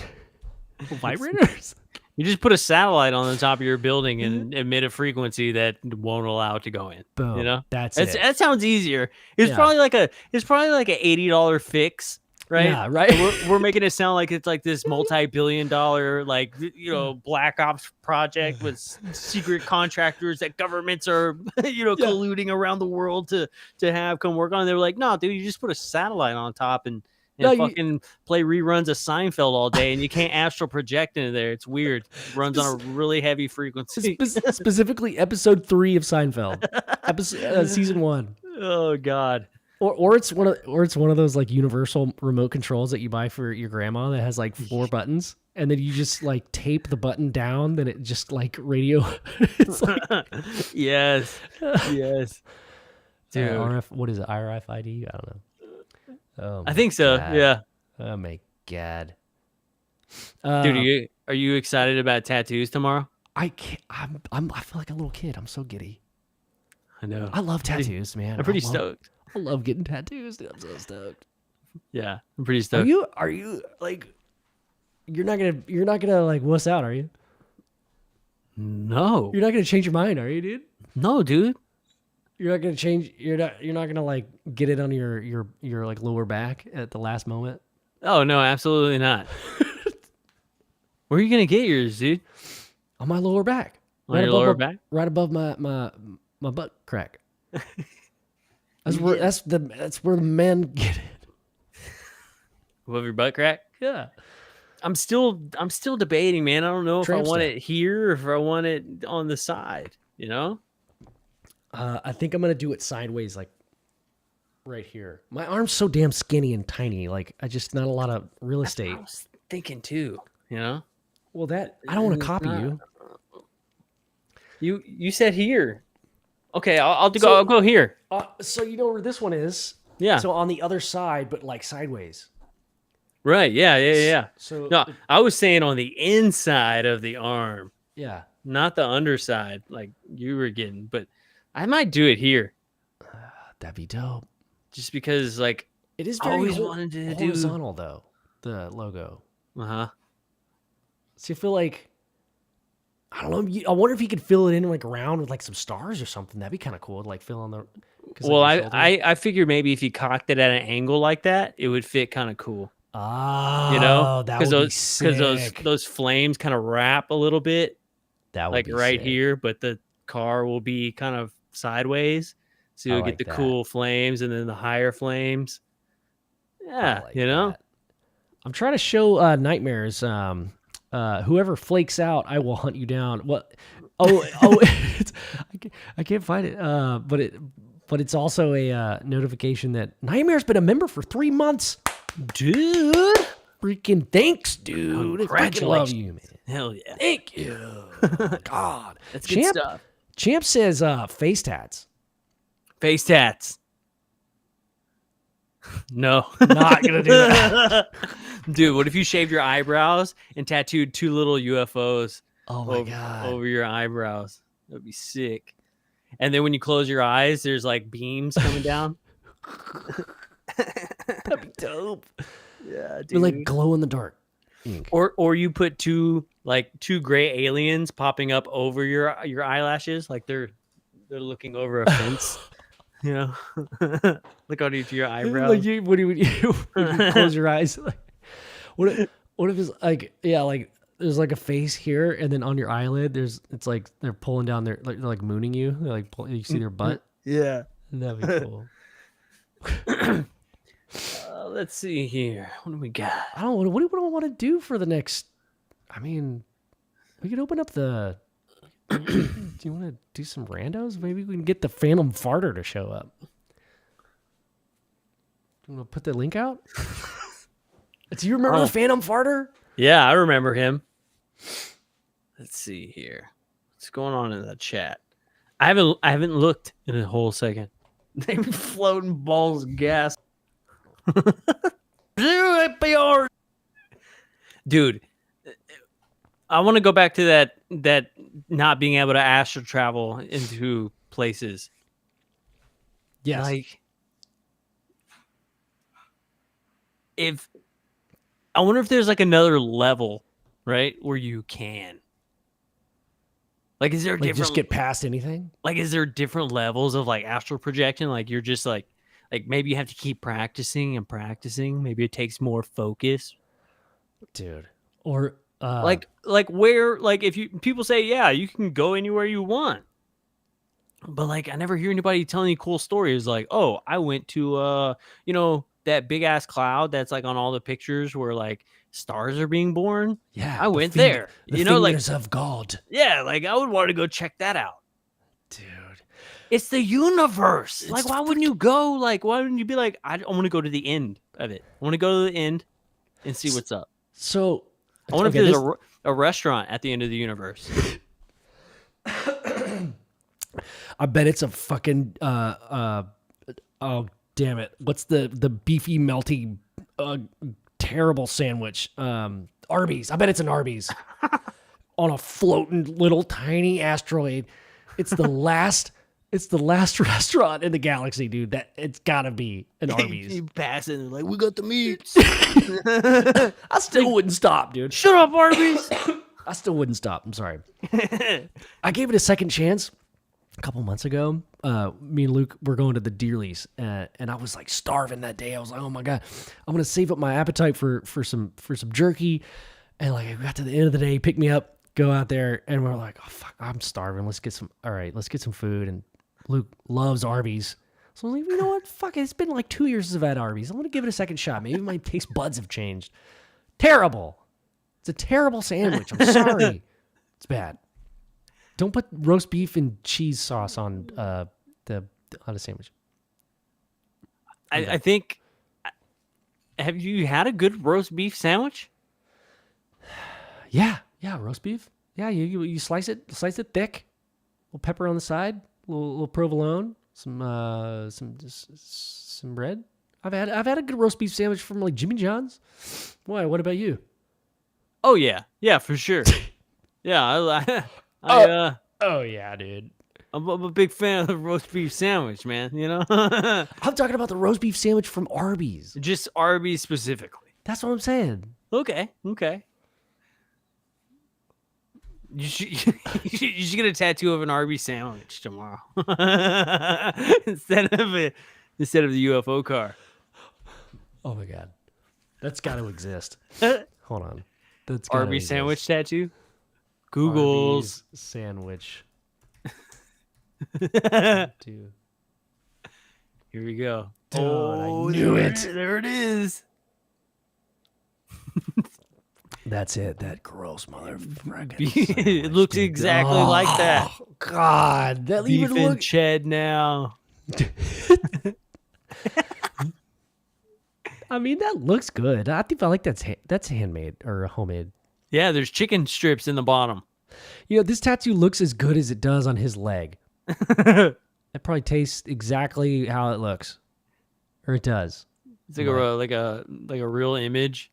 Speaker 2: vibrators.
Speaker 1: You just put a satellite on the top of your building and emit a frequency that won't allow it to go in.
Speaker 2: Boom. You know,
Speaker 1: that sounds easier. It's probably like an $80 fix, right?
Speaker 2: Yeah, right.
Speaker 1: We're making it sound like it's like this multi-billion-dollar, like, you know, black ops project with secret contractors that governments are, you know, colluding around the world to have come work on. They were like, no, dude, you just put a satellite on top and play reruns of Seinfeld all day, and you can't astral project into there. It's weird. It runs on a really heavy frequency.
Speaker 2: Specifically, episode 3 of Seinfeld, season 1.
Speaker 1: Oh God.
Speaker 2: Or it's one of those like universal remote controls that you buy for your grandma that has like 4 buttons, and then you just like tape the button down, then it just like radio. It's like...
Speaker 1: Yes. Dude,
Speaker 2: what is it? RFID? I don't know. Oh,
Speaker 1: I think so.
Speaker 2: God.
Speaker 1: Yeah.
Speaker 2: Oh my God.
Speaker 1: Dude, are you excited about tattoos tomorrow?
Speaker 2: I can't. I feel like a little kid. I'm so giddy.
Speaker 1: I know.
Speaker 2: I love tattoos, man.
Speaker 1: I'm pretty stoked.
Speaker 2: I love getting tattoos, dude. I'm so stoked.
Speaker 1: Yeah, I'm pretty stoked.
Speaker 2: Are you like? You're not gonna like wuss out, are you?
Speaker 1: No.
Speaker 2: You're not gonna change your mind, are you, dude?
Speaker 1: No, dude.
Speaker 2: You're not gonna change. You're not gonna like get it on your like lower back at the last moment.
Speaker 1: Oh no, absolutely not. Where are you gonna get yours, dude?
Speaker 2: On my lower back.
Speaker 1: On your lower back?
Speaker 2: Right above my butt crack. That's where the men get it.
Speaker 1: Above your butt crack?
Speaker 2: Yeah.
Speaker 1: I'm still debating, man. I don't know if I want it here or if I want it on the side. You know.
Speaker 2: I think I'm gonna do it sideways, like right here. My arm's so damn skinny and tiny, like I just not a lot of real estate.
Speaker 1: I was thinking too, you know.
Speaker 2: Well, I don't want to copy
Speaker 1: you. You said here. Okay, I'll go here.
Speaker 2: So you know where this one is?
Speaker 1: Yeah.
Speaker 2: So on the other side, but like sideways.
Speaker 1: Right. Yeah.
Speaker 2: So
Speaker 1: no, I was saying on the inside of the arm.
Speaker 2: Yeah.
Speaker 1: Not the underside, like you were getting, but I might do it here.
Speaker 2: That'd be dope.
Speaker 1: just because like
Speaker 2: It is
Speaker 1: I
Speaker 2: very
Speaker 1: always wanted to do.
Speaker 2: horizontal though. The logo.
Speaker 1: Uh-huh.
Speaker 2: So you feel like, I don't know. I wonder if you could fill it in like around with like some stars or something. That'd be kind of cool to like fill on the. 'Cause,
Speaker 1: Well,
Speaker 2: like, your shoulder.
Speaker 1: I figure maybe if you cocked it at an angle like that, it would fit kind of cool.
Speaker 2: Oh,
Speaker 1: You know,
Speaker 2: that would be sick.
Speaker 1: those flames kind of wrap a little bit,
Speaker 2: that would
Speaker 1: like
Speaker 2: be
Speaker 1: right
Speaker 2: sick.
Speaker 1: here, but the car will be kind of sideways, so
Speaker 2: I
Speaker 1: you'll
Speaker 2: like
Speaker 1: get the
Speaker 2: that.
Speaker 1: cool flames and then the higher flames.
Speaker 2: I
Speaker 1: Yeah,
Speaker 2: like
Speaker 1: you know.
Speaker 2: that. I'm trying to show Nightmares. Whoever flakes out, I will hunt you down. What? Oh, I can't find it. But it's also a notification that Nightmare's been a member for 3 months, dude. Freaking thanks, dude. I freaking love you, man.
Speaker 1: Hell yeah.
Speaker 2: Thank you. God,
Speaker 1: That's good stuff.
Speaker 2: Champ says face tats.
Speaker 1: Face tats. No.
Speaker 2: Not gonna do that.
Speaker 1: Dude, what if you shaved your eyebrows and tattooed 2 little UFOs
Speaker 2: Oh my god.
Speaker 1: over your eyebrows? That would be sick. And then when you close your eyes, there's like beams coming down.
Speaker 2: That'd be dope.
Speaker 1: Yeah, dude.
Speaker 2: They're like glow in the dark ink.
Speaker 1: Or you put two gray aliens popping up over your eyelashes, like they're looking over a fence. You know, look underneath your eyebrows.
Speaker 2: Like when you close your eyes, like, what if it's like, yeah, like there's like a face here, and then on your eyelid, it's like they're pulling down their like mooning you. They're like you see their butt.
Speaker 1: Yeah,
Speaker 2: That'd be cool.
Speaker 1: Let's see here. What do we got?
Speaker 2: I don't know. What do we want to do for the next? I mean, we could open up the. Do you want to do some randos? Maybe we can get the Phantom Farter to show up. Do you want to put the link out? Do you remember the Phantom Farter?
Speaker 1: Yeah, I remember him. Let's see here. What's going on in the chat? I haven't looked in a whole second. They were floating balls of gas. Dude, I want to go back to that not being able to astral travel into places.
Speaker 2: Yes.
Speaker 1: Like, if I wonder if there's like another level, right, where you can. Like, is there
Speaker 2: Like
Speaker 1: different?
Speaker 2: just get past anything?
Speaker 1: Like, is there different levels of like astral projection? Like, you're just like maybe you have to keep practicing and practicing. Maybe it takes more focus,
Speaker 2: Dude. Or
Speaker 1: like where, like, if people say, yeah, you can go anywhere you want, but like I never hear anybody telling you cool stories. Like, oh, I went to that big ass cloud that's like on all the pictures where like stars are being born.
Speaker 2: yeah,
Speaker 1: I went there.
Speaker 2: The
Speaker 1: Like,
Speaker 2: fingers of God.
Speaker 1: yeah, like I would want to go check that out.
Speaker 2: Dude.
Speaker 1: It's the universe.
Speaker 2: It's
Speaker 1: Like, why wouldn't you go? Like, why wouldn't you be like, I want to go to the end of it. I want to go to the end and see what's up.
Speaker 2: So
Speaker 1: I wonder if there's a restaurant at the end of the universe.
Speaker 2: I bet it's a fucking oh damn it. What's the beefy melty terrible sandwich? Arby's. I bet it's an Arby's. On a floating little tiny asteroid. It's the last restaurant in the galaxy, dude. That it's gotta be an Arby's.
Speaker 1: You pass it and like, we got the meats.
Speaker 2: I still wouldn't stop, dude.
Speaker 1: Shut up, Arby's.
Speaker 2: I still wouldn't stop. I'm sorry. I gave it a second chance a couple months ago. Me and Luke were going to the Dearlies, and I was like starving that day. I was like, oh my God, I'm gonna save up my appetite for some jerky. And like I got to the end of the day, pick me up, go out there, and we're like, oh fuck, I'm starving. Let's get some food. And Luke loves Arby's. So I was like, you know what? Fuck it. It's been like 2 years since I've had Arby's. I'm gonna give it a second shot. Maybe my taste buds have changed. Terrible. It's a terrible sandwich. I'm sorry. It's bad. Don't put roast beef and cheese sauce on on a sandwich.
Speaker 1: I think. Have you had a good roast beef sandwich?
Speaker 2: Yeah, roast beef. Yeah, you slice it thick. A little pepper on the side. A little provolone. Some bread. I've had a good roast beef sandwich from like Jimmy John's. Why? What about you?
Speaker 1: Oh yeah, for sure. Yeah,
Speaker 2: Oh yeah, dude.
Speaker 1: I'm a big fan of the roast beef sandwich, man. You know,
Speaker 2: I'm talking about the roast beef sandwich from Arby's.
Speaker 1: just Arby's specifically.
Speaker 2: That's what I'm saying.
Speaker 1: Okay. You should get a tattoo of an Arby's sandwich tomorrow instead of the UFO car.
Speaker 2: Oh my god, that's got to exist. Hold on, that's
Speaker 1: Arby's sandwich tattoo. Google's
Speaker 2: Arby's sandwich. Dude.
Speaker 1: Here we go.
Speaker 2: Oh, I knew it.
Speaker 1: There it is.
Speaker 2: That's it. That gross motherfucker.
Speaker 1: It looks exactly like that.
Speaker 2: God, that
Speaker 1: Beef
Speaker 2: even
Speaker 1: and
Speaker 2: look.
Speaker 1: ched now.
Speaker 2: I mean, that looks good. I think I like that's handmade or homemade.
Speaker 1: Yeah, there's chicken strips in the bottom.
Speaker 2: You know, this tattoo looks as good as it does on his leg. It probably tastes exactly how it looks, or it does.
Speaker 1: It's like a real image.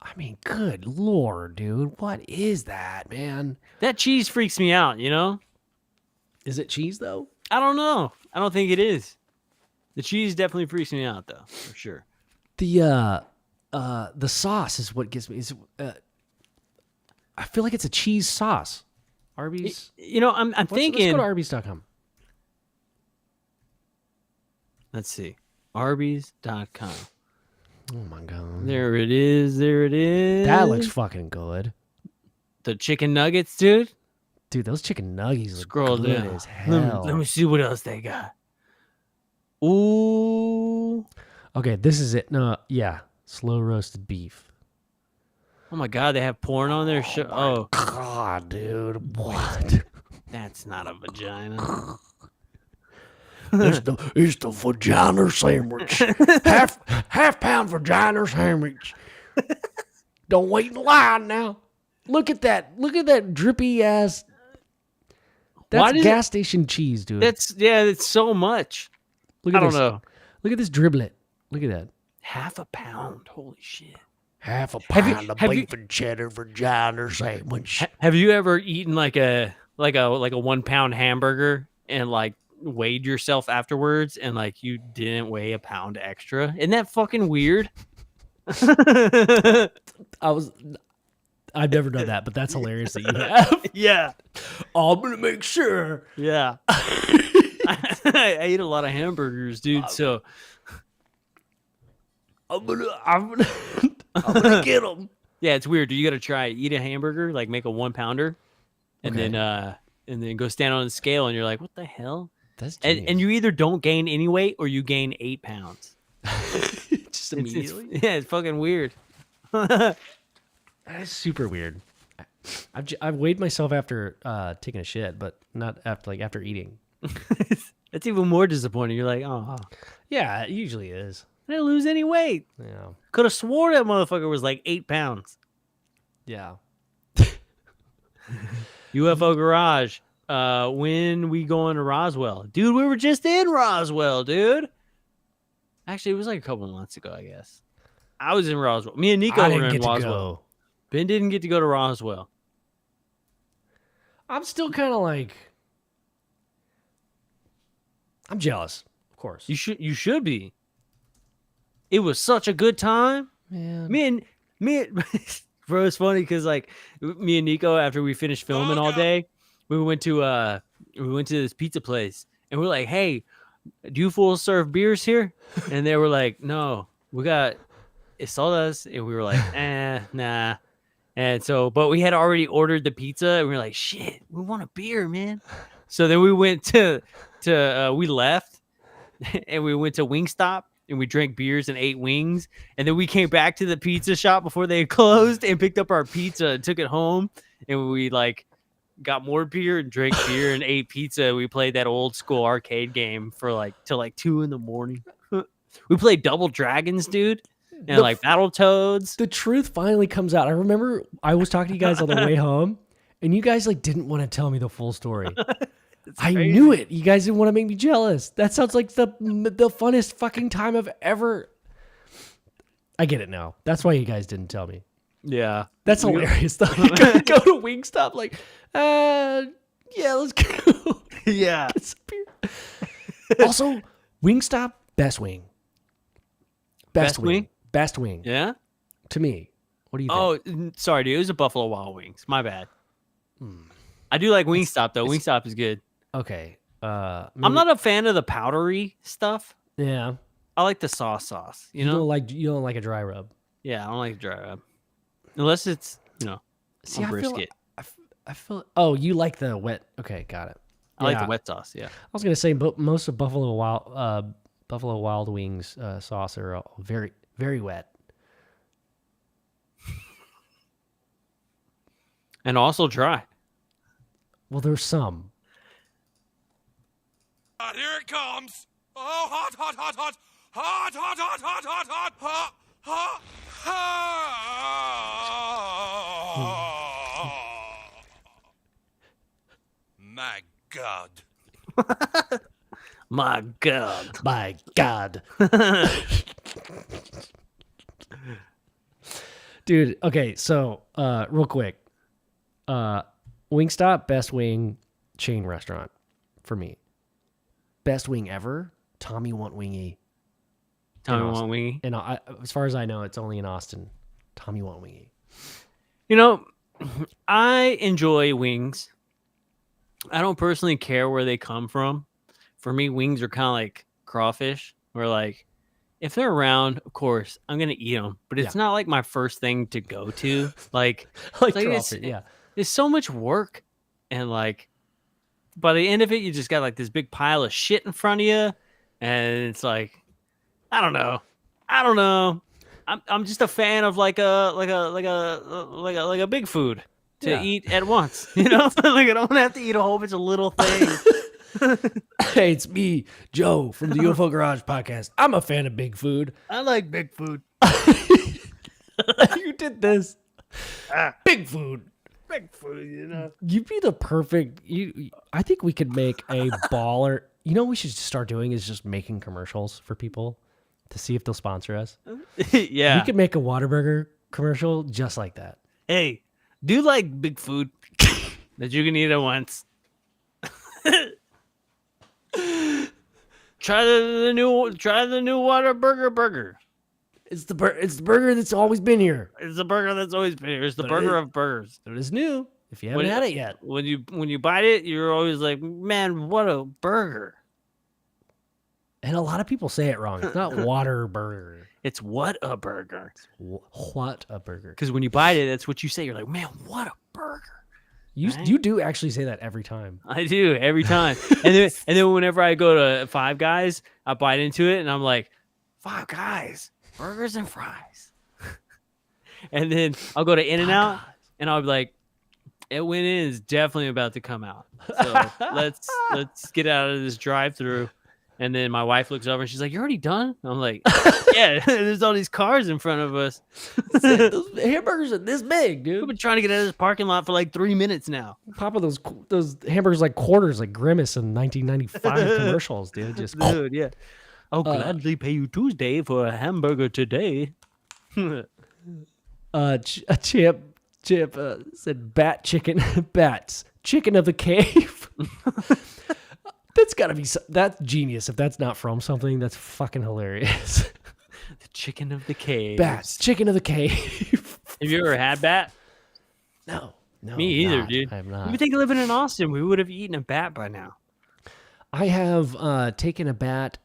Speaker 2: I mean, good lord, dude, what is that, man?
Speaker 1: That cheese freaks me out. You know?
Speaker 2: Is it cheese though?
Speaker 1: I don't know. I don't think it is. The cheese definitely freaks me out, though, for sure.
Speaker 2: The sauce is what gets me. I feel like it's a cheese sauce. Arby's.
Speaker 1: You know, I'm thinking.
Speaker 2: Let's go to Arby's.com.
Speaker 1: Let's see. Arby's.com.
Speaker 2: Oh my god.
Speaker 1: There it is.
Speaker 2: That looks fucking good.
Speaker 1: The chicken nuggets, dude.
Speaker 2: Dude, those chicken nuggets look
Speaker 1: Scroll
Speaker 2: good
Speaker 1: down.
Speaker 2: as hell.
Speaker 1: Let me see what else they got. Ooh.
Speaker 2: Okay, this is it. No, yeah. Slow roasted beef.
Speaker 1: Oh my god, they have porn on their show. Oh,
Speaker 2: God, dude. What?
Speaker 1: that's not a vagina.
Speaker 2: It's the vagina sandwich. half pound vagina sandwich. Don't wait in line now. Look at that. Look at that drippy ass. That's gas station cheese, dude.
Speaker 1: It's so much.
Speaker 2: Look at
Speaker 1: I don't
Speaker 2: this.
Speaker 1: know.
Speaker 2: Look at this driblet. Look at that.
Speaker 1: Half a pound. Holy shit.
Speaker 2: Half a
Speaker 1: Have you-
Speaker 2: pound of
Speaker 1: have you-
Speaker 2: beef and cheddar vagina sandwich.
Speaker 1: Have you ever eaten like a 1 pound hamburger and like weighed yourself afterwards and like you didn't weigh a pound extra? Isn't that fucking weird?
Speaker 2: I've never done that, but that's hilarious that you have.
Speaker 1: Yeah.
Speaker 2: I'm gonna make sure.
Speaker 1: Yeah. I ate a lot of hamburgers, dude. So
Speaker 2: I'm gonna get them.
Speaker 1: yeah, it's weird. You got to try it. Eat a hamburger, like make a 1 pounder, and
Speaker 2: Okay.
Speaker 1: then go stand on the scale, and you're like, what the hell?
Speaker 2: That's
Speaker 1: And you either don't gain any weight or you gain 8 pounds.
Speaker 2: just immediately.
Speaker 1: It's fucking weird.
Speaker 2: That's super weird. I've weighed myself after taking a shit, but not after eating.
Speaker 1: That's even more disappointing. You're like, oh,
Speaker 2: Yeah, it usually is.
Speaker 1: I didn't lose any weight.
Speaker 2: Yeah.
Speaker 1: Could have swore that motherfucker was like 8 pounds.
Speaker 2: Yeah.
Speaker 1: UFO Garage. When we going to Roswell? Dude, we were just in Roswell, dude. Actually, it was like a couple months ago, I guess. I was in Roswell. Me and Nico
Speaker 2: I
Speaker 1: were
Speaker 2: didn't
Speaker 1: in
Speaker 2: get to
Speaker 1: Roswell.
Speaker 2: go.
Speaker 1: Ben didn't get to go to Roswell.
Speaker 2: I'm still kind of like. I'm jealous, of course.
Speaker 1: You should be. It was such a good time.
Speaker 2: Man.
Speaker 1: Me and bro, it's funny because like me and Nico, after we finished filming all day, we went to this pizza place and we're like, hey, do you fools serve beers here? And they were like, no, we got sodas. And we were like, nah. And so, but we had already ordered the pizza and we were like, shit, we want a beer, man. So then we went we left and we went to Wingstop and we drank beers and ate wings. And then we came back to the pizza shop before they closed and picked up our pizza and took it home. And we like got more beer and drank beer and ate pizza. We played that old school arcade game for like till like 2 a.m. We played Double Dragons, dude. And like Battletoads.
Speaker 2: The truth finally comes out. I remember I was talking to you guys on the way home, and you guys like didn't want to tell me the full story. I knew it. You guys didn't want to make me jealous. That sounds like the funnest fucking time I've ever. I get it now. That's why you guys didn't tell me.
Speaker 1: Yeah.
Speaker 2: That's hilarious though. Go to Wingstop like, yeah, let's go.
Speaker 1: Yeah.
Speaker 2: Also, Wingstop, best wing.
Speaker 1: Best wing?
Speaker 2: Best wing.
Speaker 1: Yeah.
Speaker 2: To me. What do you think?
Speaker 1: Oh, sorry, dude. It was a Buffalo Wild Wings. My bad. I do like Wingstop though. Wingstop is good.
Speaker 2: Okay.
Speaker 1: I'm not a fan of the powdery stuff.
Speaker 2: Yeah.
Speaker 1: I like the sauce. You know?
Speaker 2: You don't like a dry rub.
Speaker 1: Yeah, I don't like dry rub. Unless it's,
Speaker 2: See,
Speaker 1: a
Speaker 2: I
Speaker 1: brisket.
Speaker 2: I feel. Oh, you like the wet? Okay, got it.
Speaker 1: I like the wet sauce. Yeah.
Speaker 2: I was gonna say, but most of Buffalo Wild Wings sauce are all very, very wet.
Speaker 1: And also dry.
Speaker 2: Well, there's some.
Speaker 5: Here it comes. Oh, hot, hot, hot, hot. Hot, hot, hot, hot, hot, hot, hot, hot, hot. My God.
Speaker 1: My God.
Speaker 2: My God. Dude, okay, so real quick. Wingstop, best wing chain restaurant for me. Best wing ever, Tommy Want Wingy.
Speaker 1: Tommy Want Wingy.
Speaker 2: And as far as I know, it's only in Austin. Tommy Want Wingy.
Speaker 1: I enjoy wings. I don't personally care where they come from. For me, wings are kind of like crawfish, where like if they're around, of course, I'm gonna eat them. But it's not like my first thing to go to. Like
Speaker 2: crawfish,
Speaker 1: it's so much work, and like by the end of it, you just got like this big pile of shit in front of you, and it's like, I don't know. I'm just a fan of like a big food to eat at once. Like I don't have to eat a whole bunch of little things.
Speaker 2: Hey, it's me, Joe from the UFO Garage podcast. I'm a fan of big food.
Speaker 1: I like big food.
Speaker 2: You did this. Big food.
Speaker 1: Big food,
Speaker 2: You'd be the perfect. I think we could make a baller. You know what we should start doing is just making commercials for people to see if they'll sponsor us.
Speaker 1: Yeah.
Speaker 2: We could make a Whataburger commercial just like that.
Speaker 1: Hey, do you like big food that you can eat at once? Try the new Whataburger burger.
Speaker 2: It's the burger that's always been here.
Speaker 1: It's the burger that's always been here. It's the burger of burgers.
Speaker 2: But it's new. If you haven't had it yet,
Speaker 1: when you bite it, you're always like, man, what a burger.
Speaker 2: And a lot of people say it wrong. It's not Whataburger.
Speaker 1: It's what a burger.
Speaker 2: What a burger.
Speaker 1: Because when you bite it, that's what you say. You're like, man, what a burger.
Speaker 2: You do actually say that every time.
Speaker 1: I do every time. and then whenever I go to Five Guys, I bite into it and I'm like, Five Guys, burgers and fries. And then I'll go to In-N-Out and I'll be like, it went in, is definitely about to come out. So let's get out of this drive-through. And then my wife looks over and she's like, "You're already done?" I'm like, "Yeah, there's all these cars in front of us.
Speaker 2: Those hamburgers are this big, dude.
Speaker 1: We've been trying to get out of this parking lot for like 3 minutes now."
Speaker 2: Papa, those hamburgers like quarters, like Grimace in 1995 commercials, dude. Just
Speaker 1: dude, yeah. I'll gladly pay you Tuesday for a hamburger today.
Speaker 2: Chip said bat chicken, bats chicken of the cave. That's gotta be that's genius. If that's not from something, that's fucking hilarious.
Speaker 1: The chicken of the cave.
Speaker 2: Bats, chicken of the cave.
Speaker 1: Have you ever had bat?
Speaker 2: No,
Speaker 1: me either, dude.
Speaker 2: I have not.
Speaker 1: You would think living in Austin, we would have eaten a bat by now.
Speaker 2: I have taken a bat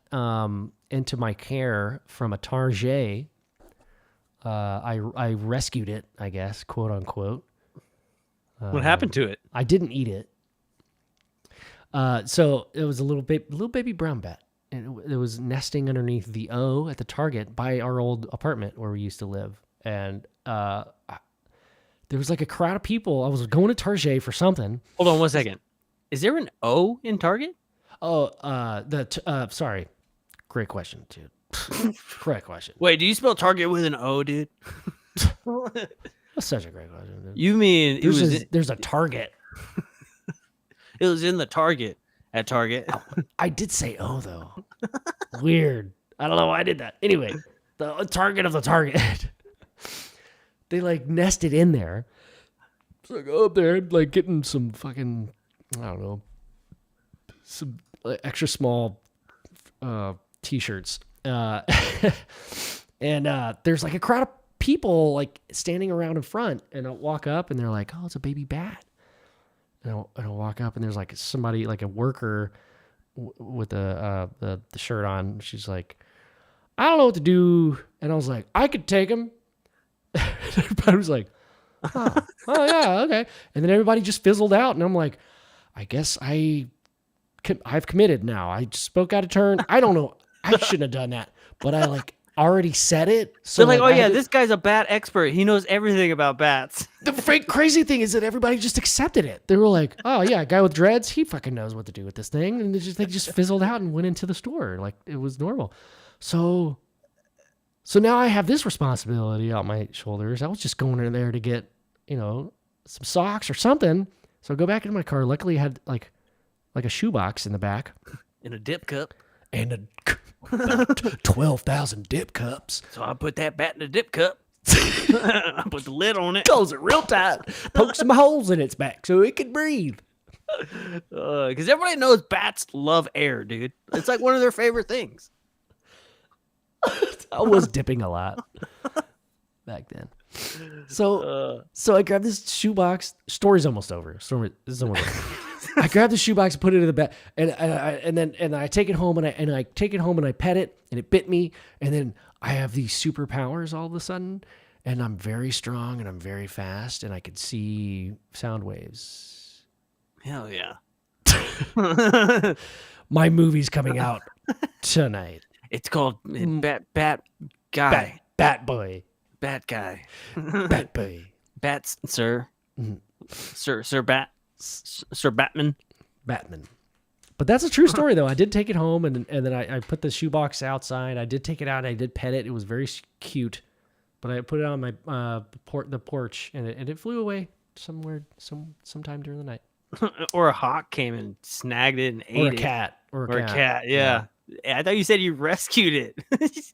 Speaker 2: into my care from a Target. I rescued it, I guess, quote unquote.
Speaker 1: What happened to it?
Speaker 2: I didn't eat it. So it was a little baby brown bat, and it was nesting underneath the O at the Target by our old apartment where we used to live. And there was like a crowd of people. I was going to Target for something.
Speaker 1: Hold on 1 second. Is there an O in Target?
Speaker 2: Oh, sorry. Great question, dude. Great question.
Speaker 1: Wait, do you spell Target with an O, dude?
Speaker 2: That's such a great question, dude.
Speaker 1: You mean
Speaker 2: there's a Target?
Speaker 1: It was in the Target at Target.
Speaker 2: I did say O though. Weird. I don't know why I did that. Anyway, the Target of the Target. They like nested in there. It's like up there, like getting some fucking, I don't know, some extra small t-shirts. And there's like a crowd of people like standing around in front, and I'll walk up and they're like, oh, it's a baby bat. And I'll walk up and there's like somebody, like a worker with the shirt on. She's like, I don't know what to do. And I was like, I could take him. Everybody was like, oh yeah, okay. And then everybody just fizzled out, and I'm like, I guess I've committed now. I spoke out of turn. I don't know. I shouldn't have done that, but I like already said it. So
Speaker 1: they're like, oh yeah, this guy's a bat expert. He knows everything about bats.
Speaker 2: The fake crazy thing is that everybody just accepted it. They were like, oh yeah, a guy with dreads, he fucking knows what to do with this thing. And they just fizzled out and went into the store like it was normal. So now I have this responsibility on my shoulders. I was just going in there to get, some socks or something. So I go back into my car. Luckily I had like a shoebox in the back.
Speaker 1: In a dip cup.
Speaker 2: And 12,000 dip cups.
Speaker 1: So I put that bat in a dip cup. I put the lid on it.
Speaker 2: Close it real tight. Poke some holes in its back so it can breathe.
Speaker 1: Because everybody knows bats love air, dude. It's like one of their favorite things.
Speaker 2: I was dipping a lot back then. So I grabbed this shoebox. Story's almost over. I grabbed the shoebox and put it in the bag, and then I take it home and I take it home and I pet it, and it bit me, and then I have these superpowers all of a sudden, and I'm very strong and I'm very fast and I could see sound waves.
Speaker 1: Hell yeah!
Speaker 2: My movie's coming out tonight.
Speaker 1: It's called Bat Guy.
Speaker 2: Bat Boy.
Speaker 1: Bat Guy.
Speaker 2: Bat Boy.
Speaker 1: Bats, sir. Sir Bat. Sir Batman.
Speaker 2: But that's a true story, though. I did take it home, and then I put the shoebox outside. I did take it out. I did pet it. It was very cute. But I put it on my the porch, and it flew away sometime during the night.
Speaker 1: Or a hawk came and snagged it and ate it.
Speaker 2: Or a cat.
Speaker 1: Yeah. I thought you said you rescued it.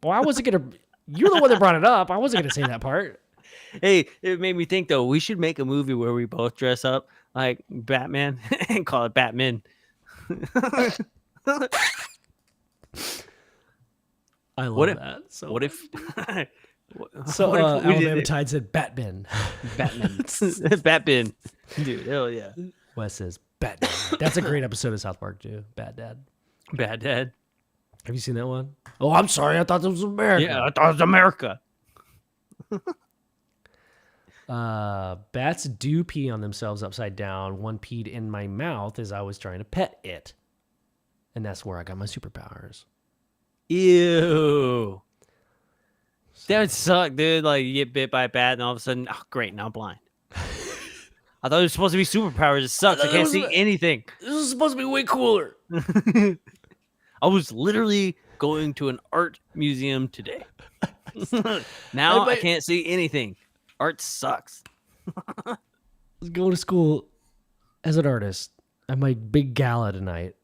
Speaker 2: Well, I wasn't going to... You're the one that brought it up. I wasn't going to say that part.
Speaker 1: Hey, it made me think, though, we should make a movie where we both dress up like Batman and call it Batman.
Speaker 2: I love that. So
Speaker 1: what if...
Speaker 2: So Alabama Tide said Batman.
Speaker 1: Batman. Dude, hell yeah.
Speaker 2: Wes says Batman. That's a great episode of South Park, too. Bad Dad. Have you seen that one? Oh, I'm sorry. I thought this was America.
Speaker 1: Yeah, I thought it was America.
Speaker 2: Bats do pee on themselves upside down. One peed in my mouth as I was trying to pet it. And that's where I got my superpowers.
Speaker 1: Ew. That would suck, dude. Like, you get bit by a bat and all of a sudden, oh, great, now I'm blind. I thought it was supposed to be superpowers. It sucks. I can't see anything.
Speaker 2: This is supposed to be way cooler.
Speaker 1: I was literally going to an art museum today. Now I can't see anything. Art sucks.
Speaker 2: I was going to school as an artist at my big gala tonight.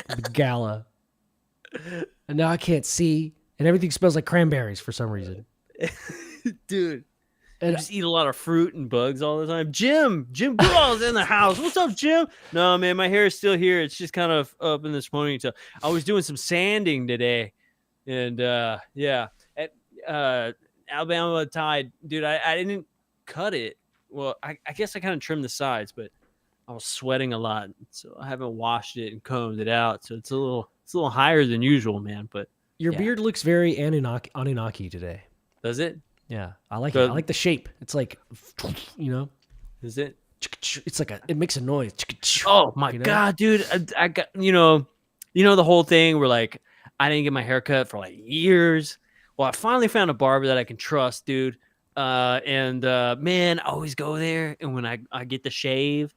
Speaker 2: Big gala. And now I can't see. And everything smells like cranberries for some reason.
Speaker 1: Dude. And I just eat a lot of fruit and bugs all the time. Jim Goodall's in the house. What's up, Jim? No, man, my hair is still here. It's just kind of up in this ponytail. I was doing some sanding today. And, yeah. At Alabama Tide, dude, I didn't cut it. Well, I guess I kind of trimmed the sides, but I was sweating a lot. So I haven't washed it and combed it out. So it's a little higher than usual, man. But
Speaker 2: your beard looks very Anunnaki today.
Speaker 1: Does it?
Speaker 2: Yeah, I like it. I like the shape. It's like,
Speaker 1: Is it?
Speaker 2: It's like it makes a noise.
Speaker 1: Oh my God, dude! I got the whole thing where like I didn't get my hair cut for like years. Well, I finally found a barber that I can trust, dude. Man, I always go there, and when I get the shave,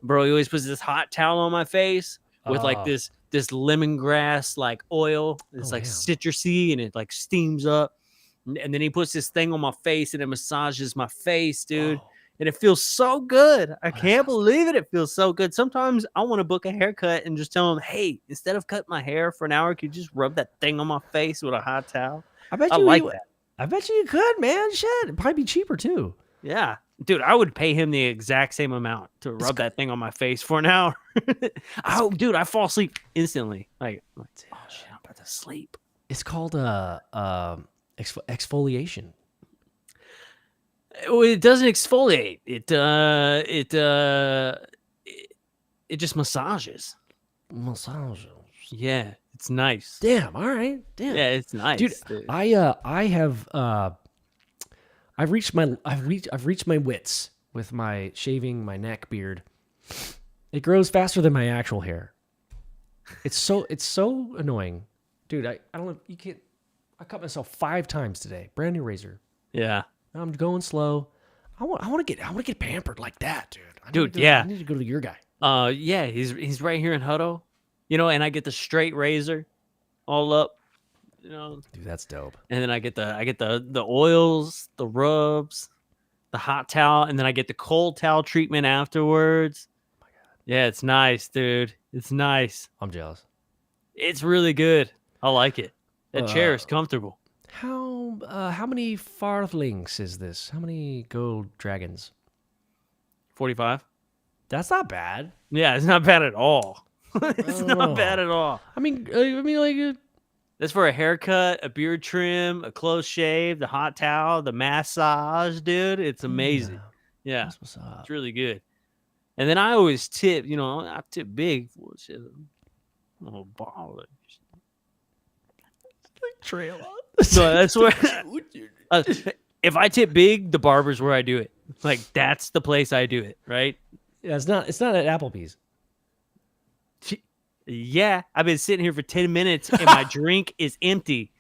Speaker 1: bro, he always puts this hot towel on my face with like this lemongrass like oil. It's like citrusy, and it like steams up. And then he puts this thing on my face and it massages my face, dude. And it feels so good. I can't believe it. It feels so good. Sometimes I want to book a haircut and just tell him, hey, instead of cutting my hair for an hour, could you just rub that thing on my face with a hot towel? I like that.
Speaker 2: I bet you could, man. Shit. It'd probably be cheaper too.
Speaker 1: Yeah. Dude, I would pay him the exact same amount to rub that thing on my face for an hour. Dude, I fall asleep instantly. Like, oh shit, I'm about to sleep.
Speaker 2: It's called exfoliation.
Speaker 1: Well, it doesn't exfoliate. It just massages.
Speaker 2: Massage.
Speaker 1: Yeah, it's nice.
Speaker 2: Damn. All right. Damn.
Speaker 1: Yeah, it's nice,
Speaker 2: dude. I've reached my wits with my shaving my neck beard. It grows faster than my actual hair. It's so annoying, dude. I don't know. You can't. I cut myself 5 times today. Brand new razor.
Speaker 1: Yeah.
Speaker 2: I'm going slow. I want to get pampered like that, dude.
Speaker 1: Yeah.
Speaker 2: I need to go to your guy.
Speaker 1: Yeah, he's right here in Hutto, and I get the straight razor, all up,
Speaker 2: Dude, that's dope.
Speaker 1: and then I get the oils, the rubs, the hot towel, and then I get the cold towel treatment afterwards. Oh my God. Yeah, it's nice, dude. It's nice.
Speaker 2: I'm jealous.
Speaker 1: It's really good. I like it. That chair is comfortable.
Speaker 2: How many farthlings is this? How many gold dragons?
Speaker 1: 45.
Speaker 2: That's not bad.
Speaker 1: Yeah, it's not bad at all. It's not bad at all.
Speaker 2: I mean, like
Speaker 1: that's for a haircut, a beard trim, a close shave, the hot towel, the massage, dude. It's amazing. Yeah,
Speaker 2: that's what's up.
Speaker 1: It's really good. And then I always tip. I tip big for shit. Oh, baller.
Speaker 2: Like trail on.
Speaker 1: No, that's where. If I tip big, the barber's where I do it. Like that's the place I do it. Right?
Speaker 2: Yeah, it's not at Applebee's.
Speaker 1: Yeah, I've been sitting here for 10 minutes and my drink is empty.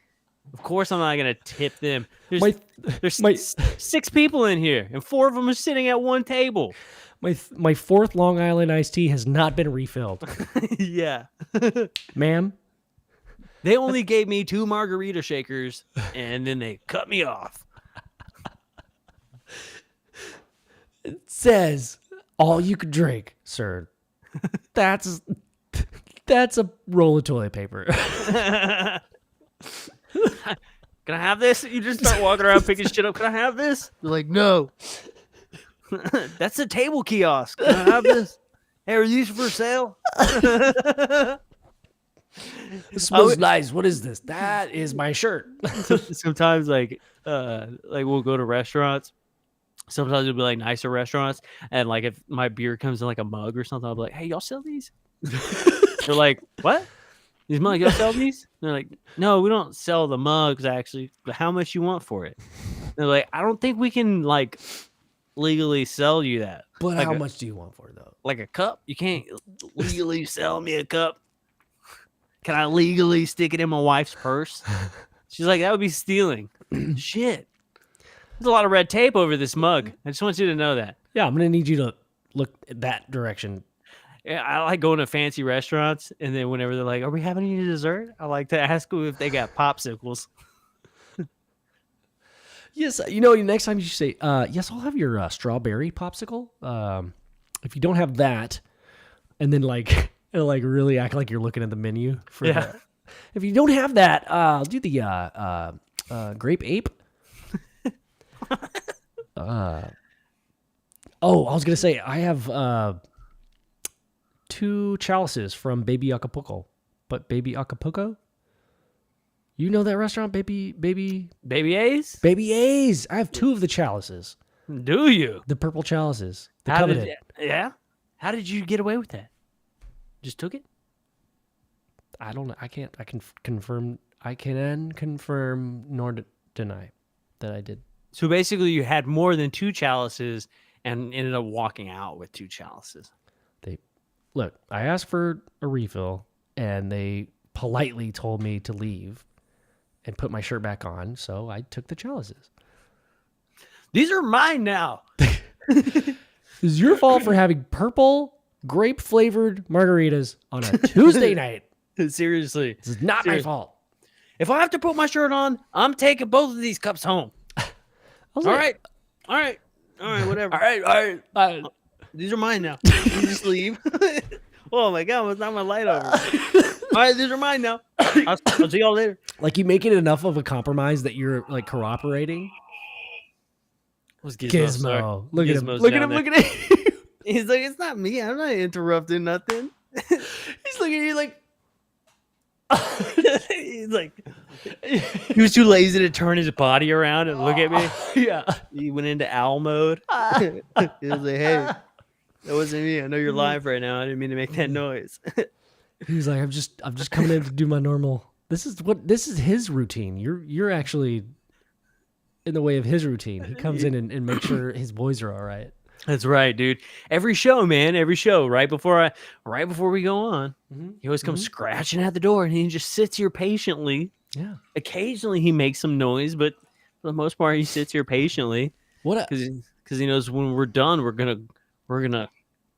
Speaker 1: Of course, I'm not gonna tip them. There's 6 people in here, and 4 of them are sitting at one table.
Speaker 2: My 4th Long Island iced tea has not been refilled.
Speaker 1: Yeah,
Speaker 2: ma'am.
Speaker 1: They only gave me 2 margarita shakers, and then they cut me off.
Speaker 2: It says all you can drink, sir. That's a roll of toilet paper.
Speaker 1: Can I have this? You just start walking around picking shit up. Can I have this? They're like, no. That's a table kiosk. Can I have this? Hey, are these for sale?
Speaker 2: It smells nice. What is this? That is my shirt.
Speaker 1: Sometimes like we'll go to restaurants. Sometimes it'll be like nicer restaurants, and like if my beer comes in like a mug or something, I'll be like, "Hey, y'all sell these?" They're like, "What? These mugs? Y'all sell these?" And they're like, "No, we don't sell the mugs actually. But how much you want for it?" And they're like, "I don't think we can like legally sell you that."
Speaker 2: But
Speaker 1: like
Speaker 2: how much do you want for it though?
Speaker 1: Like a cup? You can't legally sell me a cup. Can I legally stick it in my wife's purse? She's like, that would be stealing. Shit. There's a lot of red tape over this mug. I just want you to know that.
Speaker 2: Yeah, I'm going to need you to look that direction.
Speaker 1: Yeah, I like going to fancy restaurants, and then whenever they're like, are we having any dessert? I like to ask them if they got popsicles.
Speaker 2: Yes, next time you say, yes, I'll have your strawberry popsicle. If you don't have that, and then it'll really act like you're looking at the menu for that. If you don't have that, I'll do the grape ape. I was gonna say I have 2 chalices from Baby Acapulco, but Baby Acapulco. You know that restaurant, Baby
Speaker 1: A's?
Speaker 2: Baby A's. I have 2 of the chalices.
Speaker 1: Do you?
Speaker 2: The purple chalices. The coveted.
Speaker 1: How did you get away with that? Just took it?
Speaker 2: I don't know. I can confirm. I can confirm nor deny that I did.
Speaker 1: So basically, you had more than 2 chalices and ended up walking out with 2 chalices.
Speaker 2: Look, I asked for a refill, and they politely told me to leave and put my shirt back on, so I took the chalices.
Speaker 1: These are mine now.
Speaker 2: This is your fault for having purple grape-flavored margaritas on a Tuesday night.
Speaker 1: Seriously.
Speaker 2: This is not my fault.
Speaker 1: If I have to put my shirt on, I'm taking both of these cups home. All right, whatever. All right. These are mine now. You just leave. Oh my God, it's not my light over. All right, these are mine now. I'll see y'all later.
Speaker 2: Like you make it enough of a compromise that you're like cooperating.
Speaker 1: What's Gizmo? Sorry.
Speaker 2: Gizmo. Look at him.
Speaker 1: Gizmo's
Speaker 2: Look at
Speaker 1: down
Speaker 2: him.
Speaker 1: there.
Speaker 2: Look at him.
Speaker 1: He's like, it's not me. I'm not interrupting nothing.
Speaker 2: He's looking at you like.
Speaker 1: He's like, he was too lazy to turn his body around and look at me.
Speaker 2: Yeah.
Speaker 1: He went into owl mode. He was like, hey, that wasn't me. I know you're live right now. I didn't mean to make that noise.
Speaker 2: He was like, I'm just coming in to do my normal. This is his routine. You're actually in the way of his routine. He comes in and makes sure his boys are all right.
Speaker 1: That's right, dude. Every show, man. Every show. Right before we go on, he always comes scratching at the door, and he just sits here patiently.
Speaker 2: Yeah.
Speaker 1: Occasionally, he makes some noise, but for the most part, he sits here patiently.
Speaker 2: What?
Speaker 1: Because he knows when we're done, we're gonna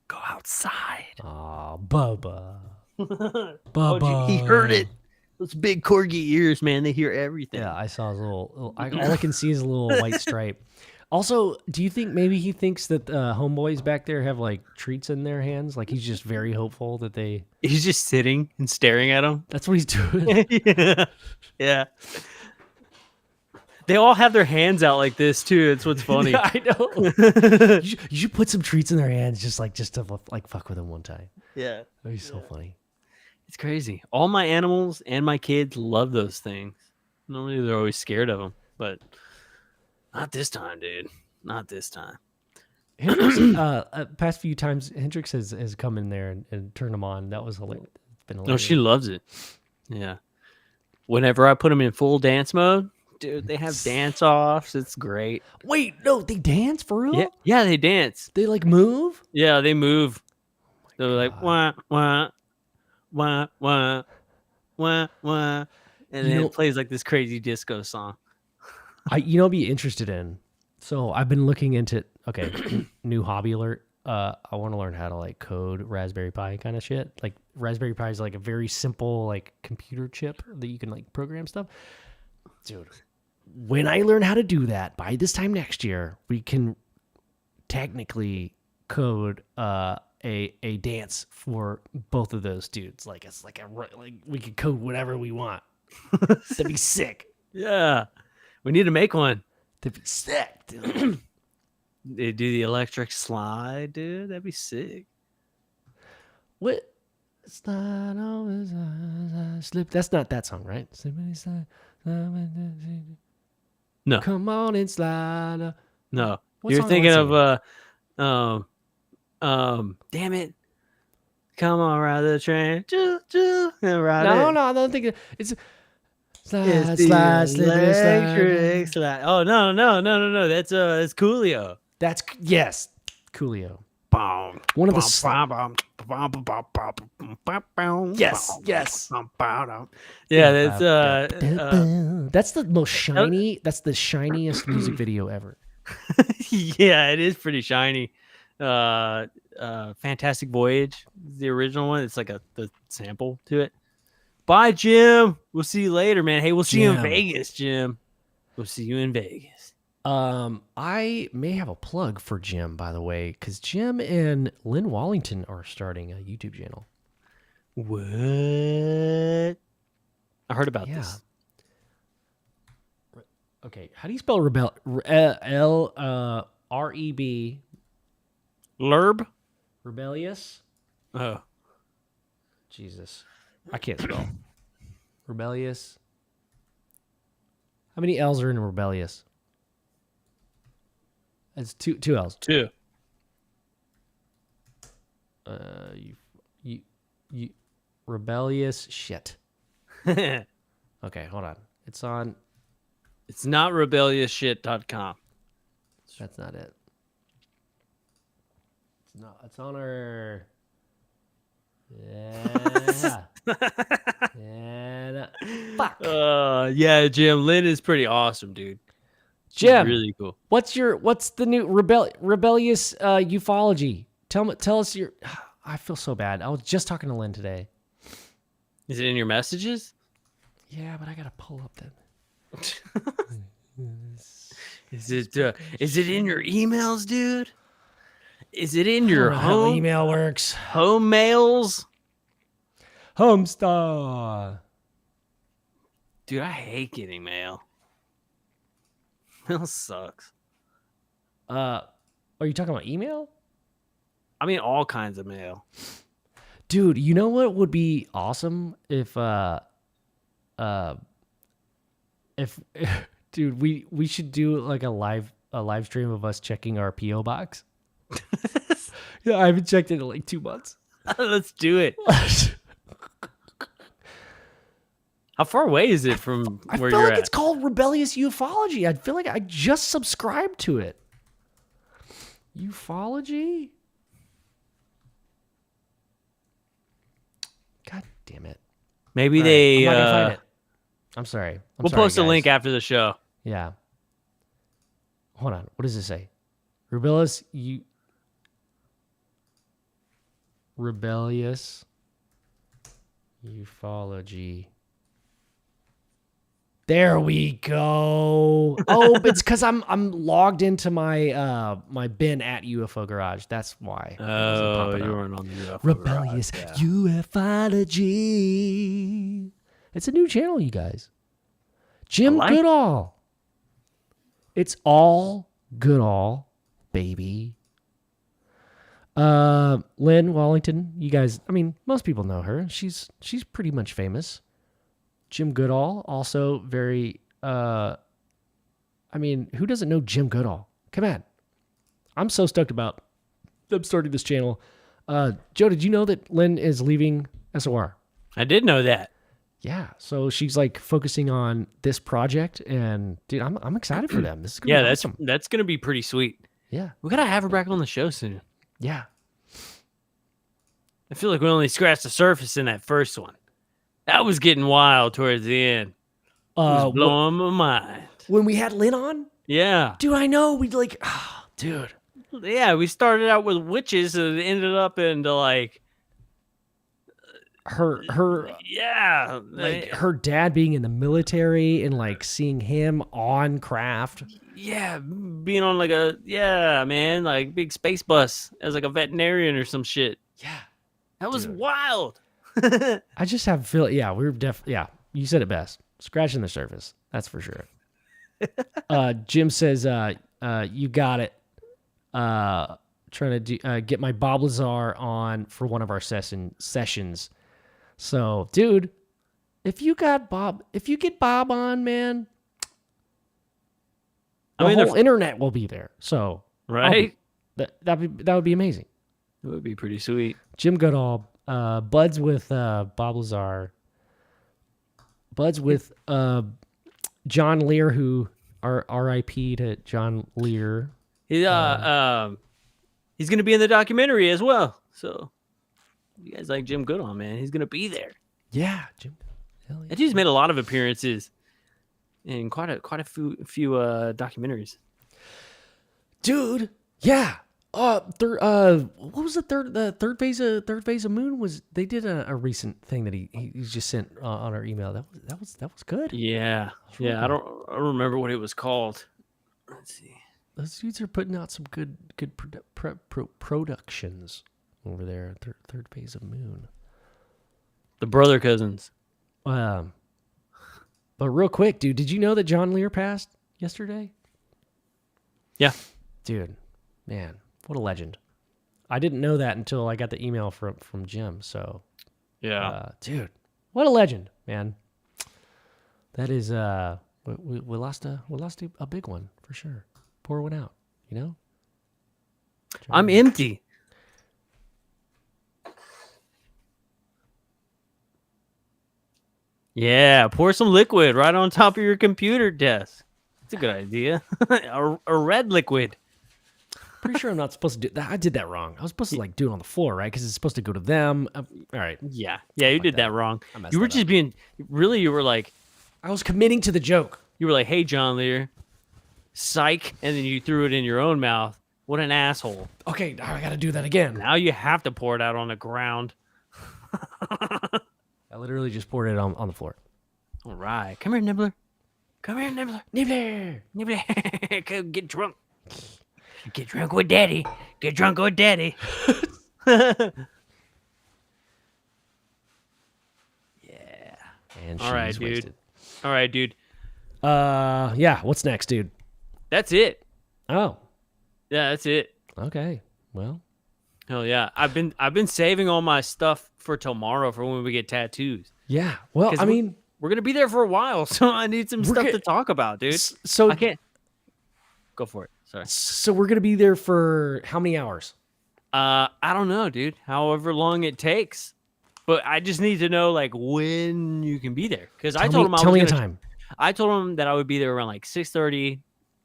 Speaker 1: go outside.
Speaker 2: Oh, Bubba.
Speaker 1: Oh,
Speaker 2: Bubba.
Speaker 1: he heard it. Those big corgi ears, man. They hear everything.
Speaker 2: Yeah, I saw his little. All I can see is a little white stripe. Also, do you think maybe he thinks that homeboys back there have like treats in their hands? Like he's just very hopeful that they.
Speaker 1: He's just sitting and staring at them.
Speaker 2: That's what he's doing.
Speaker 1: Yeah. They all have their hands out like this too. It's what's funny.
Speaker 2: Yeah, I know. You should put some treats in their hands, just to like fuck with them one time.
Speaker 1: Yeah.
Speaker 2: That'd be so funny.
Speaker 1: It's crazy. All my animals and my kids love those things. Normally they're always scared of them, but not this time, dude. Not this time.
Speaker 2: Hendrix, past few times, Hendrix has come in there and turned them on. That was hilarious. It's been
Speaker 1: No,
Speaker 2: hilarious.
Speaker 1: she loves it. Yeah. Whenever I put them in full dance mode, dude, they have dance offs. It's great.
Speaker 2: Wait, no, they dance for real?
Speaker 1: Yeah, they dance.
Speaker 2: They like move?
Speaker 1: Yeah, they move. They're like wah wah wah wah wah wah, and then it plays like this crazy disco song.
Speaker 2: I'd be interested in. So I've been looking into new hobby alert. I want to learn how to like code Raspberry Pi kind of shit. Like Raspberry Pi is like a very simple like computer chip that you can like program stuff. Dude, when I learn how to do that by this time next year, we can technically code a dance for both of those dudes. Like it's like we could code whatever we want. That'd be sick.
Speaker 1: Yeah, we need to make one.
Speaker 2: That'd be sick, dude.
Speaker 1: They do the electric slide, dude. That'd be sick.
Speaker 2: What? Slide always slip. That's not that song, right?
Speaker 1: No.
Speaker 2: Come on and slide.
Speaker 1: No.
Speaker 2: What
Speaker 1: You're
Speaker 2: song
Speaker 1: thinking
Speaker 2: am
Speaker 1: of damn it. Come on, ride the train. Ride
Speaker 2: No,
Speaker 1: it.
Speaker 2: I don't think it's slide,
Speaker 1: It's the
Speaker 2: slide, slip,
Speaker 1: electric
Speaker 2: slide.
Speaker 1: slide. Oh no. That's Coolio.
Speaker 2: That's yes, Coolio.
Speaker 1: One
Speaker 2: One of the
Speaker 1: yes. Yeah,
Speaker 2: that's the most shiny. That's the shiniest music video ever.
Speaker 1: yeah, it is pretty shiny. Fantastic Voyage, the original one. It's like the sample to it. Bye, Jim. We'll see you later, man. Hey, we'll see you in Vegas, Jim. We'll see you in Vegas.
Speaker 2: I may have a plug for Jim, by the way, because Jim and Lynn Wallington are starting a YouTube channel.
Speaker 1: What? I heard about this.
Speaker 2: Okay, how do you spell rebel? R-E-B.
Speaker 1: Lerb?
Speaker 2: Rebellious?
Speaker 1: Oh.
Speaker 2: Jesus. I can't spell. Rebellious. How many L's are in rebellious? It's two L's.
Speaker 1: Two.
Speaker 2: You rebellious shit. Okay, hold on. It's on.
Speaker 1: It's not rebelliousshit.com.
Speaker 2: That's not it. It's not. It's on our. Yeah. Yeah. Fuck.
Speaker 1: Yeah, Jim. Lynn is pretty awesome, dude. She's
Speaker 2: Jim,
Speaker 1: really cool.
Speaker 2: What's the new rebellious ufology? Tell us your. I feel so bad. I was just talking to Lynn today.
Speaker 1: Is it in your messages?
Speaker 2: Yeah, but I gotta pull up that.
Speaker 1: Is it in your emails, dude? Is it in your home
Speaker 2: email works?
Speaker 1: Home mails?
Speaker 2: Homestar.
Speaker 1: Dude, I hate getting mail. Mail sucks.
Speaker 2: Are you talking about email?
Speaker 1: I mean, all kinds of mail.
Speaker 2: Dude, you know what would be awesome if dude, we should do like a live stream of us checking our PO box. Yeah, I haven't checked it in like 2 months.
Speaker 1: Let's do it. How far away is it from
Speaker 2: I
Speaker 1: where
Speaker 2: feel
Speaker 1: you're
Speaker 2: like
Speaker 1: at?
Speaker 2: it's called Rebellious Ufology. I feel like I just subscribed to it. Ufology? God damn it.
Speaker 1: Maybe
Speaker 2: All right,
Speaker 1: they.
Speaker 2: I'm not gonna find it. I'm sorry.
Speaker 1: We'll
Speaker 2: sorry,
Speaker 1: post a
Speaker 2: guys.
Speaker 1: link after the show.
Speaker 2: Yeah. Hold on. What does it say? Rebellious Ufology. There we go. Oh, but it's because I'm logged into my my bin at UFO Garage. That's why. It wasn't
Speaker 1: Oh,
Speaker 2: popping
Speaker 1: you
Speaker 2: up.
Speaker 1: weren't on the UFO
Speaker 2: Rebellious
Speaker 1: Garage, yeah.
Speaker 2: Ufology. It's a new channel, you guys. Jim
Speaker 1: I like it.
Speaker 2: Goodall. It's all Goodall, baby. Lynn Wallington, you guys, I mean, most people know her. She's pretty much famous. Jim Goodall, also very I mean, who doesn't know Jim Goodall? Come on. I'm so stoked about them starting this channel. Joe, did you know that Lynn is leaving SOR?
Speaker 1: I did know that.
Speaker 2: Yeah, so she's like focusing on this project, and dude, I'm excited for them. This is gonna
Speaker 1: Yeah,
Speaker 2: be
Speaker 1: that's
Speaker 2: awesome.
Speaker 1: that's gonna be pretty sweet.
Speaker 2: Yeah,
Speaker 1: We gotta have her back on the show soon.
Speaker 2: yeah.
Speaker 1: I feel like we only scratched the surface in that first one. That was getting wild towards the end. It was blowing my mind.
Speaker 2: When we had Lynn on,
Speaker 1: Yeah.
Speaker 2: dude, I know we like, dude.
Speaker 1: Yeah, we started out with witches and it ended up into like,
Speaker 2: Her
Speaker 1: yeah.
Speaker 2: like her dad being in the military and like seeing him on craft.
Speaker 1: Yeah, being on like a, yeah, man, like big space bus as like a veterinarian or some shit.
Speaker 2: Yeah.
Speaker 1: That was
Speaker 2: Dude.
Speaker 1: wild.
Speaker 2: I just have feel yeah, yeah, you said it best. Scratching the surface. That's for sure. Jim says you got it. Trying to get my Bob Lazar on for one of our sessions. So, dude, if you get Bob on, man, the whole internet will be there. So,
Speaker 1: Right?
Speaker 2: that would be amazing.
Speaker 1: It would be pretty sweet.
Speaker 2: Jim Goodall, buds with Bob Lazar, buds with John Lear, who R.I.P. to John Lear.
Speaker 1: He's gonna be in the documentary as well. So you guys like Jim Goodall, man. He's gonna be there.
Speaker 2: Yeah, Jim. Hell yeah.
Speaker 1: And he's made a lot of appearances in quite a few documentaries.
Speaker 2: Dude. Yeah. What was the third phase of Moon? Was they did a recent thing that he just sent on our email. That was good.
Speaker 1: Yeah,
Speaker 2: really
Speaker 1: yeah. I don't remember what it was called. Let's see.
Speaker 2: Those dudes are putting out some good productions over there. Third phase of Moon.
Speaker 1: The Brother Cousins.
Speaker 2: But real quick, dude, did you know that John Lear passed yesterday?
Speaker 1: Yeah.
Speaker 2: Dude, man, what a legend. I didn't know that until I got the email from Jim. So,
Speaker 1: Yeah.
Speaker 2: dude, what a legend, man. That is we lost a big one for sure. Pour one out, you know?
Speaker 1: I'm empty. Yeah, pour some liquid right on top of your computer desk. That's a good idea. a red liquid.
Speaker 2: Pretty sure I'm not supposed to do that. I did that wrong. I was supposed to like do it on the floor, right? Because it's supposed to go to them. All right.
Speaker 1: Yeah, you did that wrong.
Speaker 2: I messed
Speaker 1: You were
Speaker 2: that
Speaker 1: just being really. You were like,
Speaker 2: I was committing to the joke.
Speaker 1: hey, John Lear, psych, and then you threw it in your own mouth. What an asshole!
Speaker 2: Okay, I got to do that again.
Speaker 1: Now you have to pour it out on the ground.
Speaker 2: I literally just poured it on the floor.
Speaker 1: All right, come here, Nibbler. Come here, Nibbler.
Speaker 2: Nibbler.
Speaker 1: Nibbler, come get drunk. Get drunk with Daddy. Get drunk with Daddy. Yeah.
Speaker 2: And
Speaker 1: All right,
Speaker 2: she's
Speaker 1: dude.
Speaker 2: wasted.
Speaker 1: All right, dude.
Speaker 2: Yeah. What's next, dude?
Speaker 1: That's it.
Speaker 2: Oh,
Speaker 1: Yeah, that's it.
Speaker 2: Okay. Well,
Speaker 1: Hell yeah. I've been saving all my stuff for tomorrow for when we get tattoos.
Speaker 2: yeah. Well,
Speaker 1: 'Cause
Speaker 2: I mean,
Speaker 1: we're gonna be there for a while, so I need some stuff to talk about, dude.
Speaker 2: so
Speaker 1: I can't go for it. Sorry.
Speaker 2: So we're gonna be there for how many hours?
Speaker 1: I don't know, dude. However long it takes. But I just need to know like when you can be there. Because I told him
Speaker 2: tell me a time.
Speaker 1: I told him that I would be there around like 6:30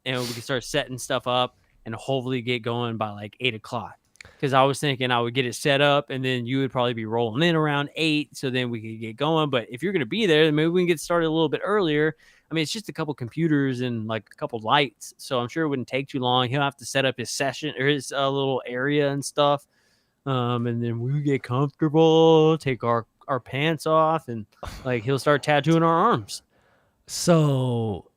Speaker 1: and we could start setting stuff up and hopefully get going by like 8:00. Because I was thinking I would get it set up and then you would probably be rolling in around 8, so then we could get going. But if you're gonna be there, then maybe we can get started a little bit earlier. I mean, it's just a couple computers and like a couple lights, so I'm sure it wouldn't take too long. He'll have to set up his session or his little area and stuff, and then we get comfortable, take our pants off, and like he'll start tattooing our arms.
Speaker 2: So,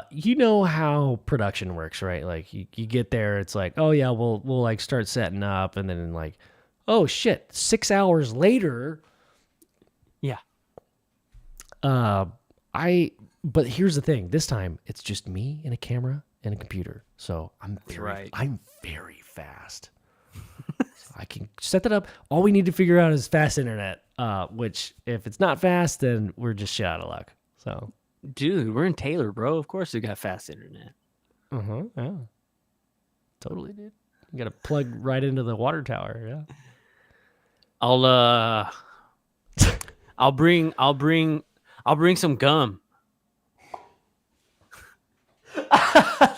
Speaker 2: you know how production works, right? Like you get there, it's like, oh yeah, we'll like start setting up, and then like, oh shit, 6 hours later.
Speaker 1: Yeah.
Speaker 2: But here's the thing. This time it's just me and a camera and a computer. So I'm very fast. So I can set that up. All we need to figure out is fast internet. Which if it's not fast, then we're just shit out of luck. So,
Speaker 1: dude, we're in Taylor, bro. Of course we got fast internet.
Speaker 2: Yeah. Totally, dude. You got to plug right into the water tower. Yeah.
Speaker 1: I'll bring some gum.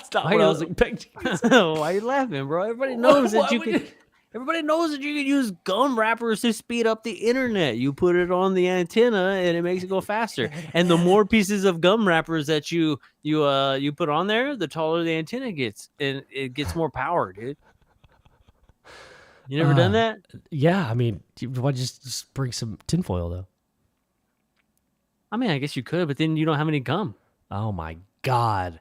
Speaker 2: Stop
Speaker 1: Why are you laughing, bro? Everybody knows that you can. Everybody knows that you can use gum wrappers to speed up the internet. You put it on the antenna and it makes it go faster. And the more pieces of gum wrappers that you put on there, the taller the antenna gets, and it gets more power, dude. You never done that?
Speaker 2: Yeah, I mean, why just bring some tinfoil though?
Speaker 1: I mean, I guess you could, but then you don't have any gum.
Speaker 2: Oh my God.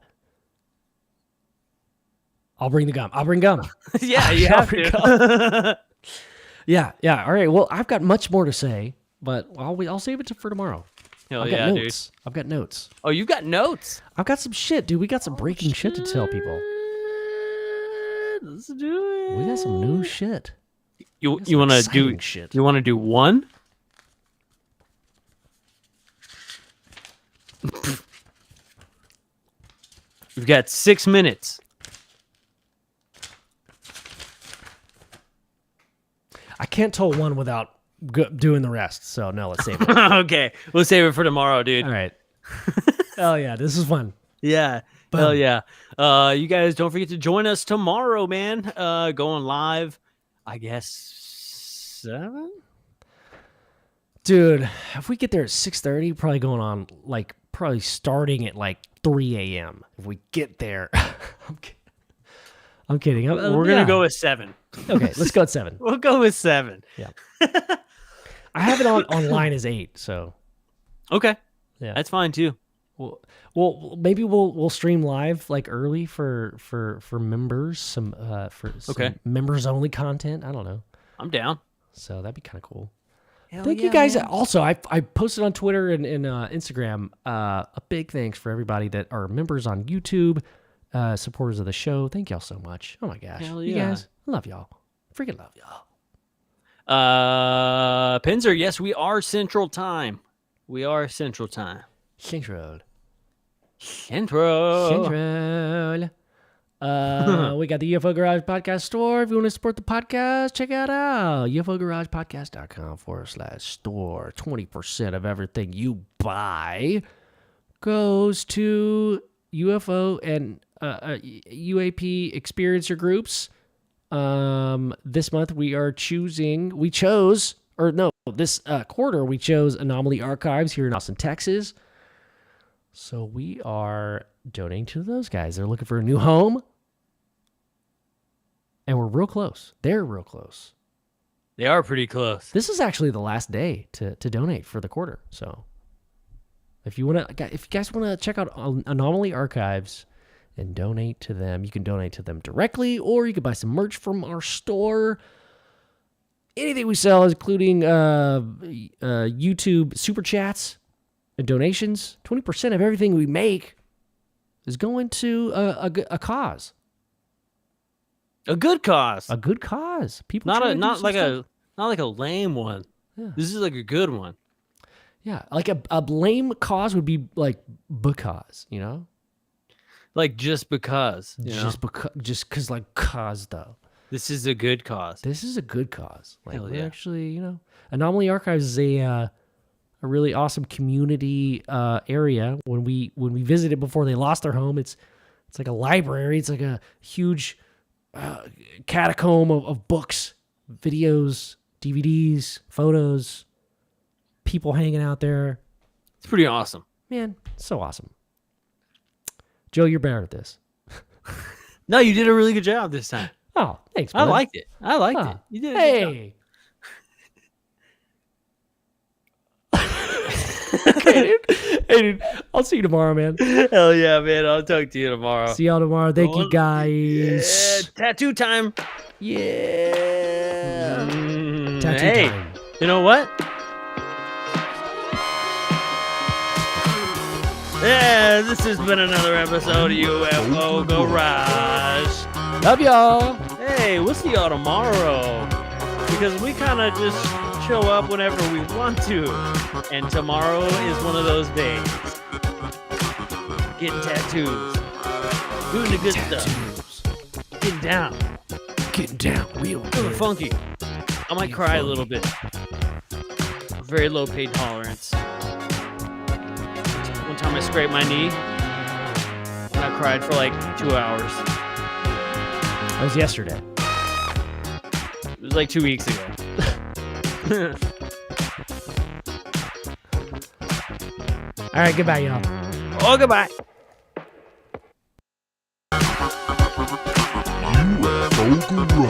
Speaker 2: I'll bring the gum. I'll bring gum.
Speaker 1: Yeah, you have to.
Speaker 2: Yeah. All right. Well, I've got much more to say, but I'll save it for tomorrow.
Speaker 1: Hell
Speaker 2: I've
Speaker 1: yeah,
Speaker 2: got
Speaker 1: dude.
Speaker 2: notes. I've got notes.
Speaker 1: Oh, you got notes?
Speaker 2: I've got some shit, dude. We got some breaking shit to tell people.
Speaker 1: Let's do it.
Speaker 2: We got some new shit.
Speaker 1: You want to do
Speaker 2: shit?
Speaker 1: You want to do one? We've got 6 minutes.
Speaker 2: I can't tell one without doing the rest. So no, let's save it.
Speaker 1: Okay, we'll save it for tomorrow, dude.
Speaker 2: All right. Hell yeah, this is fun.
Speaker 1: Yeah.
Speaker 2: Boom.
Speaker 1: Hell yeah. You guys don't forget to join us tomorrow, man. Going live, I guess 7.
Speaker 2: Dude, if we get there at 6:30, probably going on probably starting at like 3 a.m. If we get there. I'm kidding.
Speaker 1: We're gonna go with 7.
Speaker 2: Okay, let's go at 7.
Speaker 1: We'll go with 7.
Speaker 2: Yeah. I have it online as 8, so
Speaker 1: Okay.
Speaker 2: yeah,
Speaker 1: That's fine too.
Speaker 2: Well, maybe we'll stream live like early for members, some members only content. I don't know.
Speaker 1: I'm down.
Speaker 2: So that'd be kind of cool.
Speaker 1: Hell
Speaker 2: Thank you guys. Also, I posted on Twitter and Instagram a big thanks for everybody that are members on YouTube, supporters of the show. Thank y'all so much. Oh my gosh,
Speaker 1: Hell
Speaker 2: you
Speaker 1: yeah.
Speaker 2: guys, I love y'all. Freaking love y'all.
Speaker 1: Pinzer, yes, we are Central Time. We are Central Time.
Speaker 2: Central. We got the UFO Garage Podcast store. If you want to support the podcast, check it out. UFOGaragePodcast.com/store. 20% of everything you buy goes to UFO and UAP experiencer groups. This month this quarter we chose Anomaly Archives here in Austin, Texas. So we are donating to those guys. They're looking for a new home. And we're real close. They're real close.
Speaker 1: They are pretty close.
Speaker 2: This is actually the last day to donate for the quarter. So if you guys want to check out Anomaly Archives and donate to them, you can donate to them directly, or you can buy some merch from our store. Anything we sell, including YouTube super chats and donations, 20% of everything we make is going to a cause.
Speaker 1: A good cause.
Speaker 2: A good cause. People
Speaker 1: Not
Speaker 2: try
Speaker 1: a
Speaker 2: to do
Speaker 1: not
Speaker 2: some
Speaker 1: like
Speaker 2: stuff.
Speaker 1: not like a lame one.
Speaker 2: Yeah.
Speaker 1: This is like a good one.
Speaker 2: Yeah, like a lame cause would be like because, you know?
Speaker 1: Like just because. You know?
Speaker 2: Just because like cause though.
Speaker 1: This is a good cause.
Speaker 2: This is a good cause. Like
Speaker 1: Hell
Speaker 2: we're
Speaker 1: yeah.
Speaker 2: actually, you know, Anomaly Archives is a really awesome community area. When we visited before they lost their home, it's like a library. It's like a huge catacomb of books, videos, DVDs, photos, people hanging out there.
Speaker 1: It's pretty awesome.
Speaker 2: Man, so awesome. Joe, you're better at this.
Speaker 1: No, you did a really good job this time.
Speaker 2: Oh, thanks,
Speaker 1: I
Speaker 2: brother.
Speaker 1: liked it. I liked
Speaker 2: Oh.
Speaker 1: it. You did a good job.
Speaker 2: Hey. Okay, dude. Hey, dude. I'll see you tomorrow, man.
Speaker 1: Hell yeah, man. I'll talk to you tomorrow.
Speaker 2: See y'all tomorrow. Thank you,
Speaker 1: Yeah,
Speaker 2: guys.
Speaker 1: tattoo time.
Speaker 2: Yeah. Tattoo
Speaker 1: Hey,
Speaker 2: time.
Speaker 1: you know what? Yeah, this has been another episode of UFO Garage.
Speaker 2: Love y'all.
Speaker 1: Hey, we'll see y'all tomorrow. Because we kind of just show up whenever we want to. And tomorrow is one of those days. Getting tattoos. Doing the good stuff. Getting down.
Speaker 2: Getting down real
Speaker 1: Feeling
Speaker 2: good.
Speaker 1: funky. I might cry a little bit. Very low pain tolerance. One time I scraped my knee. And I cried for like 2 hours.
Speaker 2: That was yesterday.
Speaker 1: It was like 2 weeks ago.
Speaker 2: All right, goodbye, y'all.
Speaker 1: Oh, goodbye.
Speaker 6: UFO Garage.